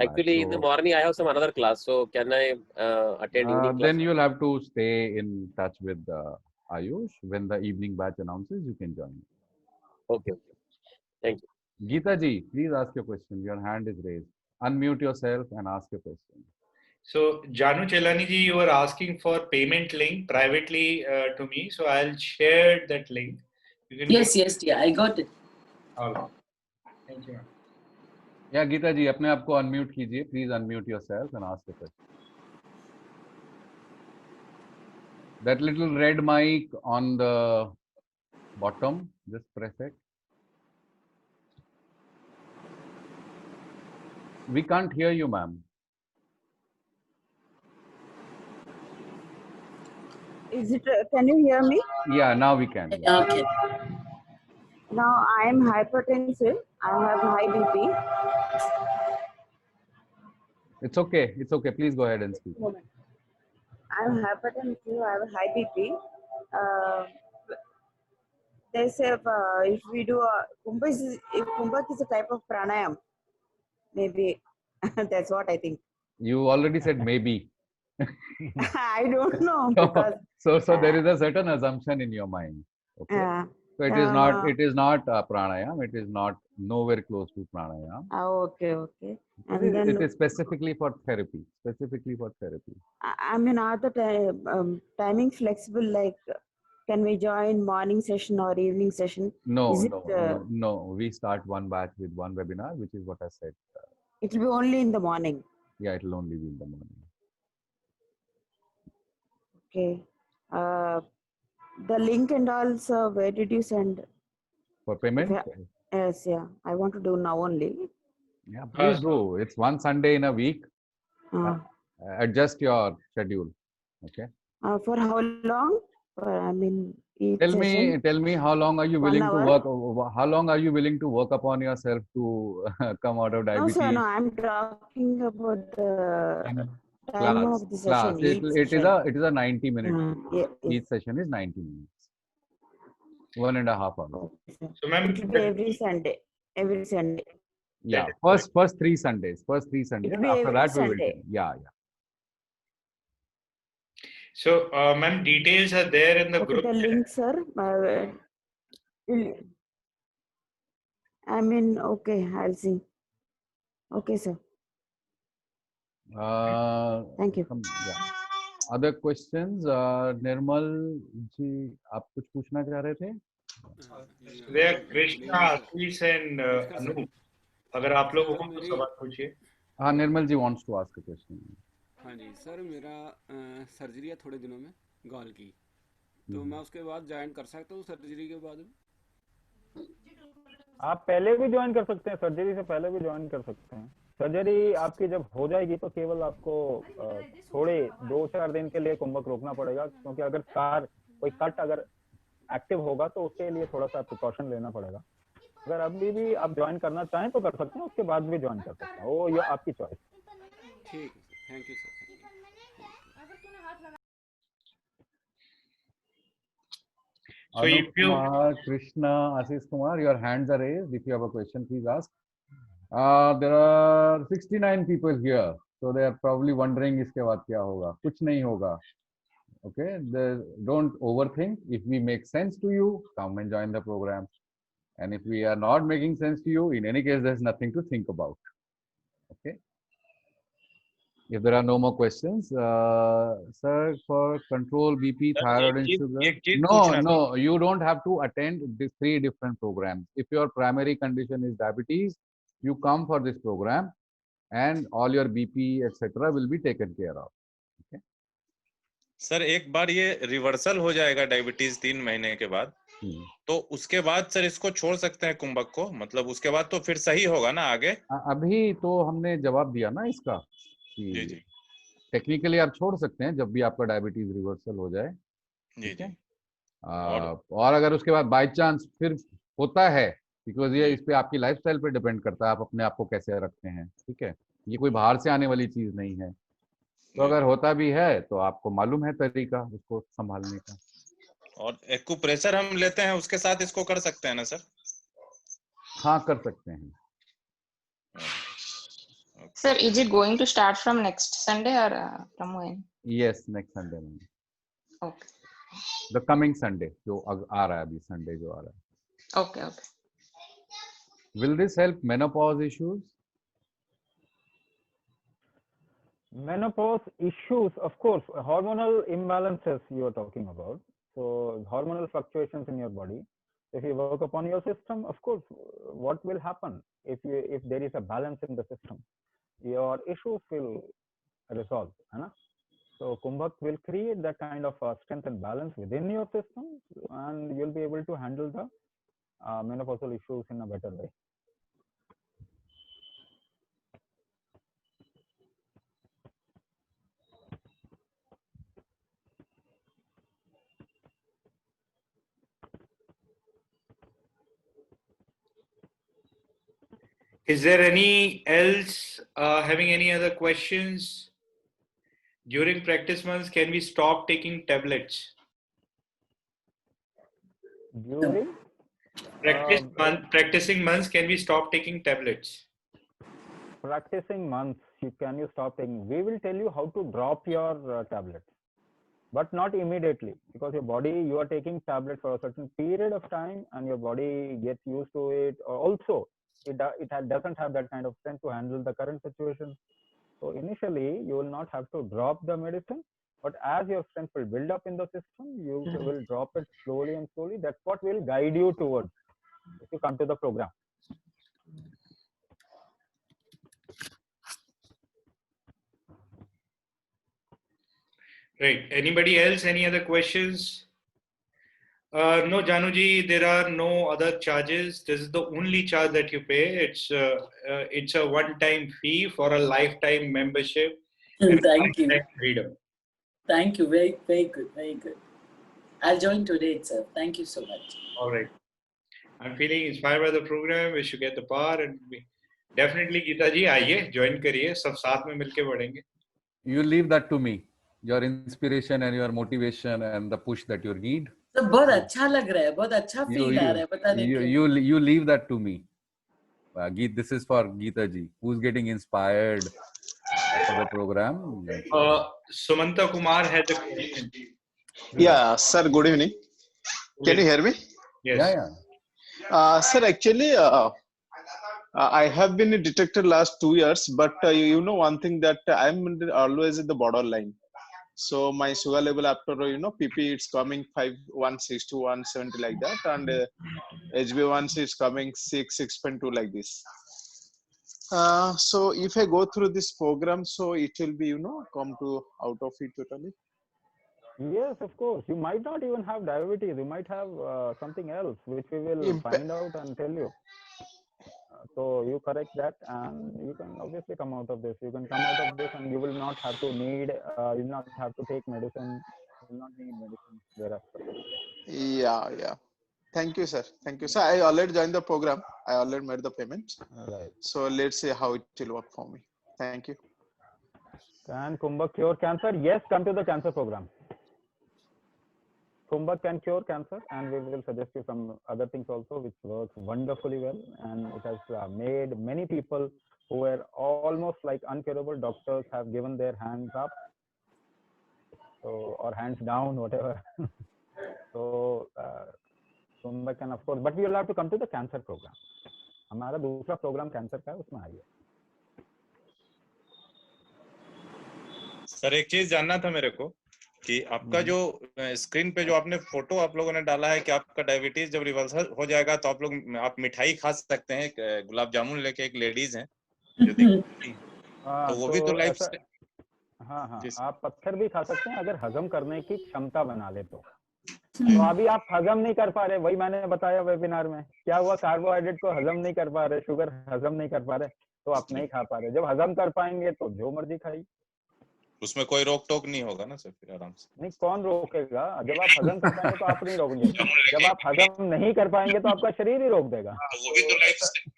Actually, in the morning, I have some another class. So can I attend evening class? Then you'll have to stay in touch with Ayush. When the evening batch announces, you can join. Okay. Thank you. Geeta ji, please ask your question. Your hand is raised. Unmute yourself and ask your question. So, Janu Chelani ji, you were asking for payment link privately to me. So, I'll share that link. You can yes, I got it. Okay. Thank you. Yeah, Geeta ji, अपने आप को unmute कीजिए. Please unmute yourself and ask the question. That little red mic on the bottom, just press it. We can't hear you, ma'am. Is it? Can you hear me? Yeah, now we can. Yeah. Okay. Now I am hypertensive. I have high BP. It's okay. It's okay. Please go ahead and speak. I am hypertensive. I have high BP. They say if we do Kumbhak is a type of pranayam, maybe that's what I think. You already said maybe. I don't know because so there is a certain assumption in your mind. Okay. So it is not pranayam. It is not nowhere close to pranayam. Okay. And then it is specifically for therapy. I mean, are the timing flexible? Like, can we join morning session or evening session? No. We start one batch with one webinar, which is what I said. It will be only in the morning. Yeah, it will only be in the morning. Okay. The link and also, where did you send? For payment? Yes, yeah. I want to do now only. Yeah, please do. It's one Sunday in a week. Adjust your schedule. Okay. For how long? I mean, each Tell session? me how long are you 1 willing to hour? work? How long are you willing to work upon yourself to come out of diabetes? No, sir. No, I'm talking about the time of the Class. session. It is a 90 minutes. Yes. Each session is 90 minutes. 1.5 hours. Okay, so, ma'am, it will be every Sunday. Every Sunday. Yeah. First 3 Sundays. First 3 Sundays. It will be After every that we will. Sunday. Yeah. So, ma'am, details are there in the Okay, group. the link, sir. I mean, okay, I'll see. Okay, sir. Thank you. Yeah. Other questions? Nirmal जी, आप कुछ पूछना चाह रहे थे? There, Krishna, Ashish and Anup. अगर आप लोग हो तो सवाल पूछिए. हाँ, निर्मल जी wants to ask a question. हाँ जी सर, मेरा सर्जरी है थोड़े दिनों में गाल की, तो मैं उसके बाद ज्वाइन कर सकता हूँ सर्जरी के बाद? आप पहले भी ज्वाइन कर सकते हैं, सर्जरी से पहले भी ज्वाइन कर सकते हैं. सर्जरी आपकी जब हो जाएगी तो केवल आपको थोड़े 2-4 दिन के लिए कुंभक रोकना पड़ेगा, क्योंकि अगर कोई कट अगर एक्टिव होगा तो उसके लिए थोड़ा सा प्रिकॉशन लेना पड़ेगा. अगर अभी भी आप ज्वाइन करना चाहें तो कर सकते हैं, उसके बाद भी ज्वाइन कर सकते हैं, वो ये आपकी चॉइस. ठीक है, thank you sir. Anup Kumar, Krishna, Ashish Kumar, your hands are raised. If you have a question, please ask. There are 69 people here, so they are probably wondering इसके बाद क्या होगा. कुछ नहीं होगा. Okay, don't overthink. If we make sense to you, come and join the program. And if we are not making sense to you, in any case, there's nothing to think about. Okay. If there are no more questions, sir, for control BP, thyroid and sugar. No, you don't have to attend these 3 different programs. If your primary condition is diabetes, you come for this program and all your BP, etc. will be taken care of. Okay. Sir, एक बार ये reversal हो जाएगा diabetes 3 महीने के बाद, तो उसके बाद सर इसको छोड़ सकते हैं कुंभक को? मतलब उसके बाद तो फिर सही होगा ना आगे? अभी तो हमने जवाब दिया ना इसका. जी जी. टेक्निकली आप छोड़ सकते हैं जब भी आपका डायबिटीज रिवर्सल हो जाए. जी जी. और अगर उसके बाद बाय चांस फिर होता है, बिकॉज ये इस पे आपकी लाइफस्टाइल पे डिपेंड करता है, आप अपने आप को कैसे रखते हैं. ठीक है, ये कोई बाहर से आने वाली चीज नहीं है. तो अगर होता भी है तो आपको मालूम है तरीका उसको संभालने का. और एक्यूप्रेशर हम लेते हैं, उसके साथ इसको कर सकते हैं ना सर? हाँ, कर सकते हैं. Sir, is it going to start from next Sunday or from when? Yes, next Sunday. Okay. The coming Sunday, जो आ रहा है अभी, Sunday जो आ रहा है. Okay, okay. Will this help menopause issues? Menopause issues, of course, hormonal imbalances you are talking about. So hormonal fluctuations in your body. If you work upon your system, of course, what will happen if there is a balance in the system? Your issues will resolve, है? So Kumbhak will create that kind of strength and balance within your system, and you'll be able to handle the menopausal issues in a better way. Is there any else having any other questions? During practice months, can we stop taking tablets? During practicing months, can we stop taking tablets? Practicing months, can you stop taking? We will tell you how to drop your tablets, but not immediately, because your body, you are taking tablets for a certain period of time, and your body gets used to it. Also, it doesn't have that kind of strength to handle the current situation. So initially, you will not have to drop the medicine, but as your strength will build up in the system, you will drop it slowly and slowly. That's what will guide you towards if you come to the program. Right. Anybody else? Any other questions? No, Januji, there are no other charges. This is the only charge that you pay. It's a one-time fee for a lifetime membership. And Thank you. Freedom. Thank you. Very, very good. Very good. I'll join today itself. Thank you so much. All right. I'm feeling inspired by the program. We should get the power and definitely, Geeta ji, आइए, join करिए, सब साथ में मिलके बढ़ेंगे. You leave that to me. Your inspiration and your motivation and the push that you need. तो बहुत अच्छा लग रहा है, बहुत अच्छा feel आ रहा है, बताने के. You leave that to me. This is for Geeta ji, who's getting inspired for the program. Sumanta Kumar has a question. Yeah, sir. Good evening. Can you hear me? Yes. Yeah. Sir, actually, I have been a detector last 2 years, but you know one thing that I'm always at the borderline. So my sugar level after PP it's coming 160 to 170 like that, and HbA1c is coming 6.2 like this. So if I go through this program, so it will be come to out of it totally. Yes, of course. You might not even have diabetes. You might have something else, which we will find out and tell you. So you correct that, and you can obviously come out of this. You can come out of this, and you will not have to need. You will not have to take medicine. You will not need medicine thereafter. Yeah. Thank you, sir. Thank you, sir. I already joined the program. I already made the payment. Right. So let's see how it will work for me. Thank you. Can Kumbhak cure cancer? Yes, come to the cancer program. Kumbhak can cure cancer, and we will suggest you some other things also, which works wonderfully well, and it has made many people who were almost like uncurable doctors have given their hands up, or hands down, whatever. So Kumbhak can, of course, but we will have to come to the cancer program. हमारा दूसरा programme cancer का है, उसमें आइए. Sir एक चीज जानना था मेरे को कि आपका जो स्क्रीन पे जो आपने फोटो आप लोगों ने डाला है कि आपका डायबिटीज जब रिवर्सल हो जाएगा तो आप मिठाई खा सकते हैं, गुलाब जामुन लेके एक लेडीज हैं जो तो वो भी तो लाइफ से. हाँ, आप पत्थर भी खा सकते हैं अगर हजम करने की क्षमता बना ले तो अभी आप हजम नहीं कर पा रहे, वही मैंने बताया वेबिनार में. क्या हुआ, कार्बोहाइड्रेट को हजम नहीं कर पा रहे, शुगर हजम नहीं कर पा रहे, तो आप नहीं खा पा रहे. जब हजम कर पाएंगे तो जो मर्जी खाइए, उसमें कोई रोक टोक नहीं होगा ना सर, फिर आराम से. नहीं, कौन रोकेगा? जब आप हजम कर पाएंगे तो आप नहीं रोकेंगे, जब आप हजम नहीं कर पाएंगे तो आपका शरीर ही रोक देगा. वो भी तो लाइफ से.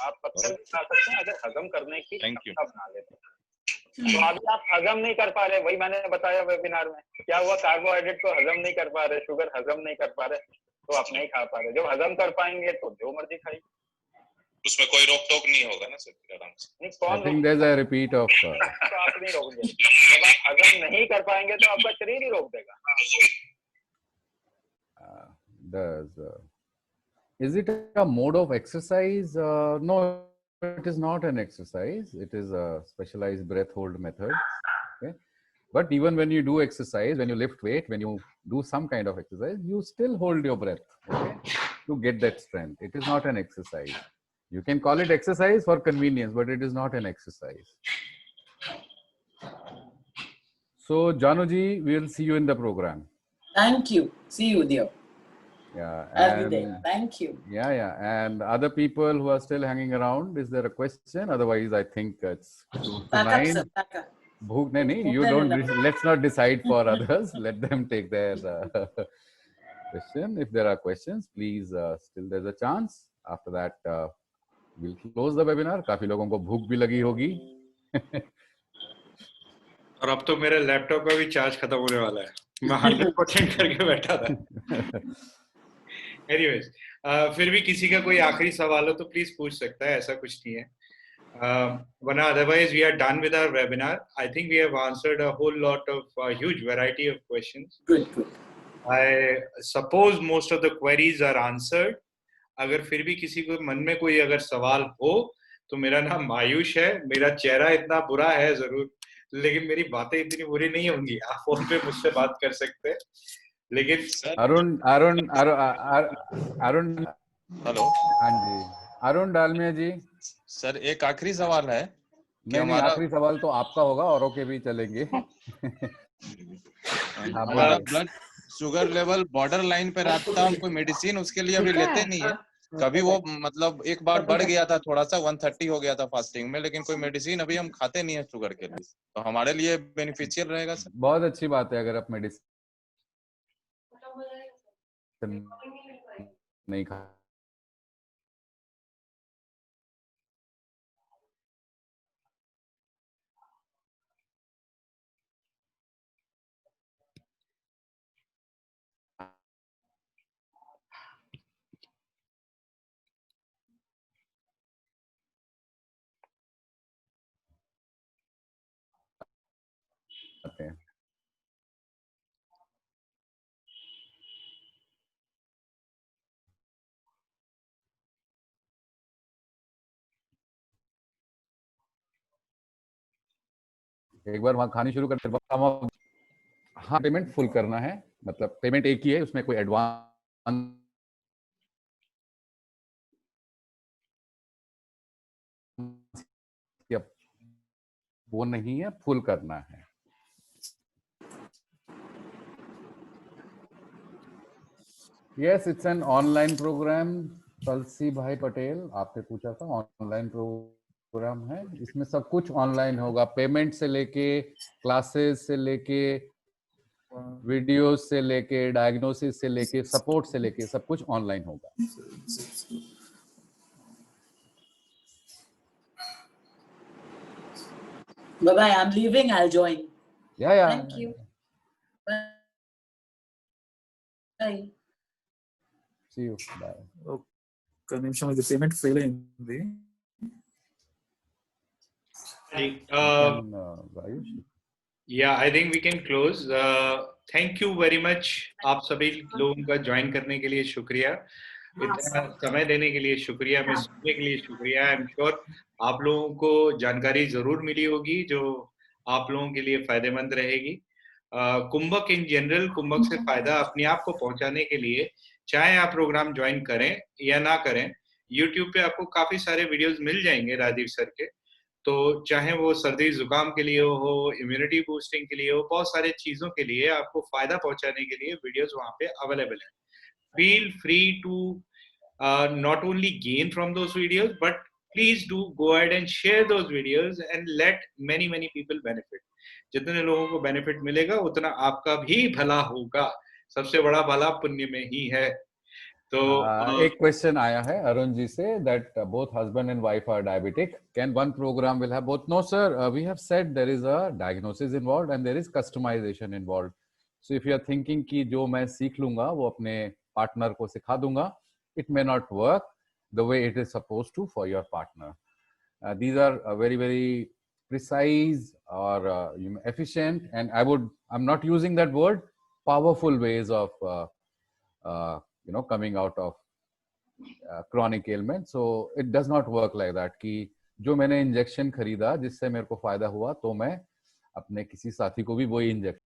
आप पत्थर खा सकते हैं अगर हजम करने की क्षमता बना ले तो अभी आप हजम नहीं कर पा रहे, वही मैंने बताया वेबिनार में. क्या हुआ, कार्बोहाइड्रेट को हजम नहीं कर पा रहे, शुगर हजम नहीं कर पा रहे, तो आप नहीं खा पा रहे. जब हजम कर पाएंगे तो जो मर्जी खाइए, उसमें कोई रोक टोक नहीं होगा ना सर, फिर आराम से. I think there's a repeat of. तो आप नहीं रोकेंगे. जब आप हजम नहीं कर पाएंगे तो आपका शरीर ही रोक देगा. Is it a mode of exercise? No, it is not an exercise. It is a specialized breath hold method. Okay? But even when you do exercise, when you lift weight, when you do some kind of exercise, you still hold your breath, okay, to get that strength. It is not an exercise. You can call it exercise for convenience, but it is not an exercise. So, Januji, we will see you in the program. Thank you. See you there. Yeah. I'll be there. Thank you. Yeah. And other people who are still hanging around, is there a question? Otherwise, I think it's 9. Bhook nahi, you don't. Let's not decide for others. Let them take their question. If there are questions, please. Still, there's a chance. After that, we'll close the webinar. काफी लोगों को भूख भी लगी होगी. और अब तो मेरे लैपटॉप का भी चार्ज खत्म होने वाला है. मैं 100% करके बैठा था. Anyways, फिर भी किसी का कोई आखिरी सवाल हो तो प्लीज पूछ सकता है, ऐसा कुछ नहीं है. Otherwise, we are done with our webinar. I think we have answered a whole lot of huge variety of questions. Good. I suppose most of the queries are answered. अगर फिर भी किसी को मन में कोई अगर सवाल हो तो मेरा नाम मायूष है. मेरा चेहरा इतना बुरा है जरूर, लेकिन मेरी बातें इतनी बुरी नहीं होंगी. आप फोन पे मुझसे बात कर सकते हैं. लेकिन अरुण हेलो. हाँ जी, अरुण डालमिया जी. सर एक आखिरी सवाल है. नहीं, आखिरी सवाल तो आपका होगा, औरों के भी चलेंगे. शुगर लेवल बॉर्डर लाइन पे रहता है, कोई मेडिसिन उसके लिए अभी लेते नहीं है। कभी वो मतलब एक बार बढ़ गया था थोड़ा सा 130 हो गया था फास्टिंग में, लेकिन कोई मेडिसिन अभी हम खाते नहीं है शुगर के लिए, तो हमारे लिए बेनिफिशियल रहेगा सर। बहुत अच्छी बात है अगर आप मेडिसिन नहीं खा हैं। एक बार वहां खानी शुरू करते वक्त हाँ पेमेंट फुल करना है, मतलब पेमेंट एक ही है, उसमें कोई एडवांस वो नहीं है, फुल करना है। Yes, it's an online programme. Tulsi bhai Patel आपने पूछा था, ऑनलाइन प्रोग्राम है, इसमें सब कुछ ऑनलाइन होगा, पेमेंट से लेके क्लासेस से लेके वीडियोस से लेके डायग्नोसिस से लेके सपोर्ट से लेके सब कुछ ऑनलाइन होगा। Bye bye. I'm leaving. I'll join. Yeah. Thank you. Bye. Bye. See you. Bye. ఒక్క నిమిషం, ఇది పేమెంట్ ఫెయిల్ అయింది. Yeah, I think we can close. Thank you very much. आप सभी लोगों का ज्वाइन करने के लिए शुक्रिया, इतना समय देने के लिए शुक्रिया, मैं सुनने के लिए शुक्रिया। आई एम श्योर आप लोगों को जानकारी जरूर मिली होगी जो आप लोगों के लिए फायदेमंद रहेगी। कुंभक इन जनरल, कुंभक से फायदा अपने आप को पहुंचाने के लिए चाहे आप प्रोग्राम ज्वाइन करें या ना करें, यूट्यूब पे आपको काफी सारे वीडियोस मिल जाएंगे राजीव सर के, तो चाहे वो सर्दी जुकाम के लिए हो, इम्यूनिटी बूस्टिंग के लिए हो, बहुत सारे चीजों के लिए आपको फायदा पहुंचाने के लिए वीडियोस वहां पे अवेलेबल है। Feel free to not only gain from those videos, but please do go ahead and share those videos and let many people benefit. जितने लोगों को बेनिफिट मिलेगा उतना आपका भी भला होगा, सबसे बड़ा भला पुण्य में ही है। तो एक क्वेश्चन आया है अरुण जी से, that both husband and wife are diabetic, can one program will have both? No sir, we have said there is a diagnosis involved and there is customization involved. So if you are thinking कि जो मैं सीख लूंगा वो अपने partner को सिखा दूंगा, it may not work the way it is supposed to for your partner. These are very precise or efficient, and I'm not using that word, powerful ways of coming out of chronic ailment. So it does not work like that कि जो मैंने injection खरीदा जिससे मेरे को फायदा हुआ तो मैं अपने किसी साथी को भी वही इंजेक्शन